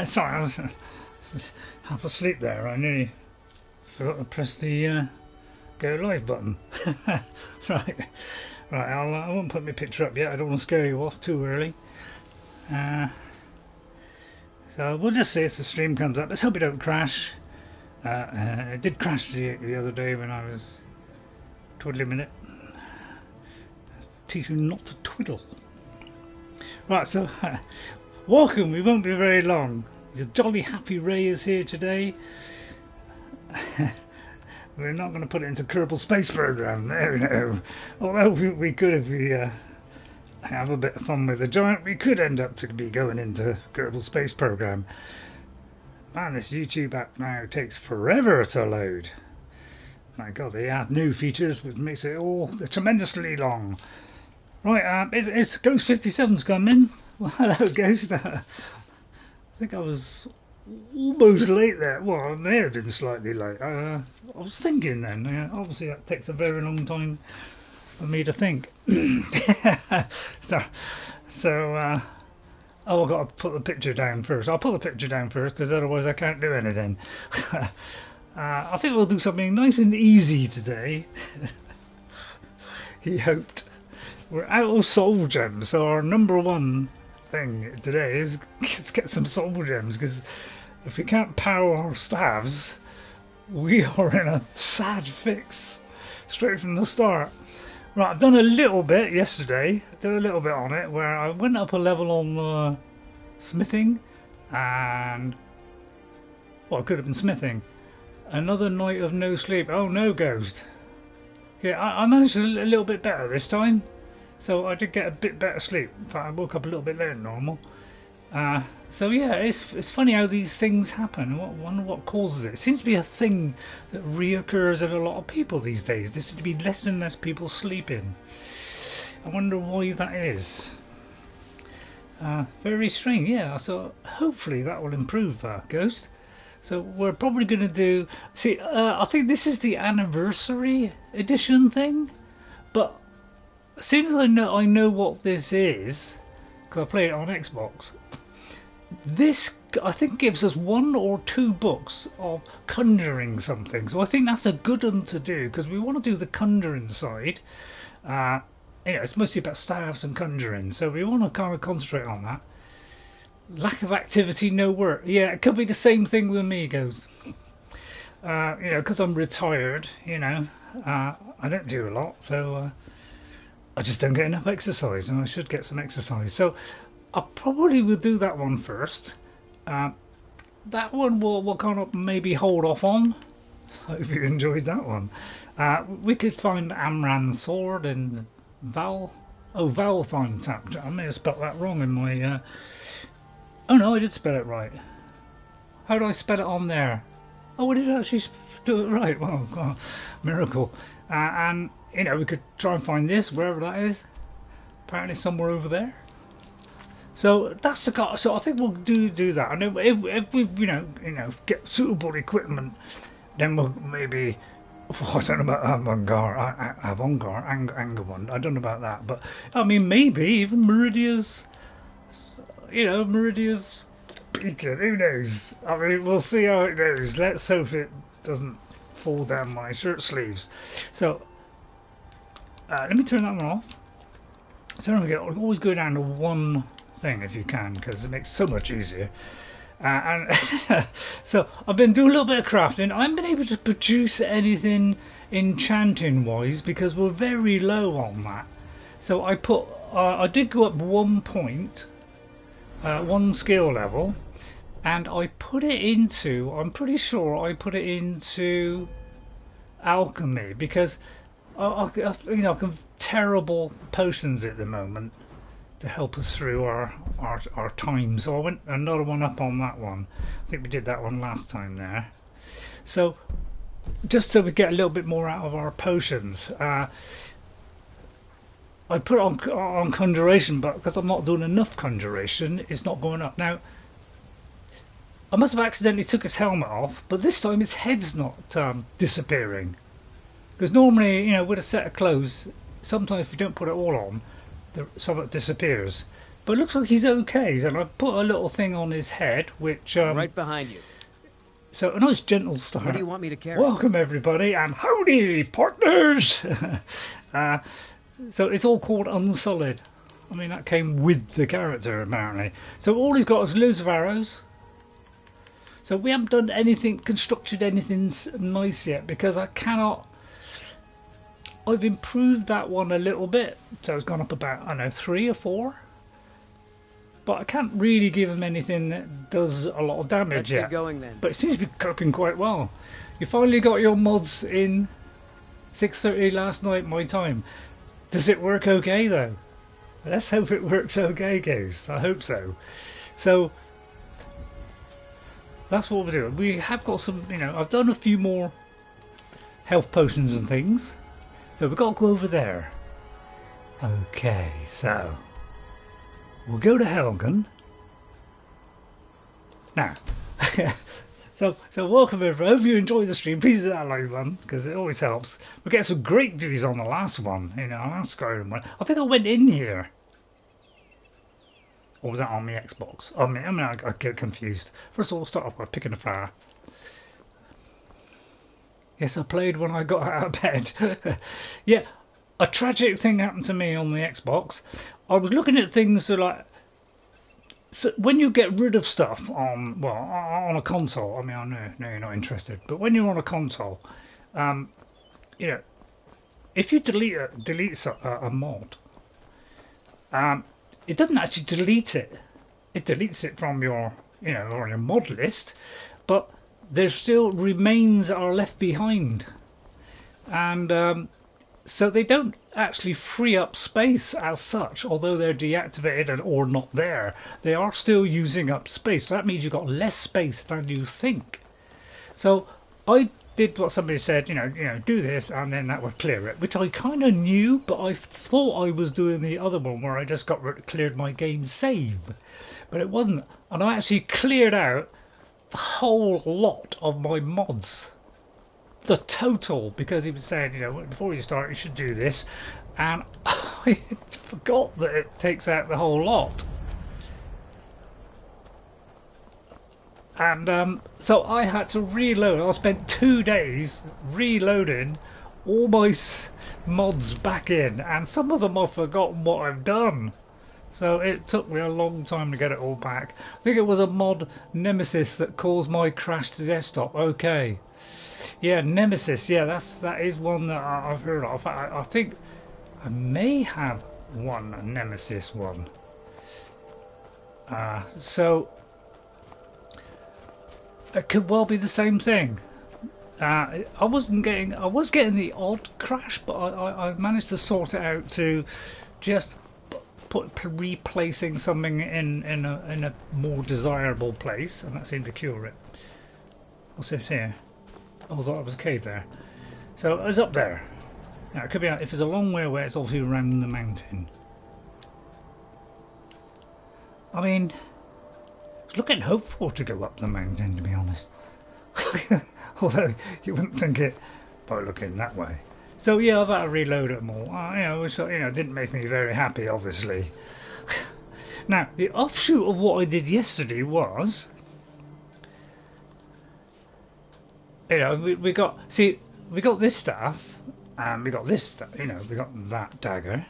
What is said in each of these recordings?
Sorry, I was half asleep there. I nearly forgot to press the go live button. Right, I won't put my picture up yet. I don't want to scare you off too early. So we'll just see if the stream comes up. Let's hope it don't crash. It did crash the other day when I was twiddling with it. Teach you not to twiddle. Right, so welcome. We won't be very long. The jolly happy Ray is here today. We're not going to put it into Kerbal Space Program. No. Although we could, if we have a bit of fun with the giant, we could end up to be going into Kerbal Space Program. Man, this YouTube app now takes forever to load. My God, they add new features, which makes it all tremendously long. Right, it's Ghost 57's come in. Well, hello, Ghost. I think I was almost late there. Well, I may have been slightly late. I was thinking then. Obviously, that takes a very long time for me to think. So, oh, I've got to put the picture down first. I'll put the picture down first because otherwise I can't do anything. I think we'll do something nice and easy today. He hoped. We're out of soul gems, so our number one thing today is to get some soul gems, because if we can't power our staves, we are in a sad fix straight from the start. Right, I've done a little bit yesterday. I did a little bit on it where I went up a level on smithing, and well, I could have been smithing. Another night of no sleep. Oh no, Ghost. Yeah, I managed a little bit better this time. So I did get a bit better sleep. In fact, I woke up a little bit later than normal. So yeah, it's funny how these things happen. I wonder what causes it. It seems to be a thing that reoccurs in a lot of people these days. There seems to be less and less people sleeping. I wonder why that is. Very strange, yeah. So hopefully that will improve, Ghost. So we're probably going to do... See, I think this is the anniversary edition thing. But as soon as I know what this is, because I play it on Xbox, this I think gives us 1 or 2 books of conjuring something. So I think that's a good one to do, because we want to do the conjuring side. It's mostly about staves and conjuring, so we want to kind of concentrate on that. Lack of activity, no work. Yeah, it could be the same thing with me, Ghost. Because I'm retired, I don't do a lot, so I just don't get enough exercise, and I should get some exercise. So I probably will do that one first. That one we'll kind of maybe hold off on. Hope you enjoyed that one. We could find Amren's sword in Valtheim Towers. I may have spelt that wrong in my... Oh no, I did spell it right. How do I spell it on there? Oh, I did actually do it right. Wow, God, miracle. And we could try and find this wherever that is. Apparently somewhere over there. So that's the car. So I think we'll do that. And if we get suitable equipment, then we'll maybe... I don't know about avant-garde, Angewand. I don't know about that, but I mean maybe even Meridia's. Meridia's beacon. Who knows? I mean, we'll see how it goes. Let's hope it doesn't fall down my shirt sleeves. So let me turn that one off. So don't forget, always go down to one thing if you can, because it makes it so much easier. And so I've been doing a little bit of crafting. I haven't been able to produce anything enchanting wise because we're very low on that. So I did go up 1 point, 1 skill level, and I put it into, I'm pretty sure I put it into Alchemy, because I can terrible potions at the moment to help us through our time. So I went another one up on that one. I think we did that one last time there. So just so we get a little bit more out of our potions, I put it on conjuration, but because I'm not doing enough conjuration, it's not going up. Now I must have accidentally took his helmet off, but this time his head's not disappearing. Because normally, with a set of clothes, sometimes if you don't put it all on, some of it disappears. but it looks like he's okay. So I put a little thing on his head, which right behind you. So a nice gentle start. What do you want me to carry? Welcome everybody, and howdy partners. So it's all called Unsullied. I mean, that came with the character apparently. So all he's got is loads of arrows. So we haven't done anything, constructed anything nice yet, because I cannot. I've improved that one a little bit, so it's gone up about, I don't know, 3 or 4. But I can't really give him anything that does a lot of damage Let's yet. get going then. But it seems to be cooking quite well. You finally got your mods in 6:30 last night, my time. Does it work okay though? Let's hope it works okay, guys. I hope so. So that's what we're doing. We have got some, you know, I've done a few more health potions and things. So we've got to go over there. Okay, so we'll go to Helgen. Now, so welcome everyone. I hope you enjoy the stream. Please hit that like button, because it always helps. We get some great views on the last one, you know, last Skyrim one. I think I went in here. Or was that on the Xbox? I mean, I get confused. First of all, we'll start off by picking a fire. Yes, I played when I got out of bed. Yeah, a tragic thing happened to me on the Xbox. I was looking at things that, like, so when you get rid of stuff on, well, on a console, I mean, I know you're not interested, but when you're on a console, you know, if you delete a mod, it doesn't actually delete it. It deletes it from your, you know, on your mod list, but there still remains are left behind, and so they don't actually free up space as such, although they're deactivated or not there. They are still using up space. So that means you've got less space than you think. So I did what somebody said, you know, do this, and then that would clear it, which I kind of knew, but I thought I was doing the other one where I just cleared my game save, but it wasn't, and I actually cleared out the whole lot of my mods, the total, because he was saying, you know, before you start you should do this, and I forgot that it takes out the whole lot. And so I had to reload. I spent 2 days reloading all my mods back in, and some of them I've forgotten what I've done. So it took me a long time to get it all back. I think it was a mod Nemesis that caused my crash to desktop. Okay, yeah, Nemesis. Yeah, that is one that I've heard of. I think I may have one Nemesis one. So it could well be the same thing. I was getting the odd crash, but I managed to sort it out to just replacing something in a more desirable place, and that seemed to cure it. What's this here? Oh, I thought it was a cave there. So it was up there. Now it could be, if it's a long way away, it's obviously around the mountain. I mean, it's looking hopeful to go up the mountain, to be honest. Although you wouldn't think it by looking that way. So yeah, I've had to reload it more. You know, which, you know, didn't make me very happy, obviously. Now, the offshoot of what I did yesterday was, you know, we got this staff, and we got this stuff. You know, we got that dagger.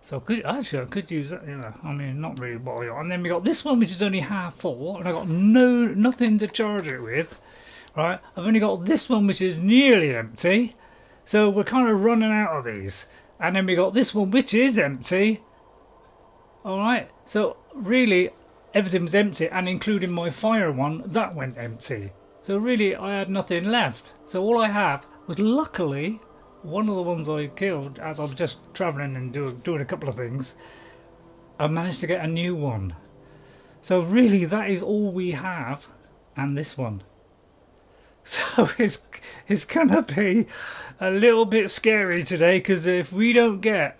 So I could use that. You know, I mean, not really what I got. And then we got this one, which is only half full, and I got nothing to charge it with. Right, I've only got this one, which is nearly empty. So we're kind of running out of these. And then we got this one, which is empty. Alright, so really everything was empty, and including my fire one, that went empty. So really I had nothing left. So all I have was, luckily, one of the ones I killed as I was just travelling and doing a couple of things, I managed to get a new one. So really that is all we have, and this one. So it's gonna be a little bit scary today, because if we don't get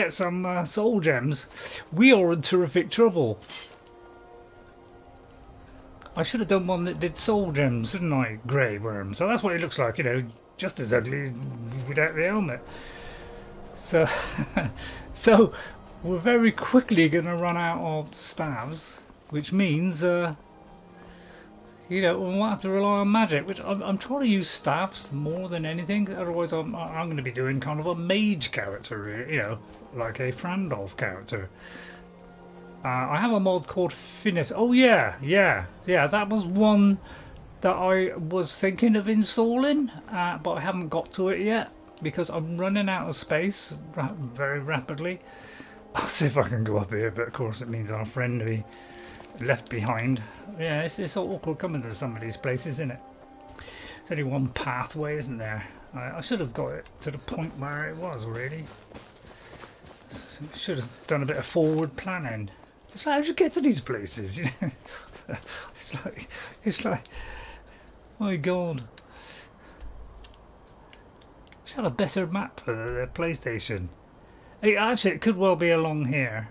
some soul gems, we are in terrific trouble. I should have done one that did soul gems, shouldn't I? Grey worm. So that's what it looks like, you know, just as ugly without the helmet. So, so we're very quickly going to run out of staves, which means, you know, we might have to rely on magic. Which I'm trying to use staffs more than anything. Otherwise, I'm going to be doing kind of a mage character, you know, like a Frandolf character. I have a mod called Finis. Oh yeah, that was one that I was thinking of installing, but I haven't got to it yet because I'm running out of space very rapidly. I'll see if I can go up here, but of course it means our friend will be left behind. Yeah, it's awkward coming to some of these places, isn't it? There's only one pathway, isn't there? I should have got it to the point where it was, really. Should have done a bit of forward planning. It's like, how'd you get to these places? You know? it's like, my God. Should have a better map for the PlayStation. Actually, it could well be along here.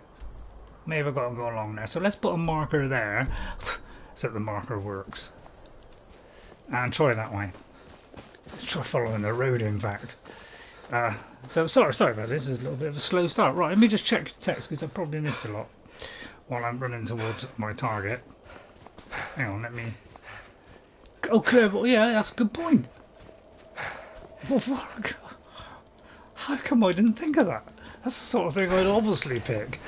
Maybe I've got to go along there. So let's put a marker there, so that the marker works. And try that way. Let's try following the road, in fact. So sorry about this. This is a little bit of a slow start. Right, let me just check text because I've probably missed a lot while I'm running towards my target. Hang on, let me. Oh, clever. Yeah, that's a good point. How come I didn't think of that? That's the sort of thing I'd obviously pick.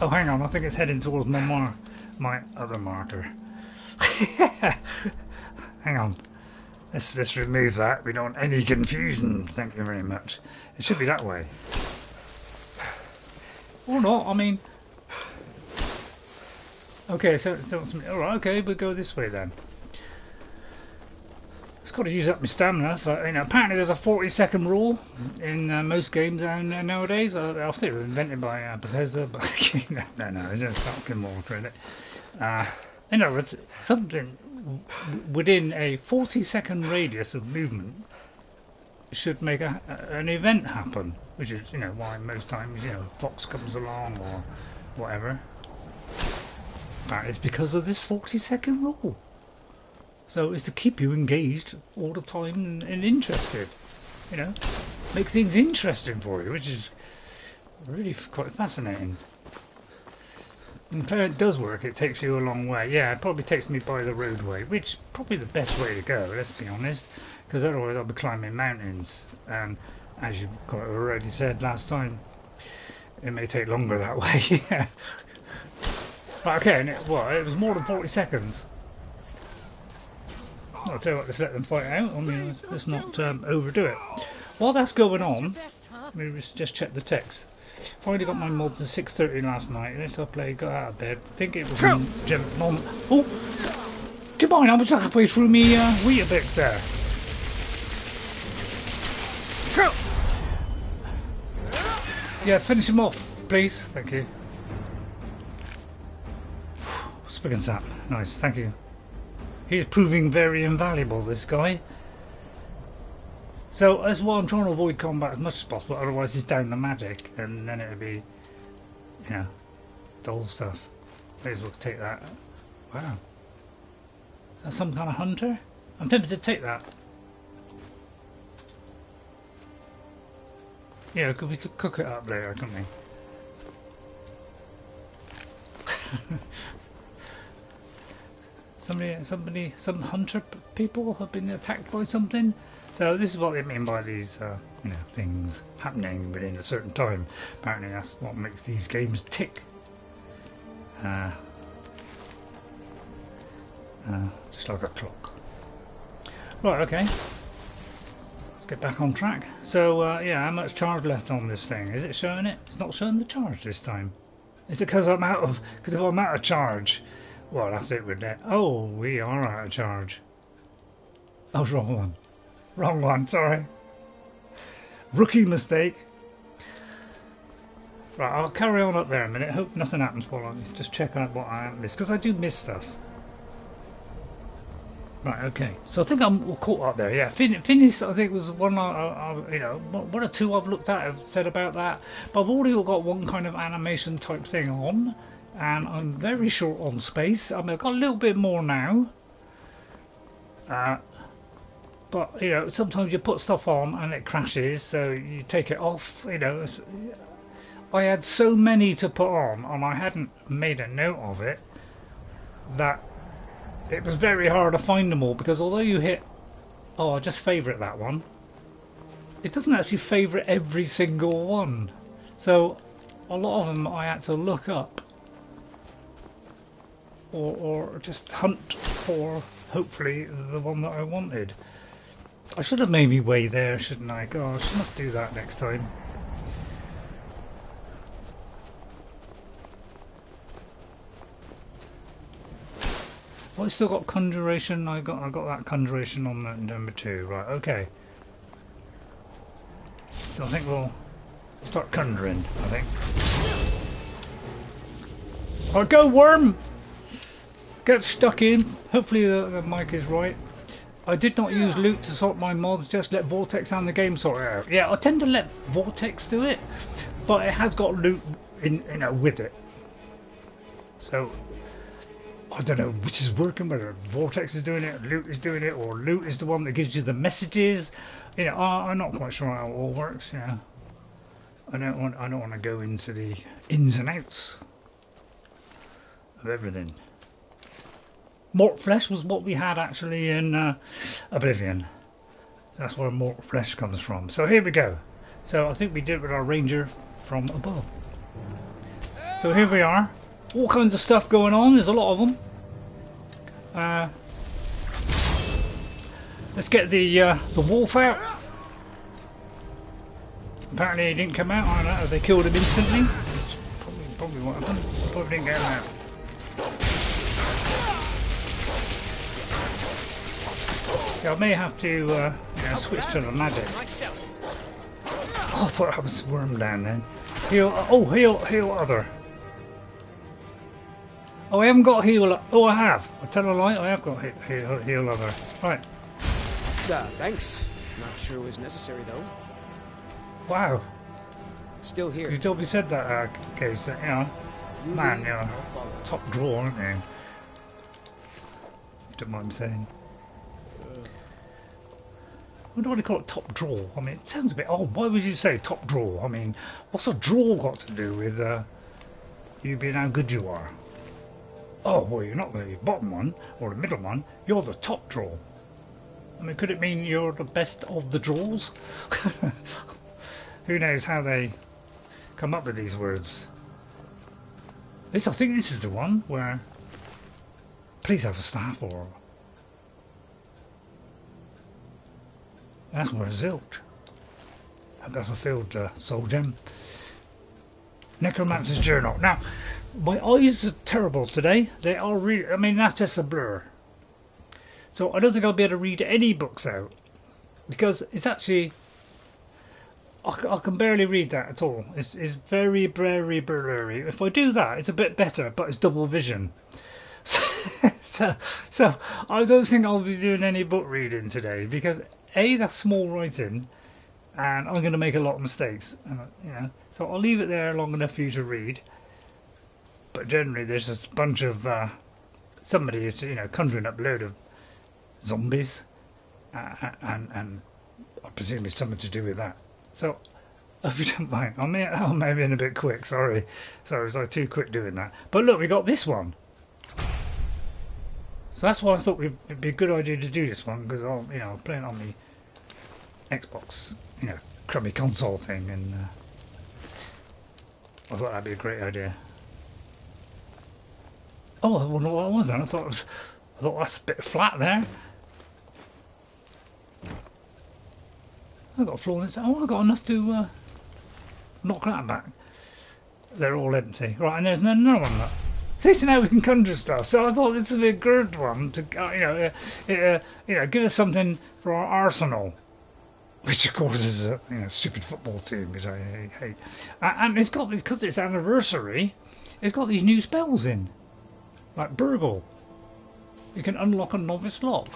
Oh, hang on. I think it's heading towards my other marker. Hang on. Let's just remove that. We don't want any confusion. Thank you very much. It should be that way. Or not. I mean. Okay, so alright. Okay, we'll go this way then. Just got to use up my stamina. But, you know, apparently there's a 40-second rule in most games nowadays. I think it was invented by Bethesda, but no, just not more credit. In other words, something within a 40-second radius of movement should make an event happen, which is, you know, why most times, you know, Fox comes along or whatever. That is because of this 40-second rule. So it's to keep you engaged all the time and interested, you know, make things interesting for you, which is really quite fascinating. And when it does work, it takes you a long way. Yeah, it probably takes me by the roadway, which is probably the best way to go, let's be honest, because otherwise I'll be climbing mountains, and as you already said last time, it may take longer that way. Yeah. Right, okay, and it was more than 40 seconds. I'll tell you what, let's let them fight out. I mean, let's not overdo it. While that's going on, let me just check the text. Finally got my mod to 6:30 last night. Yes, I played, got out of bed. I think it was mom. Oh, do you mind? I was halfway through me Weetabix there. Yeah, finish him off, please. Thank you. Spig and sap. Nice, thank you. He's proving very invaluable, this guy. So that's why I'm trying to avoid combat as much as possible, otherwise it's down to magic, and then it'll be, you know, dull stuff. May as well take that. Wow. Is that some kind of hunter? I'm tempted to take that. Yeah, we could cook it up later, couldn't we? Some hunter people have been attacked by something. So this is what they mean by these, you know, things happening within a certain time. Apparently that's what makes these games tick. Just like a clock. Right, okay. Let's get back on track. So, yeah, how much charge left on this thing? Is it showing it? It's not showing the charge this time. Is it because I'm out of charge? Well, that's it with that. Oh, we are out of charge. Oh, wrong one. Wrong one, sorry. Rookie mistake. Right, I'll carry on up there a minute. Hope nothing happens while I just check out what I missed, because I do miss stuff. Right, okay. So I think I'm caught up there. Yeah, Finis, I think was one. You know, one or two I've looked at have said about that, but I've already got one kind of animation type thing on, and I'm very short on space. I mean, I've got a little bit more now. But you know, sometimes you put stuff on and it crashes, so you take it off. You know, I had so many to put on, and I hadn't made a note of it, that it was very hard to find them all. Because although you hit, oh, I just favourite that one, it doesn't actually favourite every single one. So a lot of them I had to look up, or just hunt for, hopefully, the one that I wanted. I should have made me way there, shouldn't I? Gosh, I must do that next time. Oh, I still got conjuration. I got that conjuration on the number 2. Right, okay. So I think we'll start conjuring, I think. Oh, go worm! Get stuck in. Hopefully the mic is right. I did not use loot to sort my mods, just let Vortex and the game sort it out. Yeah, I tend to let Vortex do it, but it has got loot in, you know, with it. So I don't know which is working, whether Vortex is doing it, loot is doing it, or loot is the one that gives you the messages. You know, I'm not quite sure how it all works. Yeah, I don't want to go into the ins and outs of everything. Mort flesh was what we had actually in Oblivion. That's where mort flesh comes from. So here we go. So I think we did with our ranger from above. So here we are. All kinds of stuff going on. There's a lot of them. Let's get the wolf out. Apparently he didn't come out. I don't know. They killed him instantly. That's probably what happened. Probably didn't get him out. Yeah, I may have to you know, switch to the magic. Oh, I thought I was a worm down then. Heal. Oh, heal other. Oh, I haven't got heal. Oh, I have. I tell a lie. I have got heal other. Right. Thanks. Not sure it was necessary though. Wow. Still here. You probably said that case. You know, man, you know, top drawer, aren't you? Don't mind me saying. I wonder why they call it top drawer. I mean, it sounds a bit odd. Why would you say top drawer? I mean, what's a drawer got to do with you being how good you are? Oh, well, you're not the bottom one or the middle one. You're the top drawer. I mean, could it mean you're the best of the drawers? Who knows how they come up with these words? I think this is the one where please have a staff or... That's where Zilch. That's a field soul gem. Necromancer's Journal. Now, my eyes are terrible today. They are really... I mean, that's just a blur. So I don't think I'll be able to read any books out. Because it's actually... I can barely read that at all. It's very, very blurry. If I do that, it's a bit better, but it's double vision. So I don't think I'll be doing any book reading today. Because... A, that's small writing, and I'm going to make a lot of mistakes. And, you know, so I'll leave it there long enough for you to read. But generally, there's just a bunch of somebody is, you know, conjuring up a load of zombies, and I presume it's something to do with that. So, if you don't mind, I may have been a bit quick. Sorry, was I too quick doing that? But look, we got this one. So that's why I thought it'd be a good idea to do this one, because I'll, you know, play it on the Xbox, you know, crummy console thing, and I thought that'd be a great idea. Oh, I wonder what that was then. I thought that's a bit flat there. I got a floor in this. Oh, I got enough to knock that back. They're all empty. Right, and there's another one. Look. See, so now we can conjure stuff. So I thought this would be a good one to, you know, give us something for our arsenal, which of course is a stupid football team, which I hate. And it's got, because it's anniversary, it's got these new spells in, like Burgle. You can unlock a novice lock,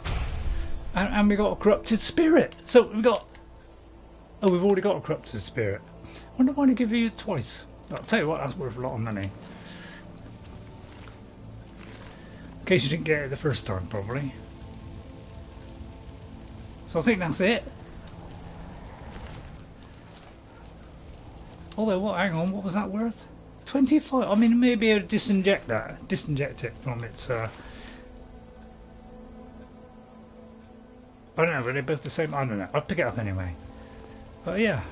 and we got a corrupted spirit. So we've got, we've already got a corrupted spirit. I wonder why they give you it twice. I'll tell you what, that's worth a lot of money. In case you didn't get it the first time, probably. So I think that's it. Although, what? Hang on, what was that worth? 25. I mean, maybe I'll disinject it from its. I don't know. Were they both the same? I don't know. I'll pick it up anyway. But yeah.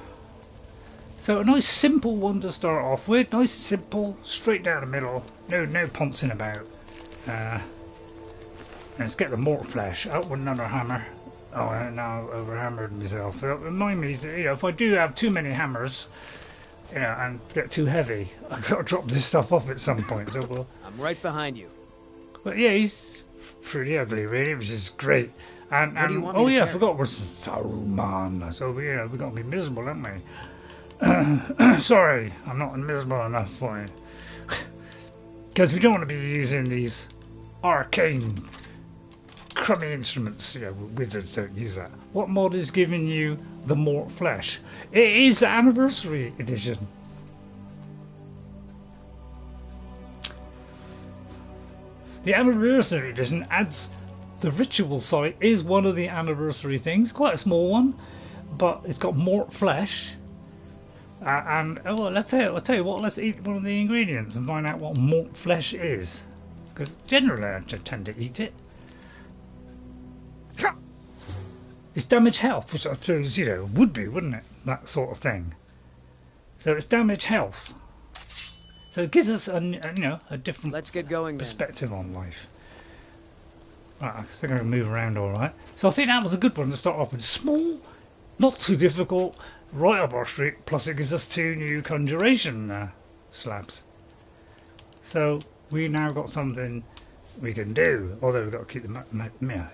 So a nice simple one to start off with. Nice simple, straight down the middle. No pouncing about. Let's get the mort flesh out with another hammer. Oh, I now overhammered myself. Remind me, you know, if I do have too many hammers, you know, and get too heavy, I've got to drop this stuff off at some point. So we'll... I'm right behind you. But yeah, he's pretty ugly, really, which is great. And What do you want me to yeah, I carry? forgot we're Saruman. So yeah, we've got to be miserable, haven't we? Sorry, I'm not miserable enough for you. Because we don't want to be using these arcane crummy instruments. You know, wizards don't use that. What mod is giving you the mort flesh? It is the anniversary edition. The anniversary edition adds the ritual site is one of the anniversary things, quite a small one, but it's got mort flesh. And well, I'll tell you what, let's eat one of the ingredients and find out what mort flesh is. Because generally I tend to eat it. It's damage health, which I suppose, you know, would be, wouldn't it? That sort of thing. So it's damage health. So it gives us a different Let's get going then. perspective on life. Right, I think I can move around all right. So I think that was a good one to start off with. Small, not too difficult, right up our street. Plus it gives us 2 new conjuration slabs. So we now got something we can do. Although we've got to keep the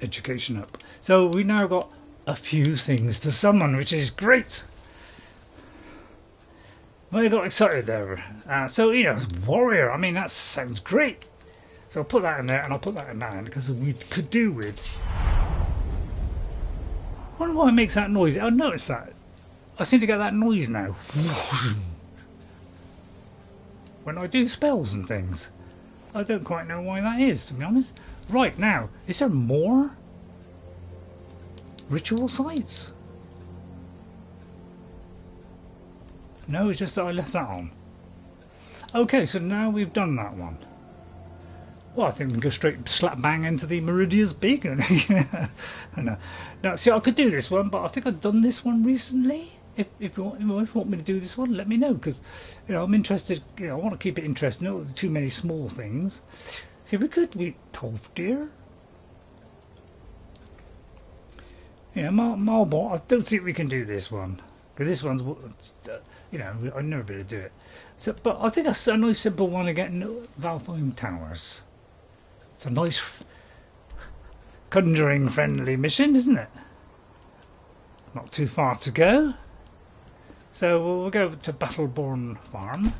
education up. So we now got a few things to summon, which is great. Well, I got excited there. So, you know, warrior, I mean, that sounds great. So I'll put that in there, and I'll put that in that, because we could do with... I wonder why it makes that noise. I noticed that. I seem to get that noise now. When I do spells and things. I don't quite know why that is, to be honest. Right, now, is there more ritual sites? No, it's just that I left that on. Okay, so now we've done that one. Well, I think we can go straight slap bang into the Meridia's Beacon. No, see, I could do this one, but I think I've done this one recently. If you want me to do this one, let me know, because you know I'm interested. You know, I want to keep it interesting. Not too many small things. See, we could be Tolfdir. Yeah, Malbot. I don't think we can do this one, because this one's, you know, I'd never be able to do it. So, but I think that's a nice simple one again. Valtheim Towers. It's a nice conjuring friendly mission, isn't it? Not too far to go. So we'll go to Battleborn Farm.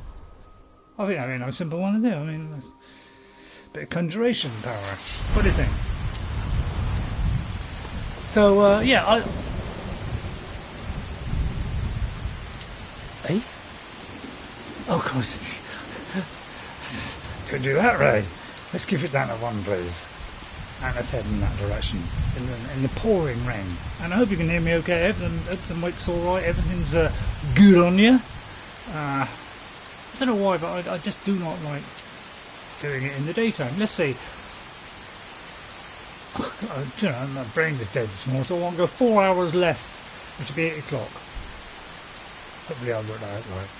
I think that'd be a nice simple one to do. I mean, a bit of conjuration power. What do you think? So yeah, Hey? Oh, of course. Could do that, right? Let's keep it down to 1, please. And let's head in that direction. In the pouring rain. And I hope you can hear me okay. Hope the mic's alright. Everything's good on you. I don't know why, but I just do not like doing it in the daytime. Let's see. You know, my brain is dead this morning, so I want to go 4 hours less, which will be 8 o'clock. Hopefully I'll work that out right.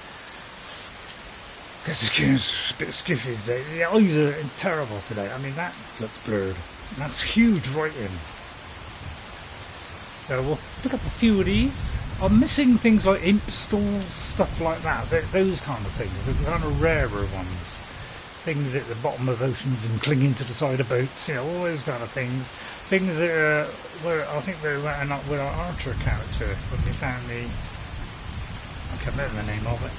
Because the skin's a bit skiffy today. The eyes are terrible today. I mean, that looks blurred. And that's huge writing. So we'll pick up a few of these. I'm missing things like imp stalls, stuff like that. Those kind of things. The kind of rarer ones. Things at the bottom of oceans and clinging to the side of boats. You know, all those kind of things. Things that are where I think they went up with our archer character when we found the... I can't remember the name of it.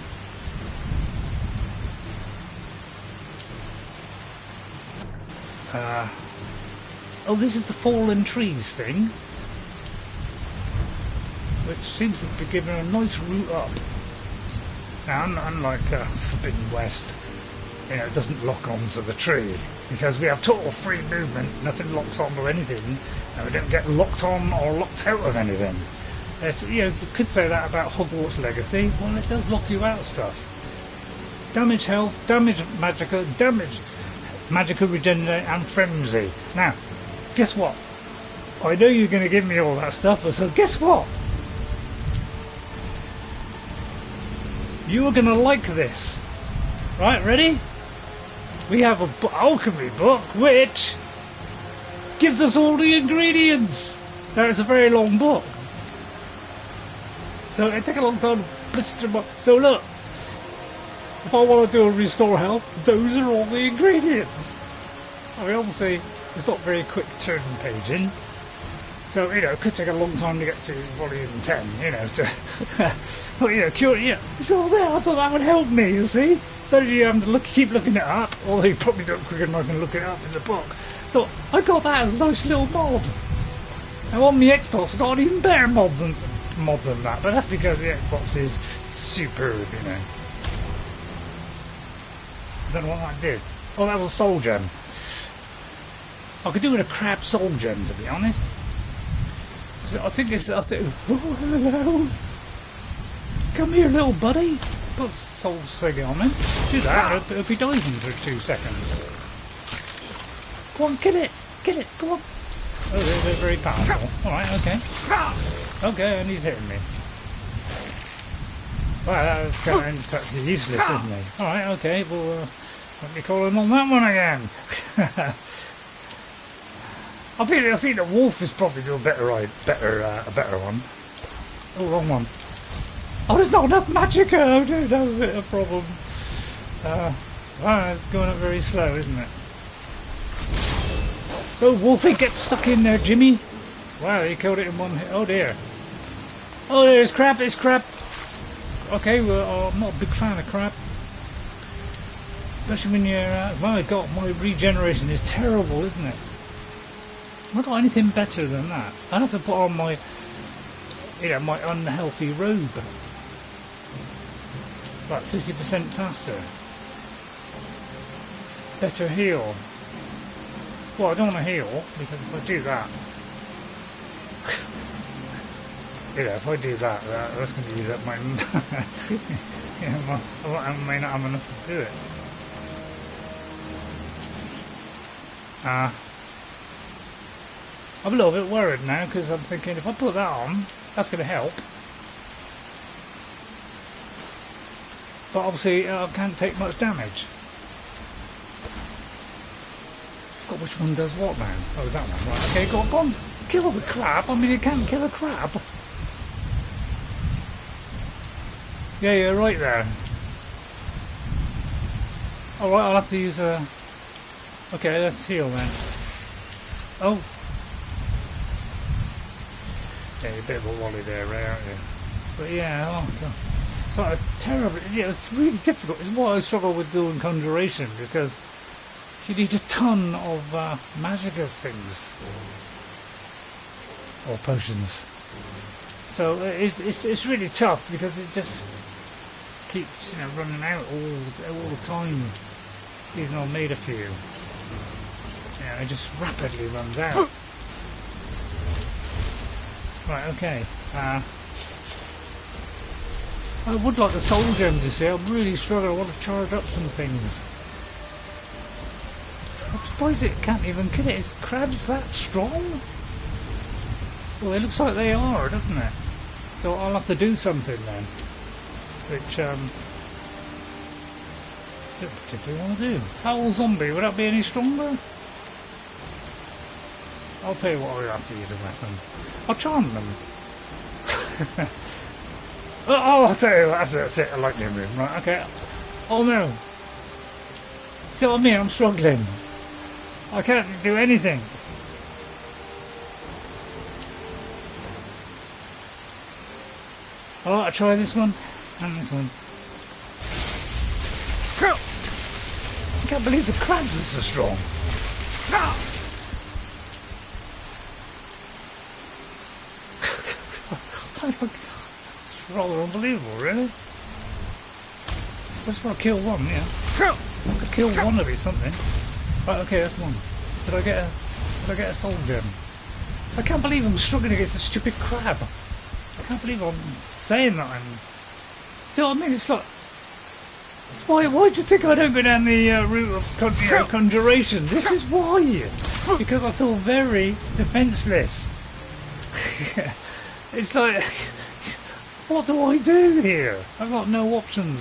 Oh, this is the fallen trees thing, which seems to be giving a nice route up. Now, unlike Forbidden West, you know, it doesn't lock onto the tree. Because we have total free movement, nothing locks onto anything, and we don't get locked on or locked out of anything. You know, you could say that about Hogwarts Legacy. Well, it does lock you out of stuff. Damage health, damage magicka regenerate, and frenzy. Now, guess what? I know you're going to give me all that stuff, so guess what? You are going to like this. Right, ready? We have a alchemy book which gives us all the ingredients. Now, it's a very long book. So it takes a long time to blister them up. So look, if I want to do a restore health, those are all the ingredients. I mean, obviously, it's not very quick turn paging. So, you know, it could take a long time to get to volume 10, you know. So, but, you know, it's all there. I thought that would help me, you see. So you have to keep looking it up, although you probably don't quick enough and look it up in the book. So I got that as a nice little mod. Now on the Xbox, I got an even better mod than that, but that's because the Xbox is superb, you know. I don't know what that did. Oh, that was a soul gem. I could do with a crab soul gem, to be honest. I think, oh, hello. Come here, little buddy. Put soul thing on him. Do that, it'll be diving for 2 seconds. Go on, kill it, go on. Oh, they're very powerful. Alright, okay. Okay, and he's hitting me. Well, that's kind of useless, isn't he? Alright, okay, well, let me call him on that one again. I think the wolf is probably a better one. Oh, wrong one. Oh, there's not enough magicka. Oh, dude, that was a problem. Wow, it's going up very slow, isn't it? Oh, Wolfie, get stuck in there, Jimmy. Wow, he killed it in one hit. Oh dear. Oh, there's crab. It's crab. Okay, well, I'm not a big fan of crab. Especially when you're. My God, my regeneration is terrible, isn't it? I've not got anything better than that. I have to put on my, you know, my unhealthy robe. About 50% faster. Better heal. Well, I don't want to heal, because if I do that, you know, if I do that, that's going to use up my, you know, I may not have enough to do it. I'm a little bit worried now, because I'm thinking, if I put that on, that's going to help. But obviously, I can't take much damage. God, which one does what now? Oh, that one. Right, okay, go on. Kill the crab. I mean, you can't kill a crab. Yeah, you're right there. Alright, I'll have to use a... Okay, let's heal then. Oh. Yeah, you're a bit of a wally there, Ray, aren't you? But yeah, it's sort of terrible. Yeah, it's really difficult. It's what I struggle with doing conjuration, because you need a ton of magicka things or potions. So it's really tough, because it just keeps, you know, running out all the time. Even though I made a few, yeah, it just rapidly runs out. Right, okay. I would like the soul gems, you see. I'm really struggling. I want to charge up some things. I'm surprised it can't even kill it. Is crabs that strong? Well, it looks like they are, doesn't it? So I'll have to do something then. Which, don't particularly want to do. Foul zombie, would that be any stronger? I'll tell you what, I'll have to use a weapon. I'll charm them. Oh, I'll tell you what, that's it, a lightning room, right, okay. Oh no. See what I mean? I'm struggling. I can't do anything. I'll have to try this one and this one. I can't believe the crabs are so strong. It's rather unbelievable, really. I just want to kill one, yeah. I could kill one of it, something. Right, okay, that's one. Did I get a soul gem? I can't believe I'm struggling against a stupid crab. I can't believe I'm saying that. See what I mean? It's like, why do you think I don't go down the route of conjuration? This is why. Because I feel very defenceless. It's like, what do I do here? I've got no options.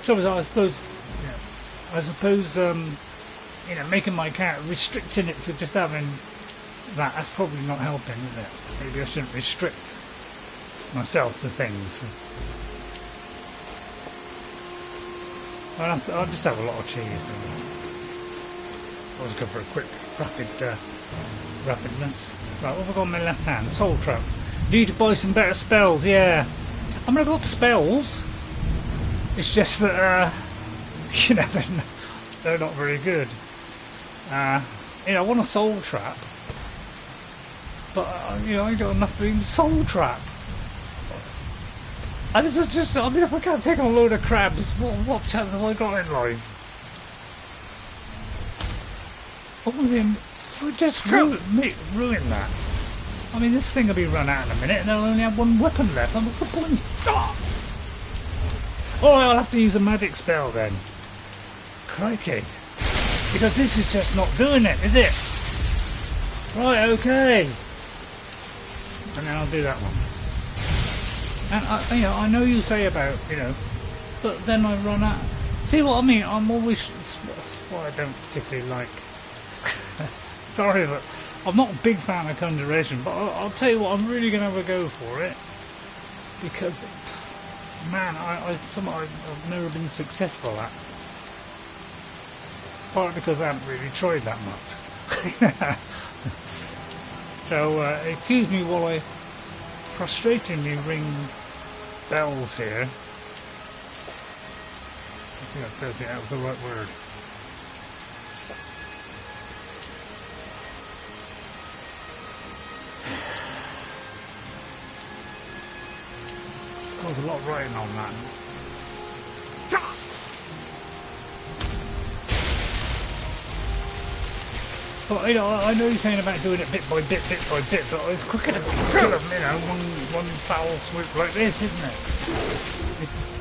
So I suppose, you know, making my cat, restricting it to just having that's probably not helping, is it? Maybe I shouldn't restrict myself to things. I'll just have a lot of cheese. I'll just go for a quick, rapidness. Right, what have I got on my left hand? Soul Trap. Need to buy some better spells, yeah. I mean, I've got spells. It's just that, you know, they're not very good. You know, I want a Soul Trap. But, you know, I ain't got enough to even Soul Trap. And this is just, I mean, if I can't take on a load of crabs, what chance have I got in life? I mean, just ruin that. I mean, this thing will be run out in a minute and they'll only have one weapon left. And what's the point? Oh, I'll have to use a magic spell then. Crikey. Because this is just not doing it, is it? Right, okay. And then I'll do that one. And you know, I know you say about, you know, but then I run out. See what I mean? I'm always what I don't particularly like. Sorry, but I'm not a big fan of conjuration. But I'll tell you what, I'm really going to have a go for it because, man, I've never been successful at. Partly because I haven't really tried that much. So excuse me while I frustratingly ring bells here. I think that was the right word. There's a lot of writing on that. Well, you know, I know you're saying about doing it bit by bit, but it's quicker to kill them, you know, one foul swoop like this, isn't it?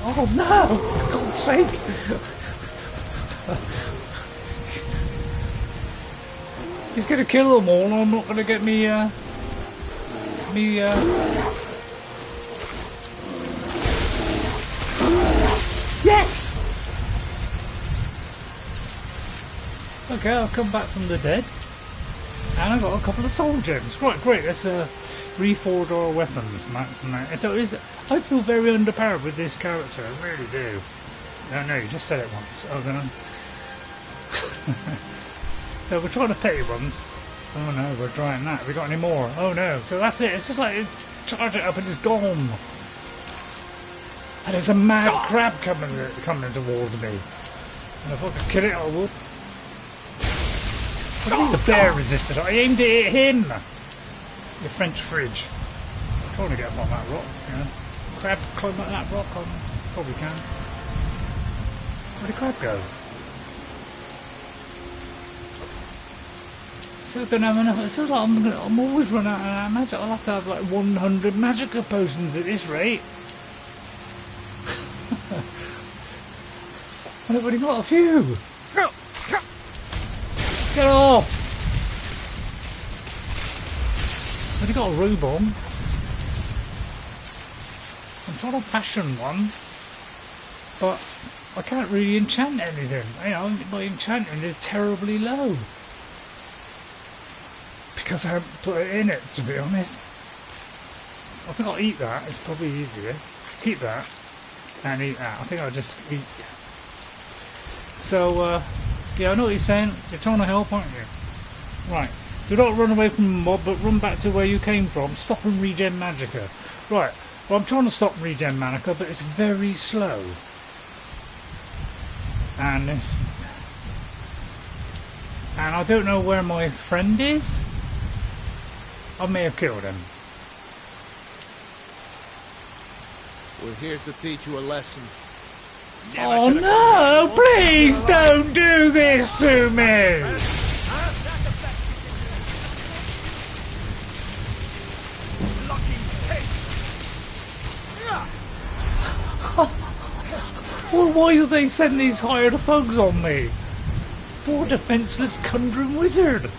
Oh no! For God's sake! He's gonna kill them all, and I'm not gonna get me, Yes! Okay, I've come back from the dead. And I've got a couple of soul gems. Right, great, let's reforge our weapons. So I feel very underpowered with this character, I really do. No, you just said it once. Oh, then So we're trying to pay ones. Oh no, we're trying that. Have we got any more? Oh no. So that's it. It's just like charge it up and it's gone. And there's a mad crab coming towards me. And if I could kill it, I would. What do you mean the bear resisted? I aimed it at him! The French fridge. I'm trying to get up on that rock, you know. Crab climb up that rock, I probably can. Where'd the crab go? So I don't have enough. It feels like I'm always running out of magic. I'll have to have like 100 magical potions at this rate. And I've only got a few. Get off! I've only got a robe on. I'm trying to fashion one, but I can't really enchant anything. You know, my enchanting is terribly low. Because I haven't put it in it, to be honest. I think I'll eat that, it's probably easier. Keep that, and eat that. I think I'll just eat. So, yeah, I know what you're saying. You're trying to help, aren't you? Right. Do not run away from the mob, but run back to where you came from. Stop and regen Magicka. Right. Well, I'm trying to stop regen Magicka, but it's very slow. And I don't know where my friend is. I may have killed him. We're here to teach you a lesson. Oh no! Please don't do this to me! Well, why do they send these hired thugs on me? Poor defenseless conjuring wizard!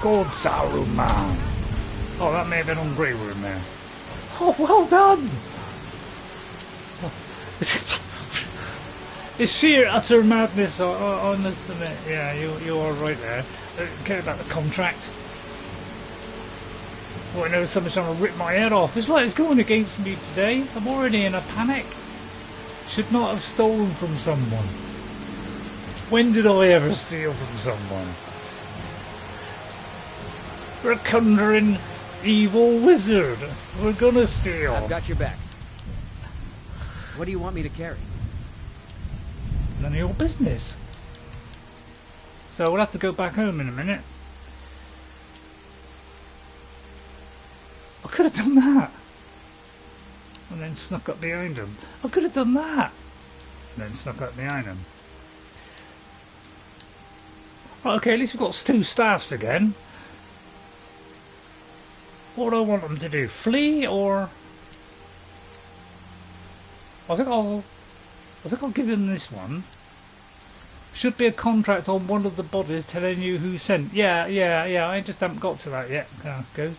God, Saruman! Oh, that may have been on Grey Room there. Oh, well done! It's sheer utter madness, I must admit. Yeah, you are right there. Don't care about the contract. Oh, I know someone's trying to rip my head off. It's like it's going against me today. I'm already in a panic. Should not have stolen from someone. When did I ever steal from someone? We're a conjuring evil wizard. We're gonna steal. I've got your back. What do you want me to carry? None of your business. So we'll have to go back home in a minute. I could have done that. And then snuck up behind him. I could have done that. And then snuck up behind him. Right, okay, at least we've got 2 staffs again. What do I want them to do? Flee or... I think I'll give him this one. Should be a contract on one of the bodies telling you who sent. Yeah, I just haven't got to that yet. Goes.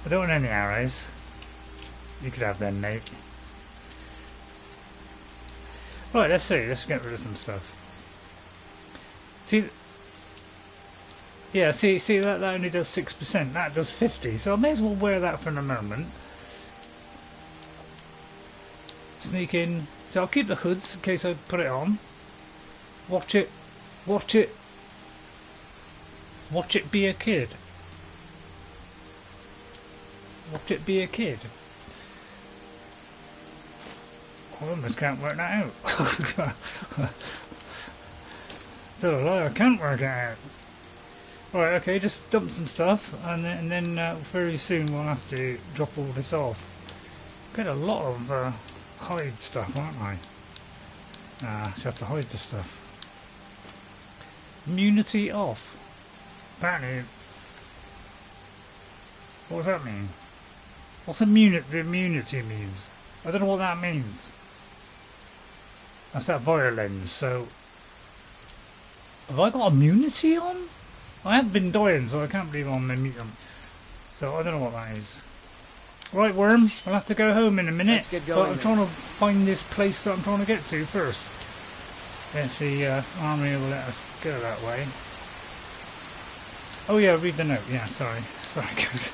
I don't want any arrows. You could have them, mate. Right, let's see. Let's get rid of some stuff. See, yeah, see that only does 6%. That does 50. So I may as well wear that for the moment. Sneak in. So I'll keep the hoods in case I put it on. Watch it. Watch it. Watch it be a kid. Watch it be a kid. I almost can't work that out. Don't lie, I can't work it out. Right, okay, just dump some stuff and then very soon we'll have to drop all this off. Get a lot of hide stuff, aren't I? Just have to hide the stuff. Immunity off. Apparently. What does that mean? What's immunity means? I don't know what that means. That's that violence, so... Have I got immunity on? I have been dying, so I can't believe I'm immune. So I don't know what that is. Right, Worm, I'll have to go home in a minute. Let's get going, but I'm trying to find this place that I'm trying to get to first. If the army will let us go that way. Oh yeah, read the note. Yeah, sorry. Sorry, guys.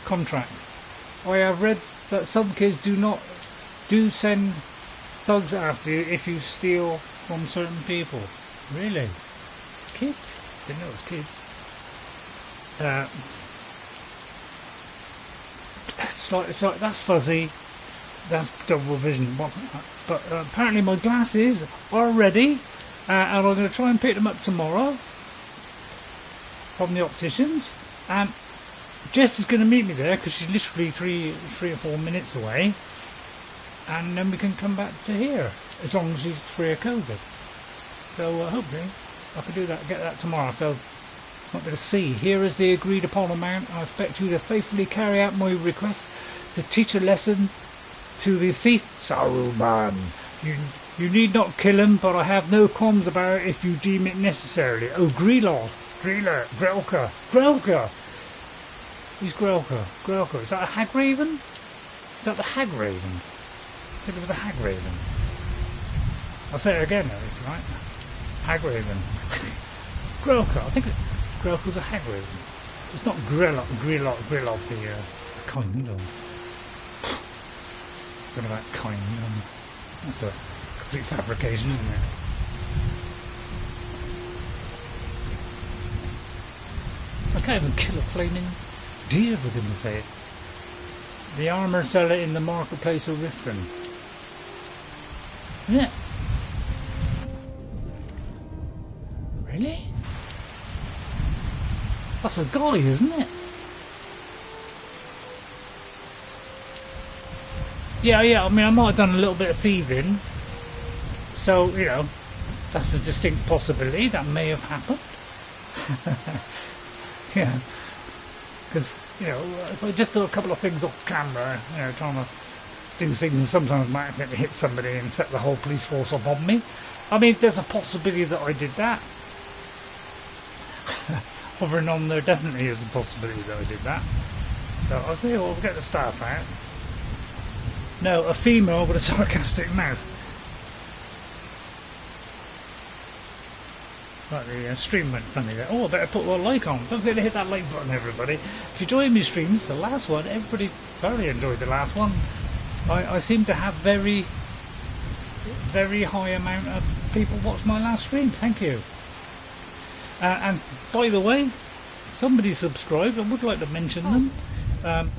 Contract. I have read that some kids do send thugs after you if you steal from certain people. Really? Kids? Didn't know it was kids. It's like that's fuzzy. That's double vision. But apparently my glasses are ready, and I'm going to try and pick them up tomorrow from the opticians. And Jess is going to meet me there because she's literally three or 4 minutes away, and then we can come back to here as long as she's free of COVID. So hopefully I can do that, get that tomorrow. So not going to see. Here is the agreed upon amount. I expect you to faithfully carry out my request to teach a lesson to the thief Saruman. You need not kill him, but I have no qualms about it if you deem it necessary. Oh, Grelka. Who's Grelka? Is that a hag raven? Is that the hag raven? I think it was a hag raven. I'll say it again, if you like. Hag raven. Grelka. I think Grelka's a hag raven. It's not Grelok the kind. I don't know about kind. That's a complete fabrication, isn't it? I can't even kill a flaming deer for goodness sake. The armour seller in the marketplace of Riften. Yeah. Really? That's a guy, isn't it? Yeah, I mean, I might have done a little bit of thieving. So, you know, that's a distinct possibility. That may have happened. Yeah. Because, you know, if I just do a couple of things off camera, you know, trying to do things, and sometimes I might accidentally hit somebody and set the whole police force up on me. I mean, there's a possibility that I did that. Over and on, there definitely is a possibility that I did that. So I'll tell you what, we'll get the staff out. No, a female with a sarcastic mouth. Like the stream went funny there. Oh, I better put a like on. Don't forget to hit that like button, everybody. If you join me streams, the last one, everybody thoroughly enjoyed the last one. I seem to have very high amount of people watch my last stream. Thank you. And by the way, somebody subscribed. I would like to mention them.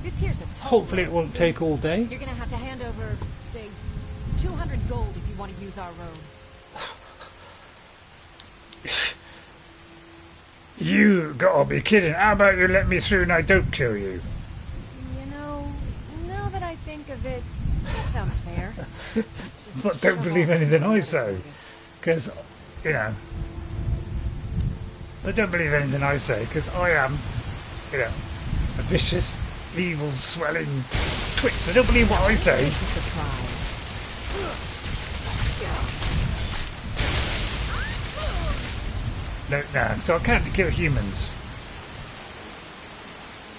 This here's a Hopefully it won't take all day. You're gonna have to hand over, say, 200 gold if you want to use our road. You gotta be kidding. How about you let me through and I don't kill you? You know, now that I think of it, that sounds fair. But don't believe anything I say. Because, you know. But don't believe anything I say, because I am, you know, a vicious, evil, swelling twitch. So don't believe what I say. It's a surprise. No, so I can't kill humans.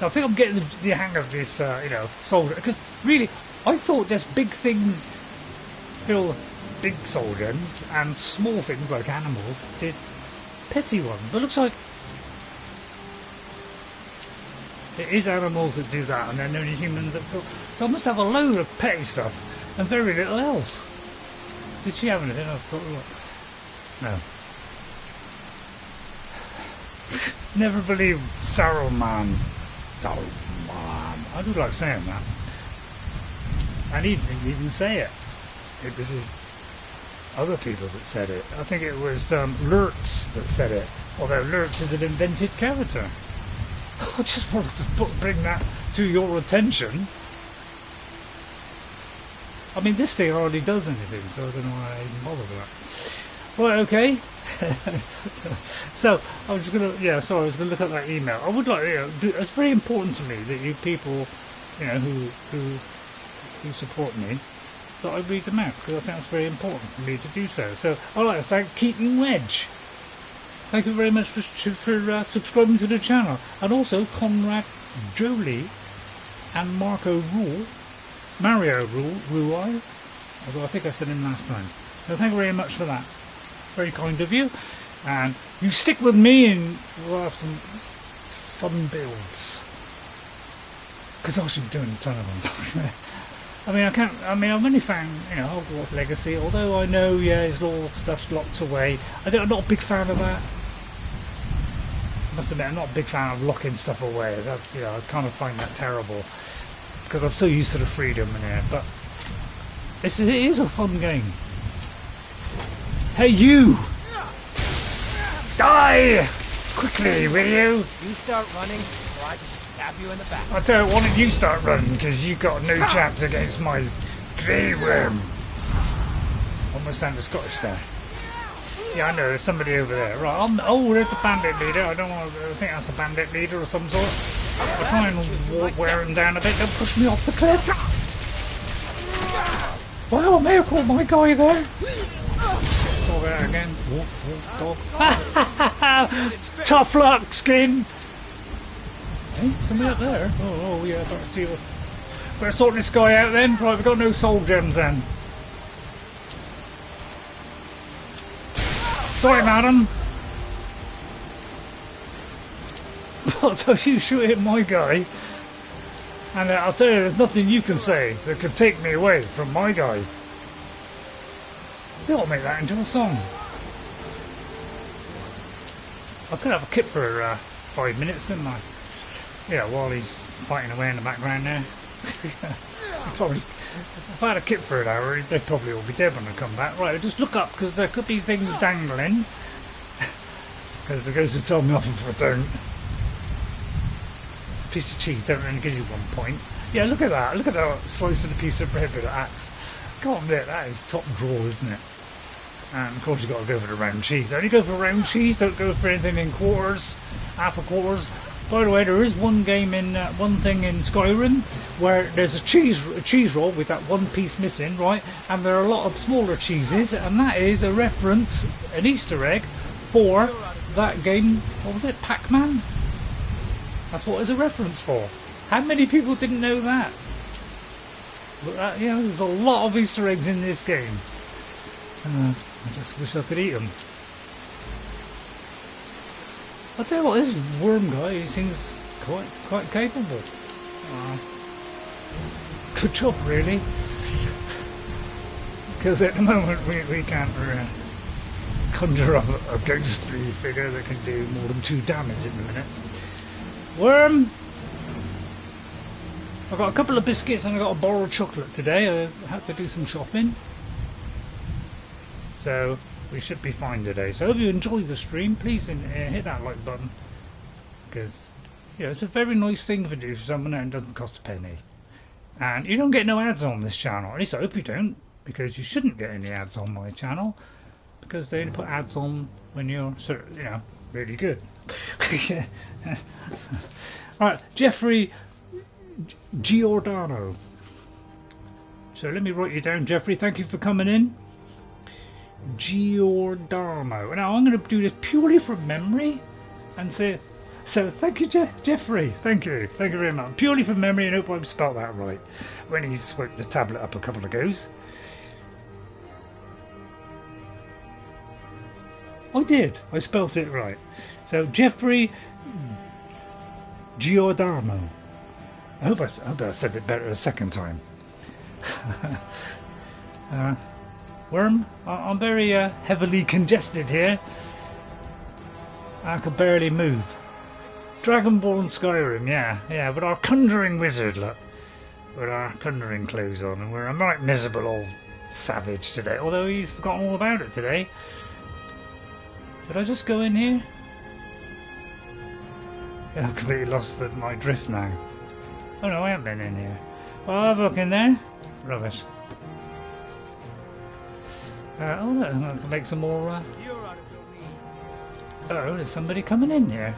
I think I'm getting the hang of this, you know, soldier. Because really, I thought there's big things kill big soul gems, and small things like animals did petty ones. But it looks like it is animals that do that, and then only humans that kill. So I must have a load of petty stuff and very little else. Did she have anything? I thought, no. Never believe Saruman. Saruman. I do like saying that. And he didn't even say it. It was his other people that said it. I think it was Lurtz that said it. Although Lurtz is an invented character. I just wanted to bring that to your attention. I mean, this thing hardly does anything, so I don't know why I even bother with that. Right, okay. So I was just gonna, I was gonna look at that email. I would like, you know, it's very important to me that you people, you know, who support me, that I read them out, because I think it's very important for me to do so. So I'd like to thank Keaton Wedge. Thank you very much for subscribing to the channel, and also Conrad Jolie and Mario Rui, although I think I said him last time. So thank you very much for that. Very kind of you, and you stick with me and we'll have some fun builds, because I should be doing a ton of them. I'm only fan, you know, Hogwarts Legacy, although I know, his all stuff's locked away. I'm not a big fan of that. I must admit, I'm not a big fan of locking stuff away. That's, you know, I kind of find that terrible, because I'm so used to the freedom in here, but it is a fun game. Hey, you! Die! Quickly, will you? You start running, or I can stab you in the back. I don't want you start running, because you've got no chance against my grey worm. Almost sounded Scottish there. Yeah, I know, there's somebody over there. Right, there's the bandit leader. I think that's a bandit leader of some sort. I'll try and wear him down a bit. Don't push me off the cliff. Wow, I may have caught my guy there. Dog out again. Dog. Tough luck, skin. Hey, somebody up there. Oh yeah, better sort this guy out then. Right, we've got no soul gems then. Sorry, madam. But you shoot at my guy, and I'll tell you, there's nothing you can say that can take me away from my guy. They ought to make that into a song. I could have a kip for 5 minutes, couldn't I? Yeah, while he's fighting away in the background there. Probably, if I had a kip for an hour, they'd probably all be dead when I come back. Right, just look up, because there could be things dangling. Because the ghost will tell me off if I don't. piece of cheese don't really give you 1 point. Yeah, look at that. Look at that slice of the piece of bread with the axe. Go on there, that is top drawer, isn't it? And of course you've got to go for the round cheese. Only go for round cheese, don't go for anything in quarters, half a quarters. By the way, there is one game in one thing in Skyrim where there's a cheese roll with that one piece missing, right? And there are a lot of smaller cheeses, and that is a reference, an Easter egg for that game. What was it, Pac-Man? That's what it's a reference for. How many people didn't know that? But you know, there's a lot of Easter eggs in this game. I just wish I could eat them. I'll tell you what, this worm guy, he seems quite capable. Good job, really. Because at the moment we can't conjure up a ghostly figure that can do more than 2 damage in a minute. Worm! I've got a couple of biscuits and I got a bar of chocolate today. I had to do some shopping. So we should be fine today. So if you enjoyed the stream, please hit that like button, because you know, it's a very nice thing to do for someone and it doesn't cost a penny. And you don't get no ads on this channel. At least I hope you don't, because you shouldn't get any ads on my channel, because they only put ads on when you're really good. Alright, Jeffrey Giordano. So let me write you down, Jeffrey. Thank you for coming in. Giordano. Now I'm going to do this purely from memory and say, so thank you, Jeffrey. Thank you very much. Purely from memory, and hope I've spelled that right when he spoke the tablet up a couple of goes. I did. I spelt it right. So Jeffrey Giordano. I hope I said it better the second time. Worm, I'm very heavily congested here. I can barely move. Dragonborn Skyrim, yeah, but our conjuring wizard, look, with our conjuring clothes on, and we're a right miserable old savage today. Although he's forgotten all about it today. Did I just go in here? Yeah, I've completely lost my drift now. Oh no, I haven't been in here. Well, I'll have a look in there. Rubbish. Oh look, I can make some more. Oh, there's somebody coming in here.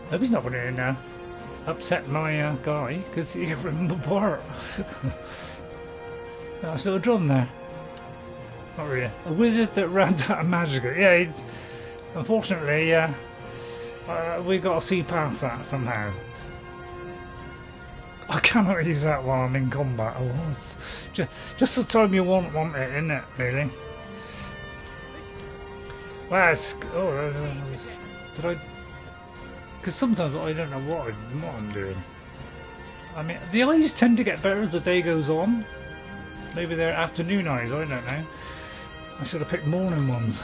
Hope he's not going to upset my guy, because he can rip him apart. Nice little drum there. Not really. A wizard that runs out of magic. Yeah, unfortunately, we got to see past that somehow. I cannot use that while I'm in combat. Oh, it's just the time you want it, isn't it? Really? Well, did I? Because sometimes I don't know what I'm doing. I mean, the eyes tend to get better as the day goes on. Maybe they're afternoon eyes. I don't know. I should have picked morning ones.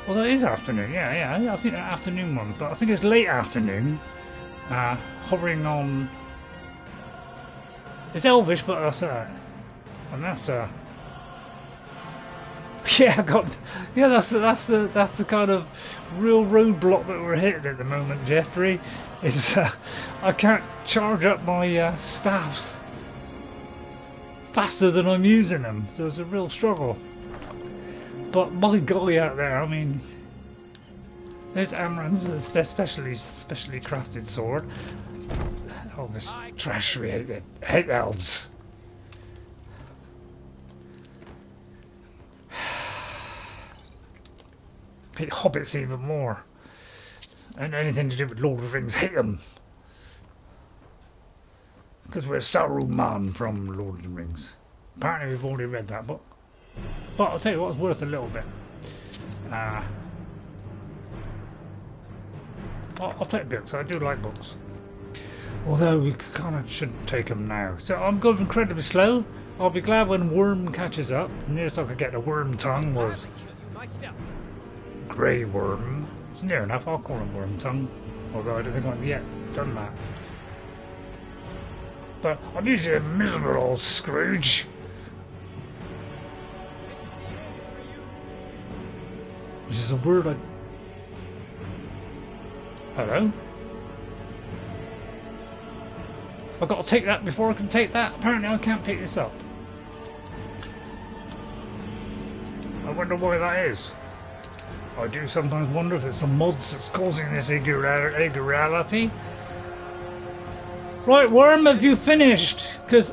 Although it is afternoon. Yeah. I think they're afternoon ones, but I think it's late afternoon. Hovering on. It's Elvish, but that's and that's yeah, that's the kind of real roadblock that we're hitting at the moment, Jeffrey. Is I can't charge up my staffs faster than I'm using them, so it's a real struggle. But my golly out there, I mean, there's Amren's, their specially crafted sword. Oh, this trash, we hate elves. Hate hobbits even more. And anything to do with Lord of the Rings, hate them. Because we're Saruman from Lord of the Rings. Apparently we've already read that book. But I'll tell you what, it's worth a little bit. I'll take books, I do like books. Although we kind of shouldn't take them now. So I'm going incredibly slow. I'll be glad when Worm catches up. The nearest I could get a worm tongue was Grey Worm. It's near enough, I'll call him Worm Tongue. Although I don't think I've yet done that. But I'm usually a miserable old Scrooge. Which is a word I... Hello? I've got to take that before I can take that. Apparently I can't pick this up. I wonder why that is. I do sometimes wonder if it's the mods that's causing this irregularity. Right, Worm, have you finished? Because,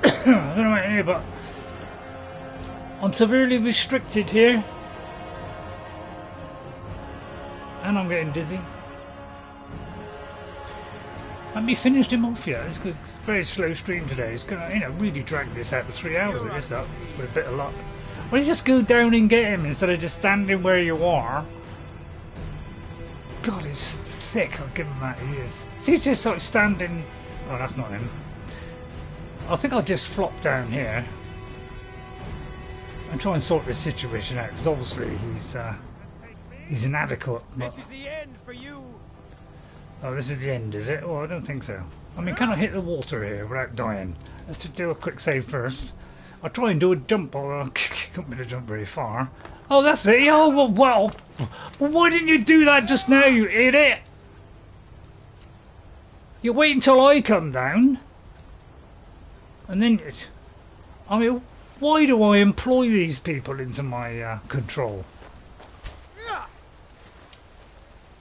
I don't know about you, but I'm severely restricted here. And I'm getting dizzy. I haven't finished him off yet. It's a very slow stream today. It's going to, really drag this out for 3 hours of this up with a bit of luck. Why don't you just go down and get him instead of just standing where you are? God, he's thick. I'll give him that. He is. See, he's just like standing. Oh, that's not him. I think I'll just flop down here and try and sort this situation out, because obviously he's inadequate. This is the end for you. Oh, this is the end, is it? Oh, I don't think so. I mean, can I hit the water here without dying? Let's do a quick save first. I'll try and do a jump, although I can't really jump very far. Oh, that's it. Oh, well, why didn't you do that just now, you idiot? You wait until I come down, and then... I mean, why do I employ these people into my control?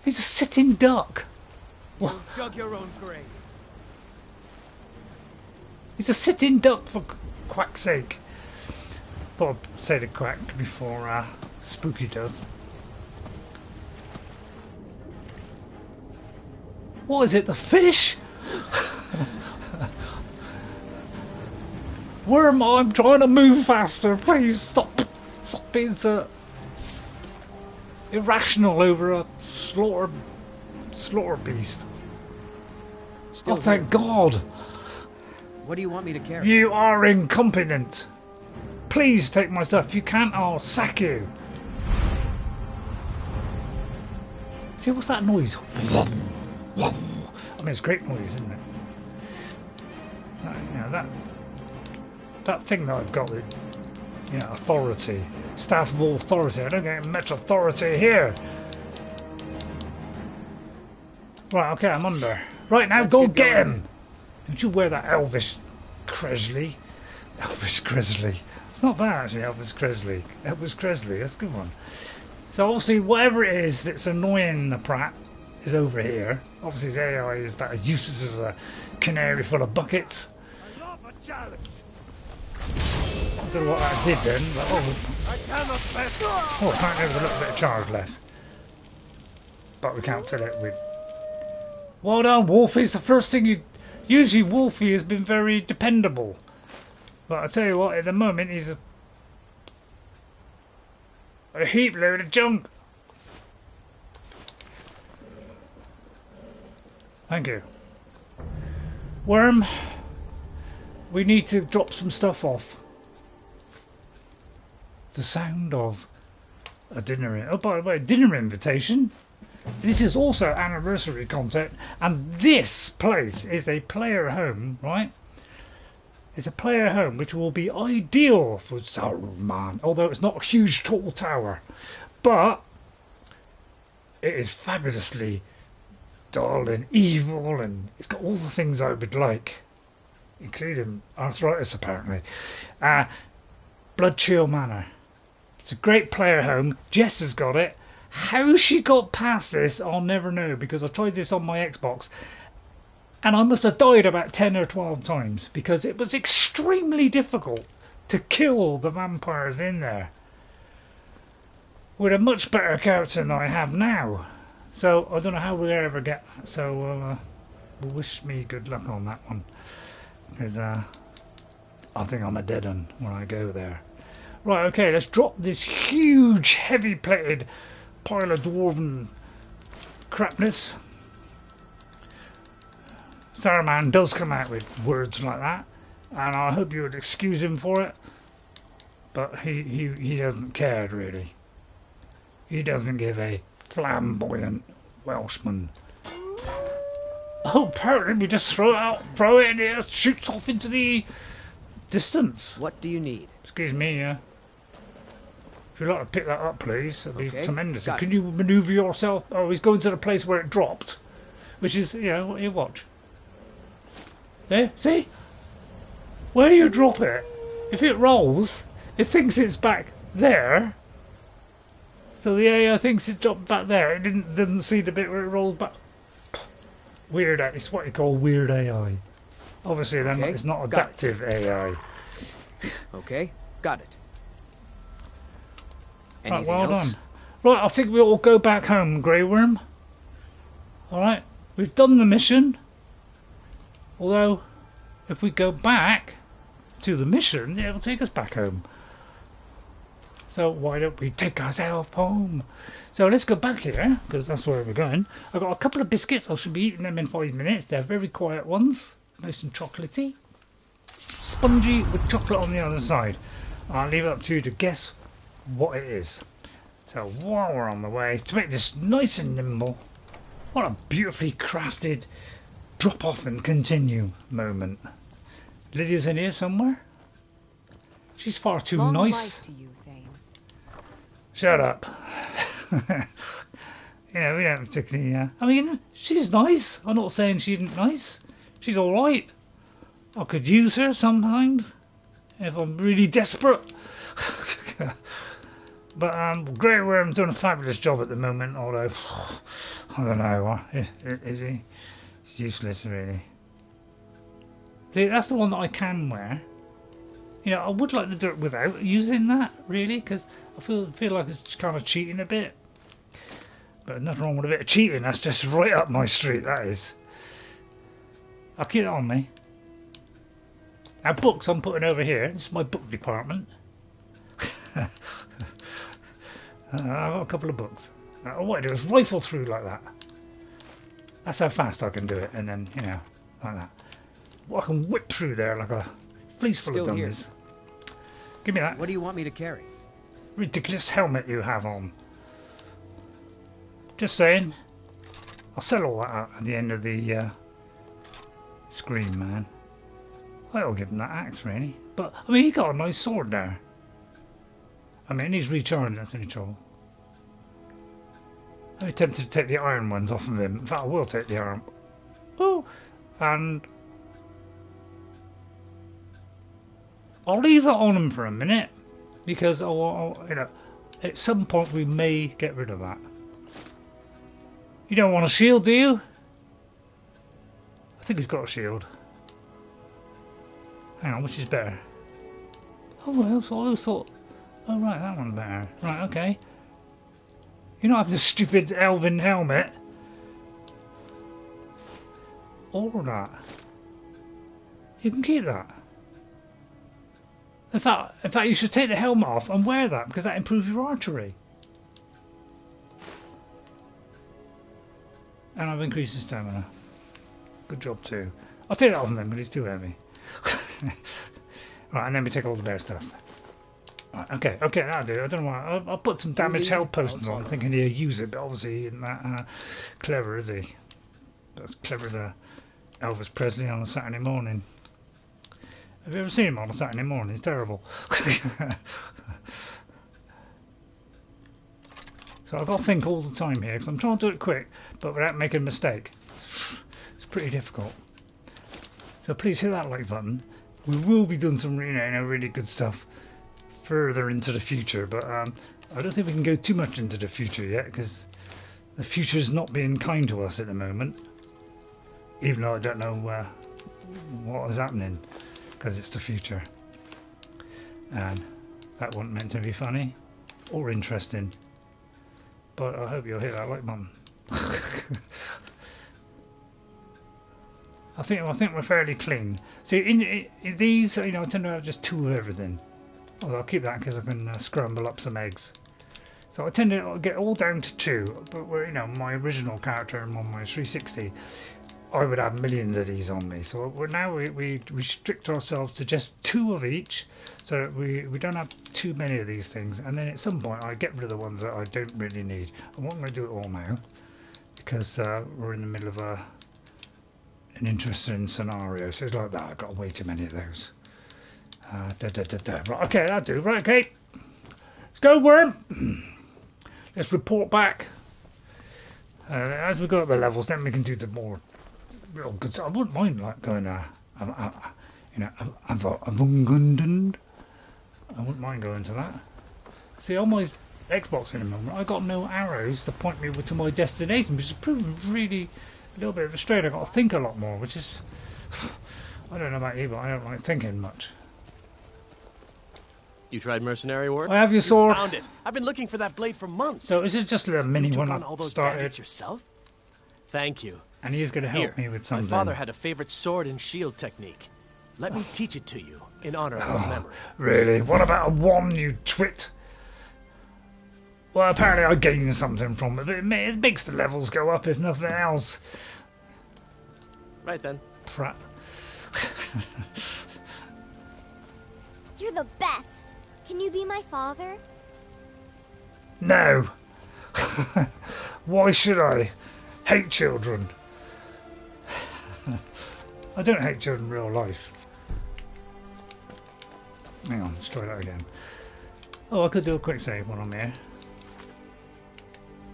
He's a sitting duck. You dug your own grave. He's a sitting duck, for quack's sake. Thought I'd say the quack before Spooky does. What is it, the fish? Worm, I'm trying to move faster. Please stop being so irrational over a slaughter beast. Still oh, thank God. What do you want me to carry? You are incompetent. Please take my stuff. If you can't, I'll sack you. See, what's that noise? I mean, it's great noise, isn't it? That thing that I've got with, authority, staff of authority. I don't get much authority here. Right, okay, I'm under. Right, now go get him. Don't you wear that Elvis Cresley? Elvis Cresley. It's not bad actually, Elvis Cresley. Elvis Cresley, that's a good one. So obviously whatever it is that's annoying the Pratt is over here. Obviously his AI is about as useless as a canary full of buckets. I love a challenge. I don't know what that did then, but I cannot let apparently there's a little bit of charge left. But we can't fill it with... Well done, Wolfie's the first thing you... Usually Wolfie has been very dependable. But I tell you what, at the moment he's a heap load of junk. Thank you. Worm, we need to drop some stuff off. The sound of a dinner... Oh, by the way, dinner invitation. This is also anniversary content, and this place is a player home, right? It's a player home which will be ideal for Saruman, although it's not a huge tall tower, but it is fabulously dull and evil, and it's got all the things I would like, including arthritis apparently. Bloodchill Manor. It's a great player home. Jess has got it. How she got past this, I'll never know, because I tried this on my Xbox and I must have died about 10 or 12 times because it was extremely difficult to kill the vampires in there with a much better character than I have now. So I don't know how we'll ever get that, so wish me good luck on that one, because I think I'm a dead un when I go there. Right, okay, let's drop this huge heavy plated pile of dwarven crapness. Saruman does come out with words like that, and I hope you would excuse him for it, but he doesn't care really. He doesn't give a flamboyant Welshman. Oh, apparently we just throw it and it shoots off into the distance. What do you need? Excuse me, yeah. If you'd like to pick that up, please, that'd be tremendous. Got Can it. you manoeuvre yourself? Oh, he's going to the place where it dropped, which is, you watch. There, see? Where you drop it, if it rolls, it thinks it's back there. So the AI thinks it's dropped back there. It didn't see the bit where it rolled back. Weird. It's what you call weird AI. Obviously, then it's not adaptive AI. Okay, got it. Right, Anything well else? done. Right, I think we'll all go back home, Grey Worm. Alright, we've done the mission. Although, if we go back to the mission, it'll take us back home. So why don't we take ourselves home? So let's go back here, because that's where we're going. I've got a couple of biscuits. I should be eating them in 5 minutes. They're very quiet ones. Nice and chocolatey. Spongy with chocolate on the other side. I'll leave it up to you to guess what it is. So while we're on the way, to make this nice and nimble, what a beautifully crafted drop off and continue moment. Lydia's in here somewhere. She's far too Long nice. life to you, Thane. Shut up. You know, we don't particularly. I mean, she's nice. I'm not saying she isn't nice. She's all right. I could use her sometimes if I'm really desperate. But Grey Worm's done a fabulous job at the moment. Although I don't know, is he? He's useless, really. See, that's the one that I can wear. You know, I would like to do it without using that, really, because I feel like it's kind of cheating a bit. But nothing wrong with a bit of cheating. That's just right up my street. That is. I'll keep it on me. Now, books I'm putting over here. This is my book department. I've got a couple of books. What I do is rifle through like that. That's how fast I can do it, and then, you know, like that. I can whip through there like a fleece full of dummies. Give me that. What do you want me to carry? Ridiculous helmet you have on. Just saying. I'll sell all that out at the end of the screen, man. I'll give him that axe, really. But, I mean, he got a nice sword there. I mean, he's recharging, that's any trouble. I'm tempted to take the iron ones off of him. In fact, I will take the iron. Oh! And I'll leave that on him for a minute. Because, you know, at some point we may get rid of that. You don't want a shield, do you? I think he's got a shield. Hang on, which is better? Oh, I always thought... Oh, right, that one's better. Right, okay. You're not having the stupid elven helmet. Or that. You can keep that. In fact, you should take the helmet off and wear that, because that improves your archery. And I've increased his stamina. Good job too. I'll take that off him then, but he's too heavy. Right, and then we take all the bear stuff. Right, okay, that'll do. I don't know why. I'll put some damage health potions on, thinking he'll use it, but obviously he isn't that clever, is he? That's clever as Elvis Presley on a Saturday morning. Have you ever seen him on a Saturday morning? It's terrible. So I've got to think all the time here, because I'm trying to do it quick, but without making a mistake. It's pretty difficult. So please hit that like button. We will be doing some really good stuff further into the future, but I don't think we can go too much into the future yet, because the future is not being kind to us at the moment. Even though I don't know what is happening, because it's the future. And that wasn't meant to be funny or interesting. But I hope you'll hit that like button. I think we're fairly clean. See, in these, you know, I tend to have just 2 of everything. Although I'll keep that because I can scramble up some eggs. So I tend to get all down to 2. But we're, you know, my original character on my 360, I would have millions of these on me. So we restrict ourselves to just 2 of each, so that we don't have too many of these things. And then at some point I get rid of the ones that I don't really need. I'm not going to do it all now, because we're in the middle of an interesting scenario. So it's like that. I've got way too many of those. Right, okay, that'll do. Right, okay. Let's go, Worm. Let's report back. As we go up the levels, then we can do the more real good stuff. I wouldn't mind like going Avulstein. I wouldn't mind going to that. See, on my Xbox in a moment, I got no arrows to point me to my destination, which has proven really a little bit of a strain. I've got to think a lot more, which is... I don't know about you, but I don't like thinking much. You tried mercenary work? I have your sword. Found it. I've been looking for that blade for months. So is it just a little mini you took one on I all those started? bandits yourself? Thank you. And he's going to help me with something. My father had a favorite sword and shield technique. Let me teach it to you in honor of his memory. Really? What about a wand, you twit? Well, apparently I gained something from it, but it makes the levels go up if nothing else. Right then. Prat. You're the best. Can you be my father? No. Why should I? Hate children. I don't hate children in real life. Hang on, let's try that again. Oh, I could do a quick save when I'm here.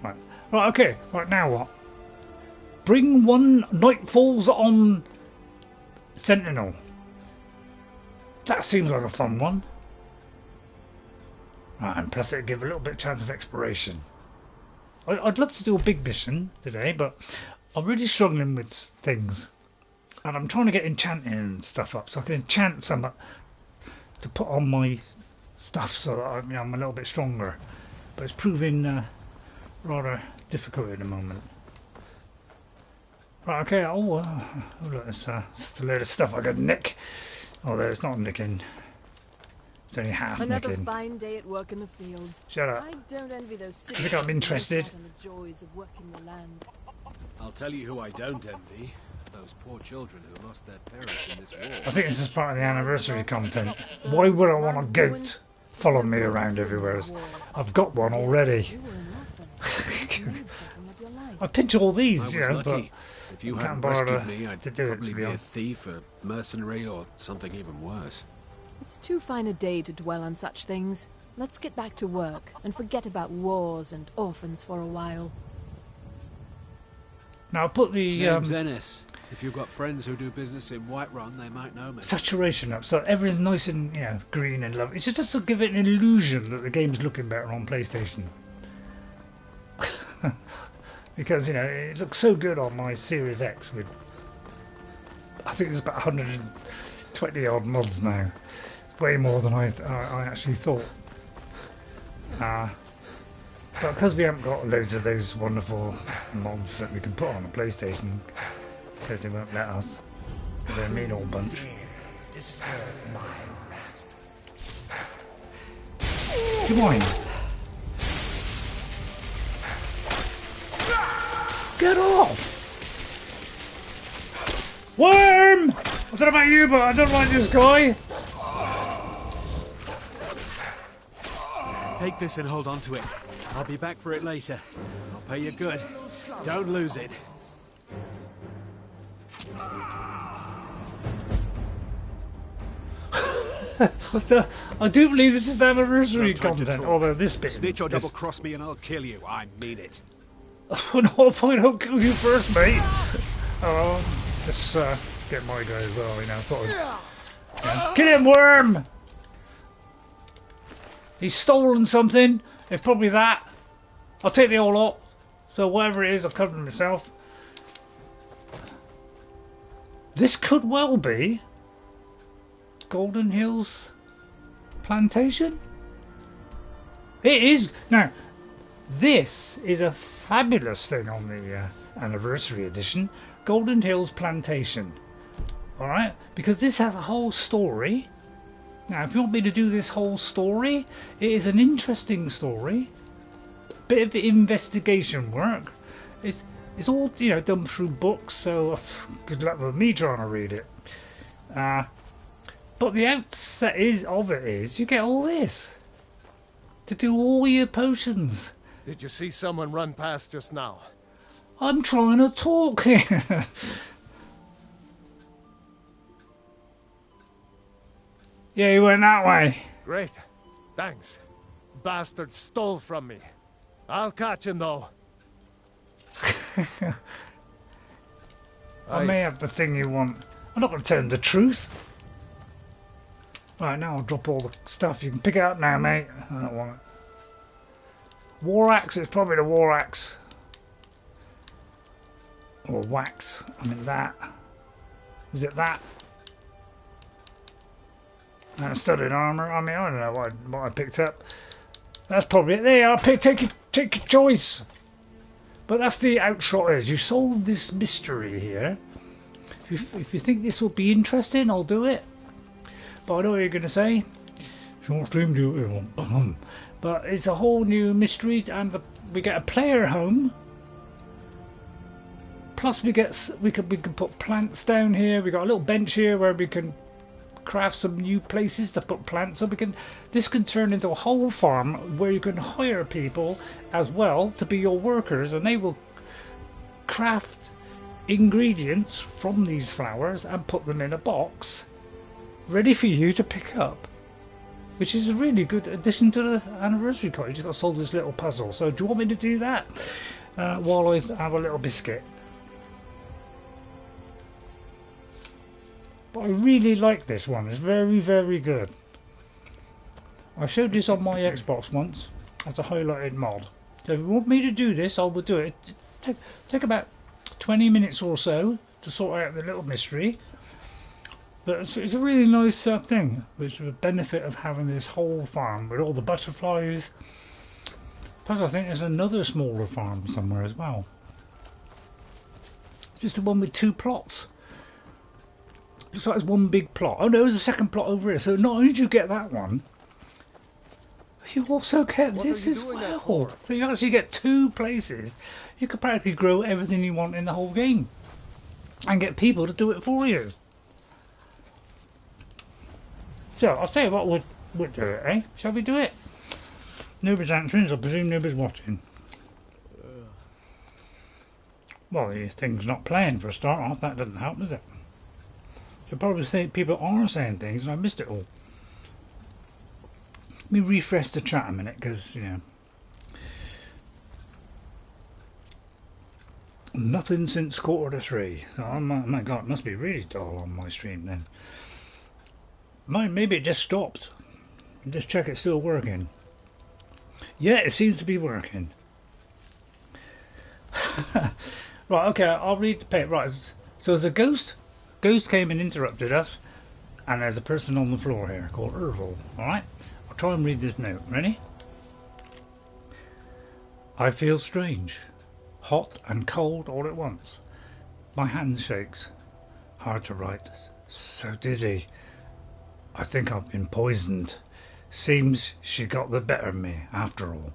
Right. Right, okay. Right, now what? Bring one Nightfalls on Sentinel. That seems like a fun one. Right, and plus it'll give a little bit of chance of exploration. I'd love to do a big mission today, but I'm really struggling with things. And I'm trying to get enchanting and stuff up, so I can enchant some to put on my stuff so that I'm a little bit stronger. But it's proving rather difficult at the moment. Right, okay, oh look, it's just a load of stuff I could nick. Although it's not nicking. It's only half Another nicking. fine day at work in the fields. Shut up. I don't envy those Do you think I'm interested? the joys of working the land. I'll tell you who I don't envy. Those poor children who lost their parents in this war. I think this is part of the anniversary content. Why would I want a goat following me around everywhere? I've got one already. I pinch all these, you know, but if you I hadn't can't bother rescued me, I'd to do it, probably to be be a honest. thief, a mercenary, or something even worse. It's too fine a day to dwell on such things. Let's get back to work and forget about wars and orphans for a while. Now I put the Name's Ennis. If you've got friends who do business in Whiterun, they might know me. saturation up, so everything's nice and green and lovely. It's just to give it an illusion that the game's looking better on PlayStation. Because it looks so good on my Series X with, I think there's about 120 odd mods now. Way more than I actually thought. But because we haven't got loads of those wonderful mods that we can put on the PlayStation, because they won't let us. They're a mean old bunch. Do you mind? Get off! Worm! I don't know about you, but I don't like this guy. Take this and hold on to it. I'll be back for it later. I'll pay you good. Don't lose it. I do believe this is anniversary No time to content, talk. although this bit... Snitch or double cross me and I'll kill you. I mean it. Oh, no, fine, I'll kill you first, mate. Oh, just get my guy as well, Kill him, worm! He's stolen something. It's probably that. I'll take the whole lot. So whatever it is, I've covered myself. This could well be Goldenhills Plantation. It is. Now, this is a fabulous thing on the anniversary edition. Goldenhills Plantation. Alright? Because this has a whole story. Now, if you want me to do this whole story, it is an interesting story. Bit of investigation work. It's all done through books, so good luck with me trying to read it. But the outset is you get all this to do all your potions. Did you see someone run past just now? I'm trying to talk here. Yeah, he went that way. Great. Thanks. Bastard stole from me. I'll catch him, though. I may have the thing you want. I'm not going to tell him the truth. Right, now I'll drop all the stuff. You can pick it up now, mate. I don't want it. War axe, it's probably the war axe. Or wax. I mean that. Was it that? And studded armour. I mean, I don't know what I picked up. That's probably it. There you are. Take your choice. But that's the outshot is. You solve this mystery here. If you think this will be interesting, I'll do it. But I know what you're going to say. Short stream do it. But it's a whole new mystery, and we get a player home. Plus we can put plants down here. We got a little bench here where we can craft some new places to put plants. So this can turn into a whole farm where you can hire people as well to be your workers, and they will craft ingredients from these flowers and put them in a box ready for you to pick up, which is a really good addition to the anniversary card. You just got to solve this little puzzle. So do you want me to do that while I have a little biscuit? But I really like this one. It's very, very good. I showed this on my Xbox once as a highlighted mod. So if you want me to do this, I will do it. Take about 20 minutes or so to sort out the little mystery. But it's a really nice thing, which is the benefit of having this whole farm with all the butterflies. Plus I think there's another smaller farm somewhere as well. It's just the one with 2 plots. Looks like it's one big plot. Oh no, there's a second plot over here. So not only do you get that one, you also get this as well. So you actually get 2 places. You could practically grow everything you want in the whole game. And get people to do it for you. So, I'll tell you what we'll do it, eh? Shall we do it? Nobody's answering, so I presume nobody's watching. Well, the thing's not playing for a start off. That doesn't help, does it? So probably think people are saying things and I missed it all. Let me refresh the chat a minute, because, you know, nothing since 2:45. So, oh my god, it must be really dull on my stream then. Maybe it just stopped. Just check it's still working. Yeah, it seems to be working. Right, okay, I'll read the paper. Right, so there's a ghost. Ghost came and interrupted us, and there's a person on the floor here called Urug. Alright, I'll try and read this note. Ready? I feel strange, hot and cold all at once. My hand shakes. Hard to write. So dizzy. I think I've been poisoned. Seems she got the better of me after all.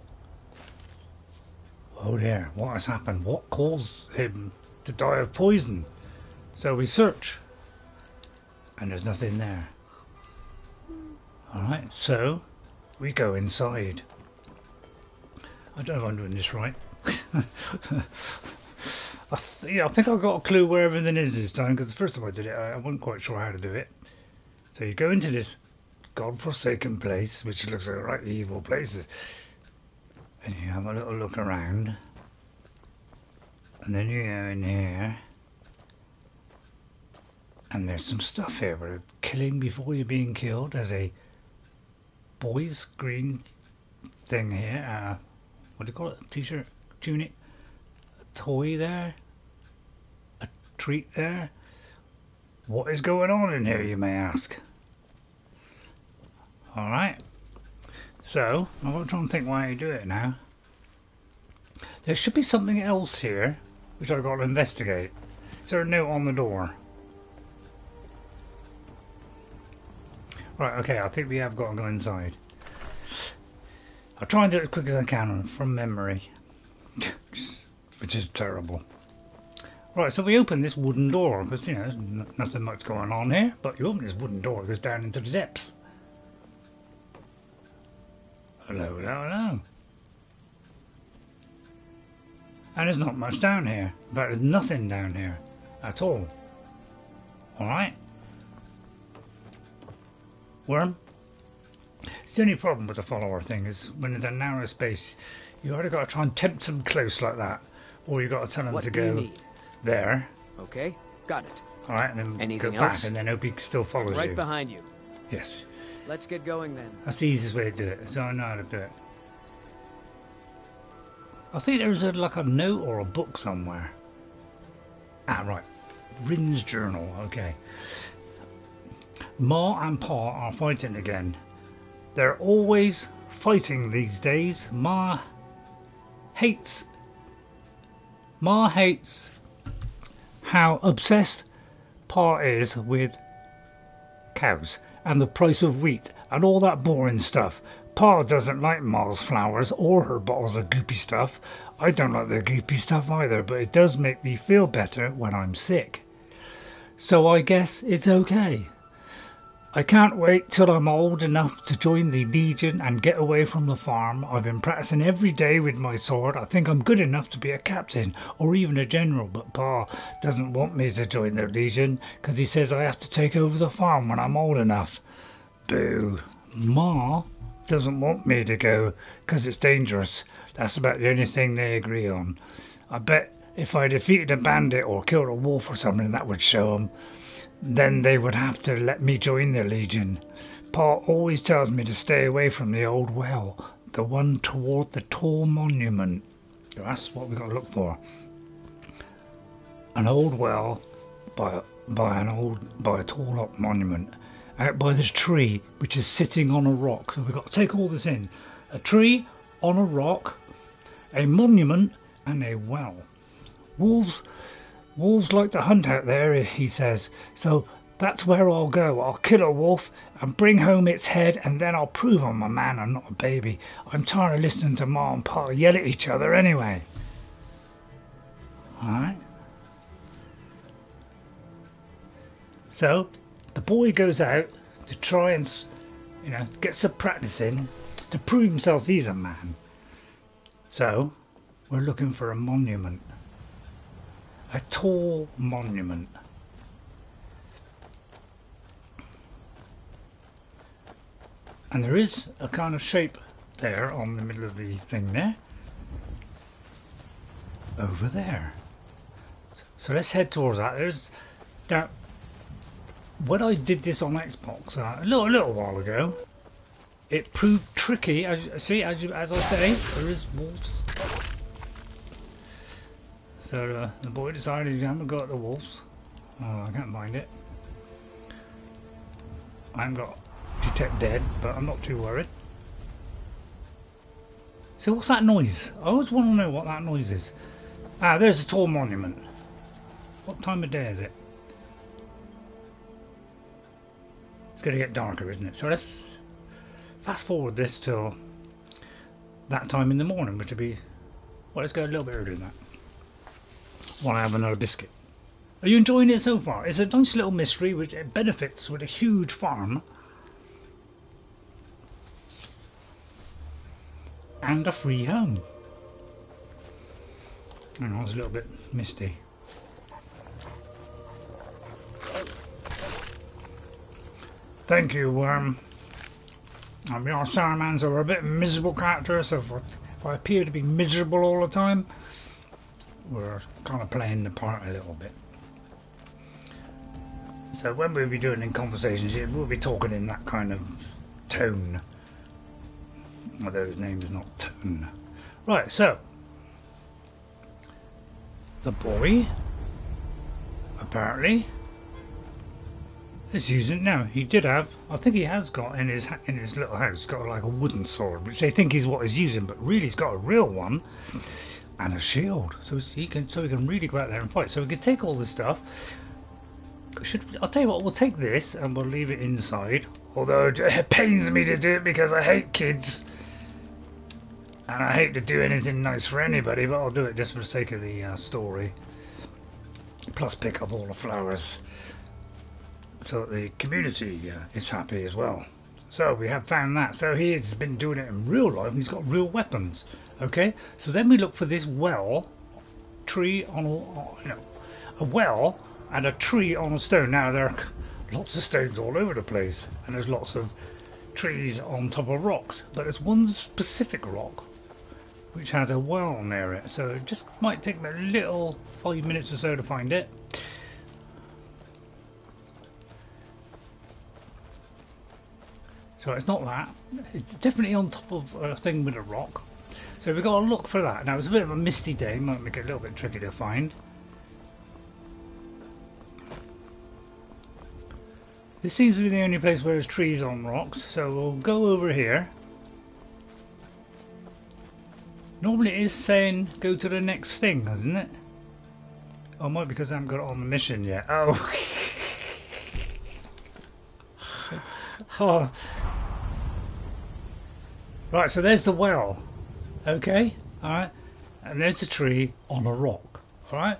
Oh dear, what has happened? What caused him to die of poison? So we search, and there's nothing there. Alright, so we go inside. I don't know if I'm doing this right. I think I've got a clue where everything is this time, because the first time I did it, I wasn't quite sure how to do it. So you go into this godforsaken place, which looks like right evil places, and you have a little look around, and then you go in here, and there's some stuff here. We're killing before you're being killed. There's a boys green thing here. What do you call it? T-shirt, tunic, a toy there, a treat there. What is going on in here, you may ask? Alright, so I'm going to try and think why you do it now. There should be something else here which I've got to investigate. Is there a note on the door? Right, okay, I think we have got to go inside. I'll try and do it as quick as I can from memory, which is terrible. Right, so we open this wooden door, because, you know, there's nothing much going on here, but you open this wooden door, it goes down into the depths. Hello, hello, hello. And there's not much down here. In fact, there's nothing down here at all. Alright. Worm. It's the only problem with the follower thing is when it's a narrow space, you either got to try and tempt them close like that, or you got to tell them to go there. Okay, got it. Alright, and then Anything go back else? and then hope he still follows Right you. behind you. Yes. Let's get going then. That's the easiest way to do it, so I know how to do it. I think there's like a note or a book somewhere. Ah, right. Rin's journal, okay. Ma and Pa are fighting again. They're always fighting these days. Ma hates how obsessed Pa is with cows and the price of wheat and all that boring stuff. Pa doesn't like Ma's flowers or her bottles of goopy stuff. I don't like the goopy stuff either, but it does make me feel better when I'm sick. So I guess it's okay. I can't wait till I'm old enough to join the Legion and get away from the farm. I've been practicing every day with my sword. I think I'm good enough to be a captain or even a general, but Pa doesn't want me to join the Legion because he says I have to take over the farm when I'm old enough. Boo. Ma doesn't want me to go because it's dangerous. That's about the only thing they agree on. I bet if I defeated a bandit or killed a wolf or something, that would show them. Then they would have to let me join the Legion. Pa always tells me to stay away from the old well, the one toward the tall monument. That's what we've got to look for. An old well by a tall oak monument, out by this tree which is sitting on a rock. So we've got to take all this in. A tree on a rock, a monument, and a well. Wolves like to hunt out there, he says, so that's where I'll go. I'll kill a wolf and bring home its head, and then I'll prove I'm a man and not a baby. I'm tired of listening to Ma and Pa yell at each other anyway. Alright. So, the boy goes out to try and, get some practice in to prove himself he's a man. So, we're looking for a monument. A tall monument. And there is a kind of shape there on the middle of the thing there. Over there. So let's head towards that. Now, when I did this on Xbox a little while ago, it proved tricky. As I say, there is wolves. So the boy decided he hadn't got the wolves. Oh, I can't find it. I haven't got detect dead, but I'm not too worried. So what's that noise? I always want to know what that noise is. Ah, there's a tall monument. What time of day is it? It's going to get darker, isn't it? So let's fast forward this till that time in the morning, which would be... Well, let's go a little bit earlier than that. While I have another biscuit. Are you enjoying it so far? It's a nice little mystery which benefits with a huge farm and a free home. Hang on, it's a little bit misty. Thank you, Our Saurmans are a bit miserable characters, so if I appear to be miserable all the time, we're kind of playing the part a little bit. So when we'll be doing in conversations, we'll be talking in that kind of tone. Although his name is not Tone. Right, so the boy apparently is using now. He did have, I think he has got in his little house, got like a wooden sword, which they think is what he's using, but really he's got a real one. And a shield, so he can really go out there and fight. So we can take all this stuff. I'll tell you what, we'll take this and we'll leave it inside. Although it pains me to do it because I hate kids, and I hate to do anything nice for anybody, but I'll do it just for the sake of the story. Plus, pick up all the flowers, so that the community is happy as well. So we have found that. So he has been doing it in real life, and he's got real weapons. Okay, so then we look for this well, tree on a well and a tree on a stone. Now there are lots of stones all over the place, and there's lots of trees on top of rocks, but there's one specific rock which has a well near it. So it just might take me a little 5 minutes or so to find it. So it's not that. It's definitely on top of a thing with a rock. So we've got to look for that. Now it's a bit of a misty day, might make it a little bit tricky to find. This seems to be the only place where there's trees on rocks, so we'll go over here. Normally it is saying go to the next thing, isn't it? Oh, it might be because I haven't got it on the mission yet. Oh. Oh. Right, so there's the well. Okay, alright. And there's the tree on a rock. Alright?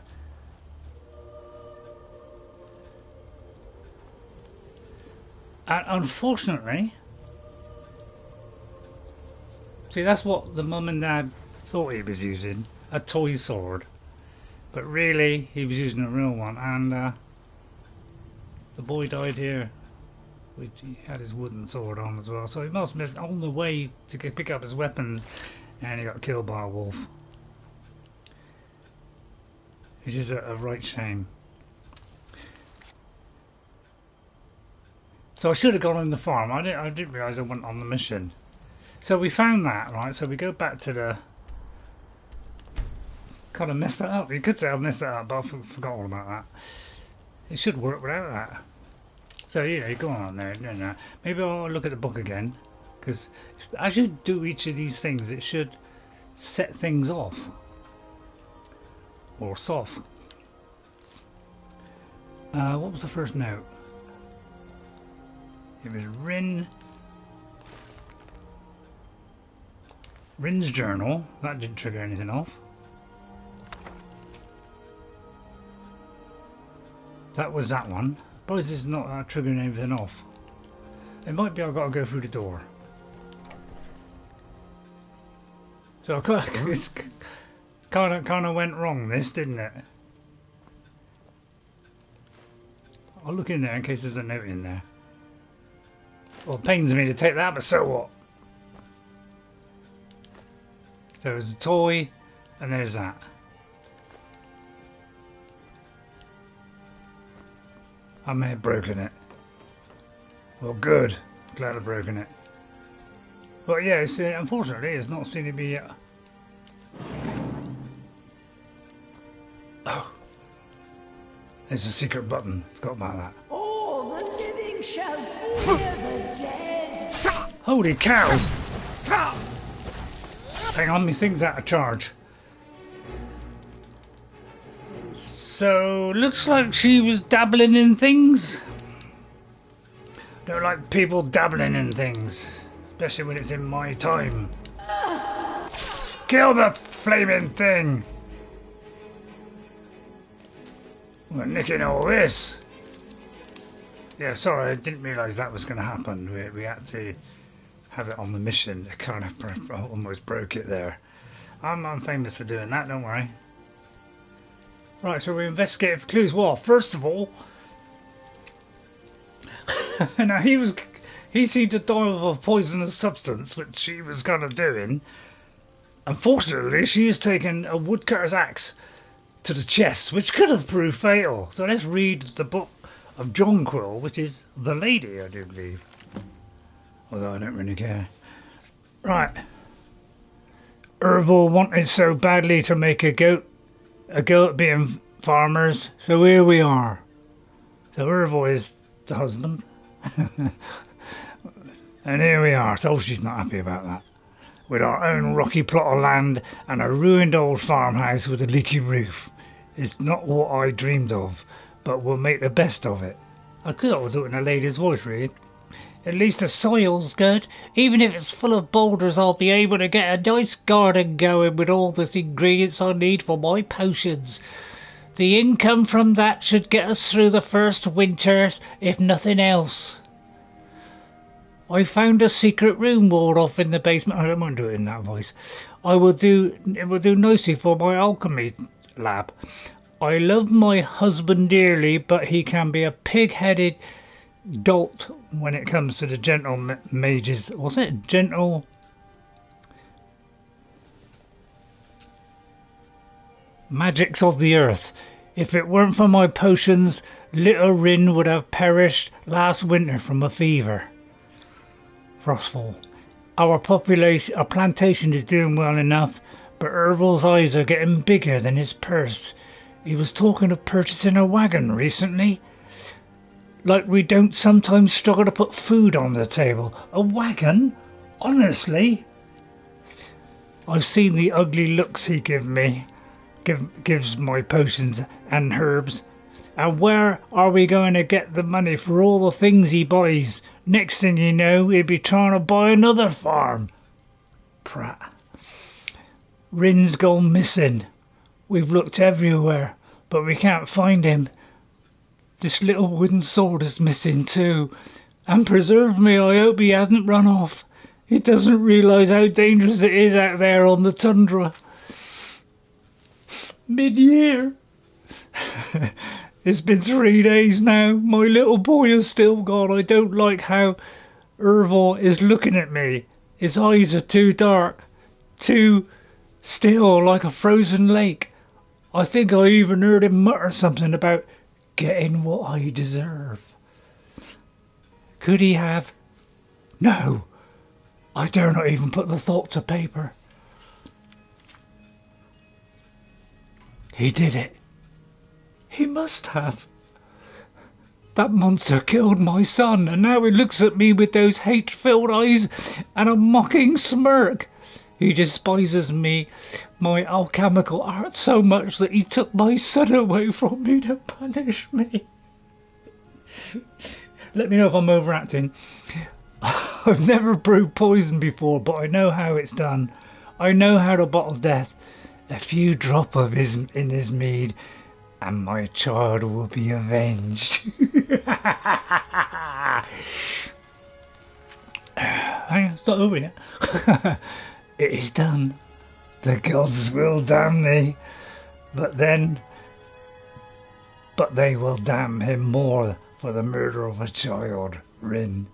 And unfortunately, see, that's what the mum and dad thought he was using, a toy sword. But really, he was using a real one, and the boy died here. He had his wooden sword on as well, so he must have been on the way to pick up his weapons, and he got killed by a wolf. Which is a right shame. So I should have gone on the farm. I didn't realise I went on the mission. So we found that, right? So we go back to the... Kind of messed that up. You could say I've messed that up, but I forgot all about that. It should work without that. So yeah, you go on there, doing that. Maybe I'll look at the book again, because as you do each of these things, it should set things off or soft. What was the first note? It was Rin's journal. That didn't trigger anything off. That was that one. Suppose this is not triggering anything off. It might be I've got to go through the door. So it's kind of went wrong, this, didn't it? I'll look in there in case there's a note in there. Well, it pains me to take that, but so what? There's a toy, and there's that. I may have broken it. Well, good. Glad I've broken it. But yeah, it's, unfortunately, it's not seen to be... Oh. There's a secret button. Forgot about that. All the living shall fear the dead. Holy cow! Hang on, my thing's out of charge. So, looks like she was dabbling in things. Don't like people dabbling in things, especially when it's in my time. Kill the flaming thing! We're nicking all this. Yeah, sorry, I didn't realise that was going to happen. We had to have it on the mission. I kind of almost broke it there. I'm famous for doing that, don't worry. Right, so we investigate for clues. Well, first of all, now he seemed to die of a poisonous substance, which she was kind of doing. Unfortunately, she has taken a woodcutter's axe to the chest, which could have proved fatal. So let's read the book of Jonquil, which is The Lady, I do believe. Although I don't really care. Right. Urval wanted so badly to make a go at being farmers, so here we are. So Urval is the husband. And here we are, so she's not happy about that. With our own rocky plot of land and a ruined old farmhouse with a leaky roof. It's not what I dreamed of, but we'll make the best of it. I could do it in a lady's voice, really. At least the soil's good. Even if it's full of boulders, I'll be able to get a nice garden going with all the ingredients I need for my potions. The income from that should get us through the first winters, if nothing else. I found a secret room walled off in the basement. I don't want to do it in that voice. It will do nicely for my alchemy lab. I love my husband dearly, but he can be a pig-headed dolt when it comes to the gentle mages. What's it? Gentle... magics of the earth. If it weren't for my potions, little Rin would have perished last winter from a fever. Frostfall. Our plantation is doing well enough, but Ervil's eyes are getting bigger than his purse. He was talking of purchasing a wagon recently. Like we don't sometimes struggle to put food on the table. A wagon? Honestly? I've seen the ugly looks he gives my potions and herbs. And where are we going to get the money for all the things he buys? Next thing you know, he'll be trying to buy another farm. Prat. Rin's gone missing. We've looked everywhere, but we can't find him. This little wooden sword is missing too. And preserve me, I hope he hasn't run off. He doesn't realise how dangerous it is out there on the tundra. Mid-year. It's been 3 days now. My little boy is still gone. I don't like how Ervil is looking at me. His eyes are too dark, too still, like a frozen lake. I think I even heard him mutter something about getting what I deserve. Could he have? No. I dare not even put the thought to paper. He did it. He must have. That monster killed my son, and now he looks at me with those hate-filled eyes and a mocking smirk. He despises me, my alchemical art, so much that he took my son away from me to punish me. Let me know if I'm overacting. I've never brewed poison before, but I know how it's done. I know how to bottle death. A few drop of in his mead, and my child will be avenged. Hang on, it's not over yet. It is done. The gods will damn me, but they will damn him more for the murder of a child, Rin.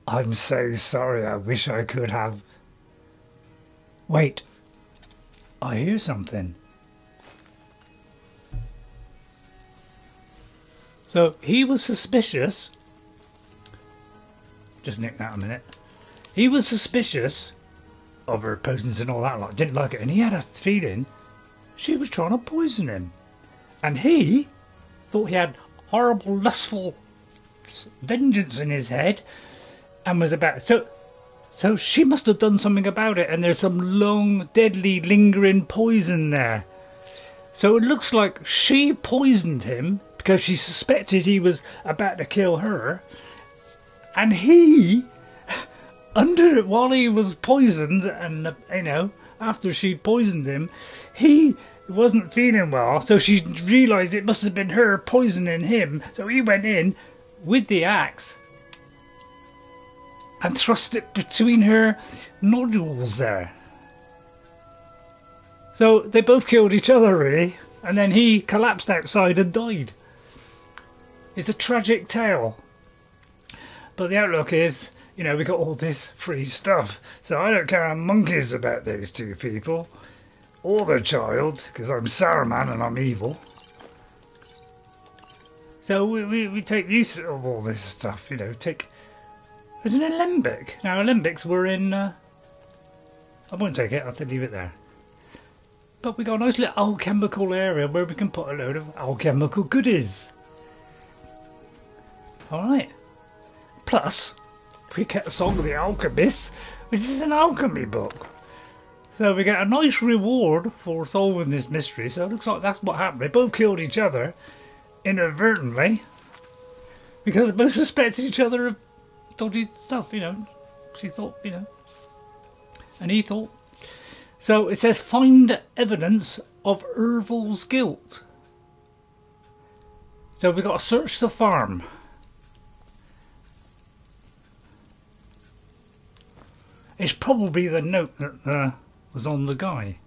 I'm so sorry, I wish I could have... Wait, I hear something. So he was suspicious. Just nick that a minute. He was suspicious of her potions and all that lot. Didn't like it, and he had a feeling she was trying to poison him. And he thought he had horrible, lustful vengeance in his head, and was about so she must have done something about it. And there's some long, deadly, lingering poison there. So it looks like she poisoned him because she suspected he was about to kill her, and he, while he was poisoned, and after she poisoned him, he wasn't feeling well. So she realised it must have been her poisoning him. So he went in with the axe and thrust it between her nodules there. So they both killed each other, really, and then he collapsed outside and died. It's a tragic tale. But the outlook is, we got all this free stuff. So I don't care a monkeys about those two people. Or the child, because I'm Saruman and I'm evil. So we take use of all this stuff, There's an alembic. Now, alembics were in... I won't take it, I'll have to leave it there. But we got a nice little alchemical area where we can put a load of alchemical goodies. Alright. Plus, we get a Song of the Alchemist, which is an alchemy book. So we get a nice reward for solving this mystery. So it looks like that's what happened. They both killed each other inadvertently because they both suspected each other of dodgy stuff, She thought, and he thought. So it says find evidence of Ervil's guilt. So we've got to search the farm. It's probably the note that was on the guy.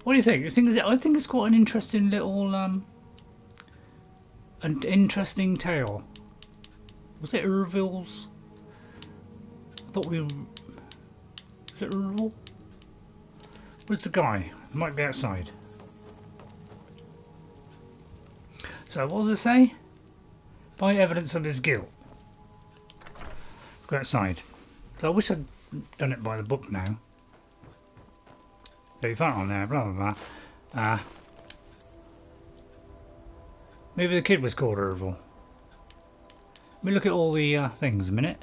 What do you think? I think it's quite an interesting little, an interesting tale. Was it Ervil's? I thought we... Was it Ervil? Where's the guy? Might be outside. So what does it say? Find evidence of his guilt. go outside. So I wish I'd done it by the book now. So you found on there, blah blah blah. Maybe the kid was called Ervil. Let me look at all the things a minute.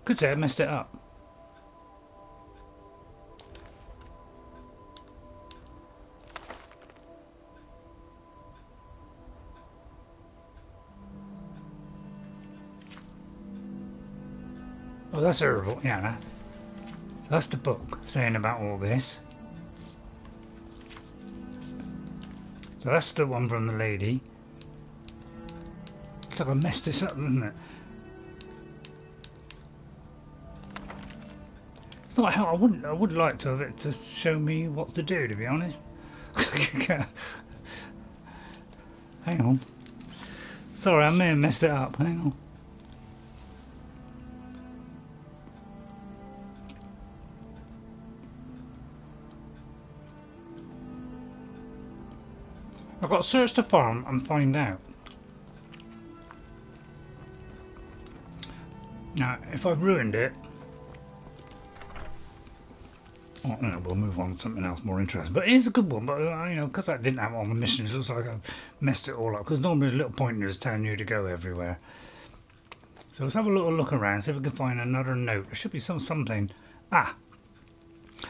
Could say I messed it up. Oh, that's Ervil. Yeah, that's the book saying about all this. So that's the one from the lady. Looks like I messed this up, doesn't it? It's not how I would like to have it to show me what to do, to be honest. Hang on. Sorry, I may have messed it up. Hang on. I've got to search the farm and find out. Now, if I've ruined it, oh, no, we'll move on to something else more interesting. But it is a good one, but you know, because I didn't have it on the mission, it looks like I've messed it all up. Because normally there's little pointers telling you to go everywhere. So let's have a little look around, see if we can find another note. There should be something. Ah,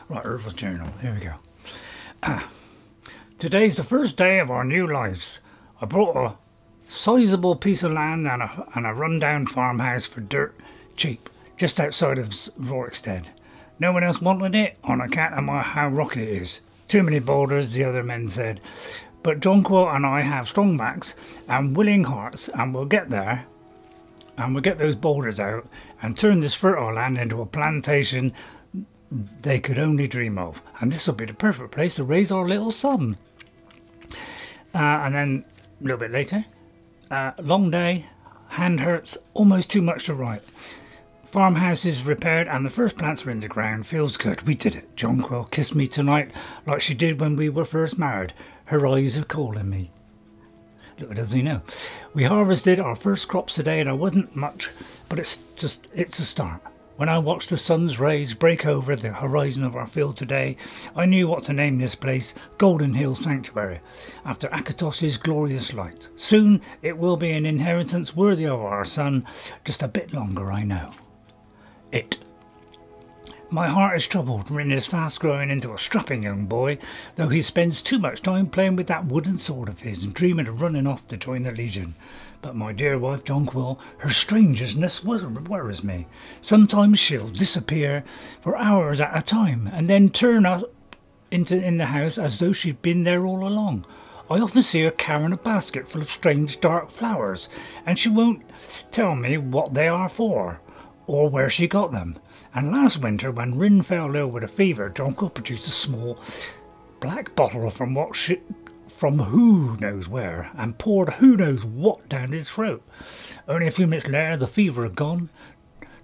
right, Ervil's journal. Here we go. Ah. Today's the first day of our new lives. I brought a sizable piece of land and a run-down farmhouse for dirt cheap, just outside of Rewardchest. No one else wanted it on account of how rocky it is. Too many boulders, the other men said. But Jonquil and I have strong backs and willing hearts, and we'll get there. And we'll get those boulders out and turn this fertile land into a plantation they could only dream of, and this will be the perfect place to raise our little son. And then a little bit later, long day, hand hurts, almost too much to write. Farmhouse is repaired and the first plants are in the ground. Feels good, we did it. Jonquil kissed me tonight like she did when we were first married. Her eyes are calling me. Little does he know. We harvested our first crops today and I wasn't much, but it's a start. When I watched the sun's rays break over the horizon of our field today, I knew what to name this place, Goldenhills Sanctuary, after Akatos's glorious light. Soon it will be an inheritance worthy of our son, just a bit longer, I know. My heart is troubled. Rin is fast growing into a strapping young boy, though he spends too much time playing with that wooden sword of his and dreaming of running off to join the Legion. But my dear wife Jonquil, her strangeness worries me. Sometimes she'll disappear for hours at a time and then turn up in the house as though she'd been there all along. I often see her carrying a basket full of strange dark flowers, and she won't tell me what they are for or where she got them. And last winter, when Rin fell ill with a fever, Jonquil produced a small black bottle from who knows where, and poured who knows what down his throat. Only a few minutes later, the fever had gone.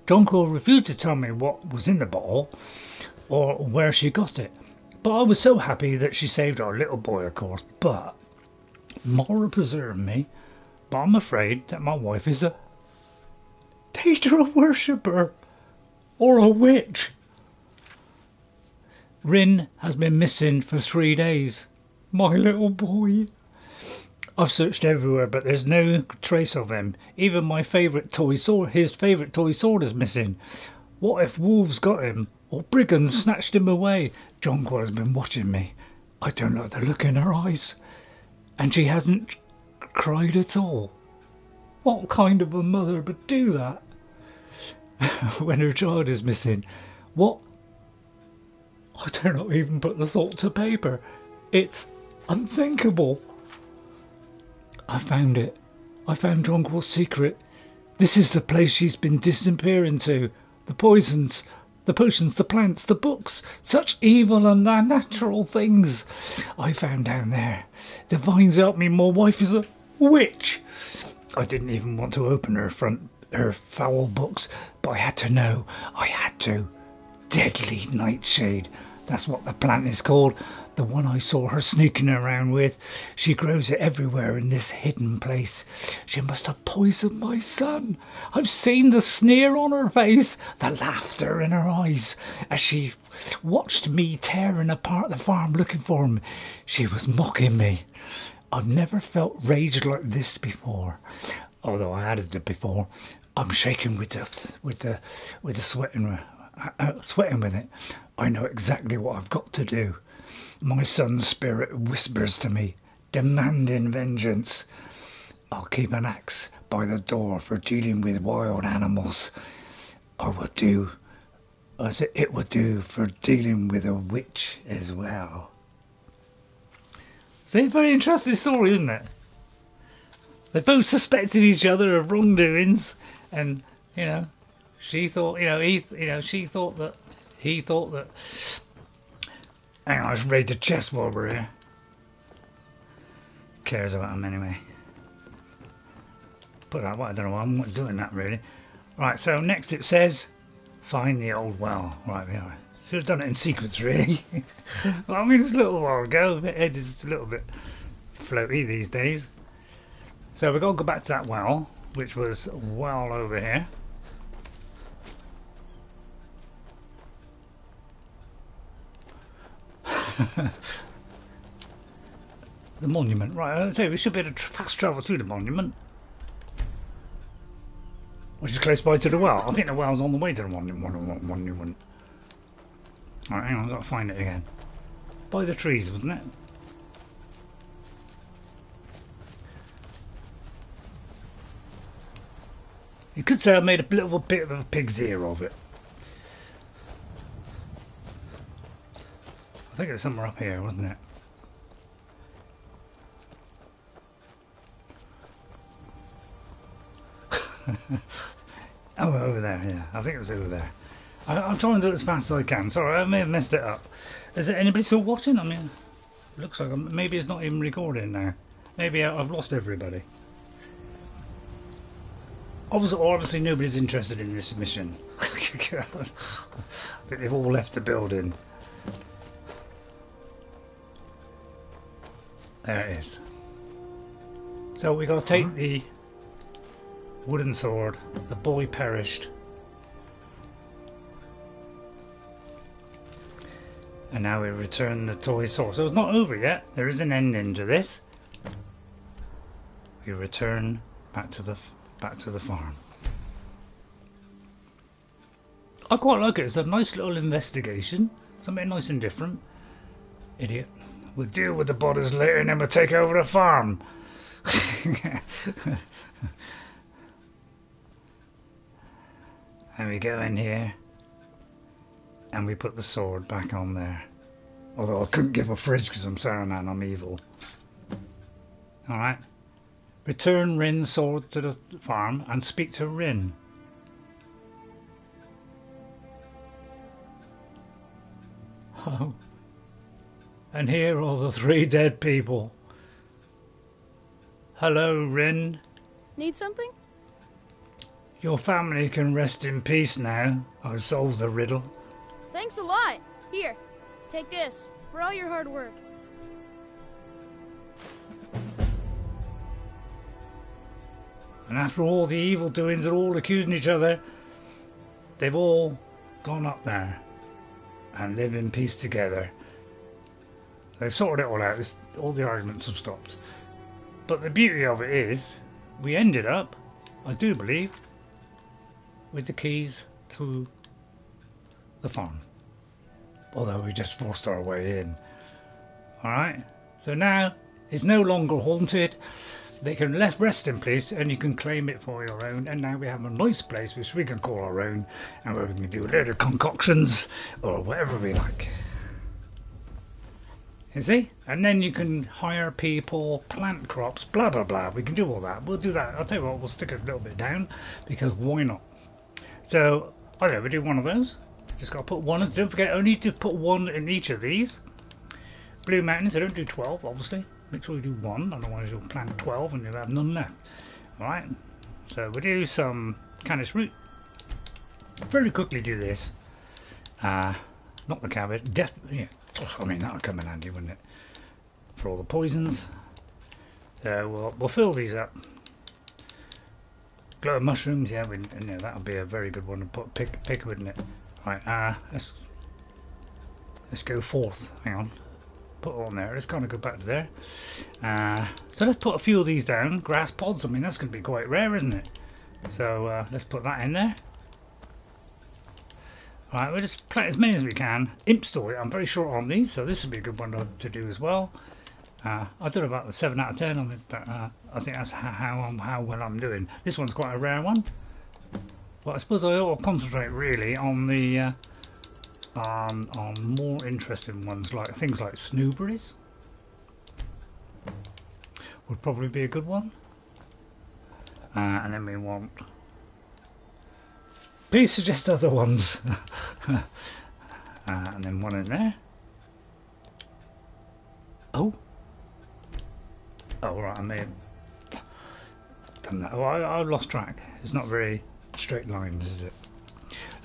Jonquil refused to tell me what was in the bottle, or where she got it. But I was so happy that she saved our little boy, of course. But Mara preserved me. But I'm afraid that my wife is a Daedra worshipper, or a witch. Rin has been missing for 3 days. My little boy. I've searched everywhere, but there's no trace of him. Even my favourite toy sword, his favourite toy sword, is missing. What if wolves got him, or brigands snatched him away? Jonquil has been watching me. I don't like the look in her eyes, and she hasn't cried at all. What kind of a mother would do that when her child is missing? What? I dare not even put the thought to paper. It's unthinkable. I found it. I found Jonquil's secret. This is the place she's been disappearing to. The poisons, the potions, the plants, the books. Such evil and unnatural things I found down there. The vines help me. My wife is a witch. I didn't even want to open her foul books, but I had to know. I had to. Deadly nightshade. That's what the plant is called. The one I saw her sneaking around with. She grows it everywhere in this hidden place. She must have poisoned my son. I've seen the sneer on her face, the laughter in her eyes, as she watched me tearing apart the farm looking for him. She was mocking me. I've never felt rage like this before, although I had it before. I'm shaking with the sweating with it. I know exactly what I've got to do. My son's spirit whispers to me, demanding vengeance. I'll keep an axe by the door for dealing with wild animals. It would do for dealing with a witch as well. See, very interesting story, isn't it? They both suspected each other of wrongdoings, and she thought, she thought that he thought that. Hang on, let's raid the chest while we're here. Who cares about him anyway? But I don't know why I'm not doing that really. Right, so next it says, find the old well. Right, we are. Should have done it in sequence really. Well, I mean, it's a little while ago. It's just a little bit floaty these days. So we've got to go back to that well, which was well over here. The monument, right? I'd say we should be able to fast travel through the monument, which is close by to the well. I think the well's on the way to the monument. Alright, hang on, I've got to find it again. By the trees, wasn't it? You could say I made a little bit of a pig's ear of it. I think it's somewhere up here, wasn't it? Oh, over there, yeah. I think it was over there. I'm trying to do it as fast as I can. Sorry, I may have messed it up. Is there anybody still watching? I mean, it looks like maybe it's not even recording now. Maybe I've lost everybody. Obviously nobody's interested in this mission. I think they've all left the building. There it is. So we got to take the wooden sword. The boy perished. And now we return the toy sword. So it's not over yet. There is an ending to this. We return back to the farm. I quite like it. It's a nice little investigation. Something nice and different. Idiot. We'll deal with the bodies later and then we'll take over the farm. And we go in here and we put the sword back on there. Although I couldn't give a fridge because I'm Saruman, I'm evil. Alright. Return Rin's sword to the farm and speak to Rin. Oh. And here are the 3 dead people. Hello, Rin. Need something? Your family can rest in peace now. I've solved the riddle. Thanks a lot. Here, take this for all your hard work. And after all the evil doings are all accusing each other, they've all gone up there and live in peace together. They've sorted it all out. All the arguments have stopped. But the beauty of it is, we ended up, I do believe, with the keys to the farm. Although we just forced our way in. Alright, so now it's no longer haunted. They can rest in peace and you can claim it for your own. And now we have a nice place which we can call our own and where we can do little concoctions or whatever we like. You see? And then you can hire people, plant crops, blah blah blah. We can do all that. We'll do that. I'll tell you what, we'll stick it a little bit down because why not? So, I don't know, we do one of those. Just got to put one, don't forget, I need to put one in each of these. Blue Mountains, I don't do 12, obviously. Make sure you do 1, otherwise you'll plant 12 and you'll have none left. Alright, so we'll do some canis root. Very quickly do this. Not the cabbage, I mean, that would come in handy, wouldn't it? For all the poisons. So we'll fill these up. Glow of mushrooms, yeah, that'll be a very good one to pick, wouldn't it? Right, let's go forth. Hang on. Put it on there. Let's kind of go back to there. So let's put a few of these down. Grass pods. I mean, that's going to be quite rare, isn't it? So let's put that in there. Alright, we'll just plant as many as we can. Imp story, I'm very short on these, so this would be a good one to do as well. I don't know about the 7 out of 10 on it, but I think that's how well I'm doing. This one's quite a rare one. But I suppose I ought to concentrate really on the on more interesting ones, like things like snowberries. Would probably be a good one. And then we want... Please suggest other ones. And then one in there. Oh, right, I may have done that. Oh, I lost track. It's not very straight lines, is it?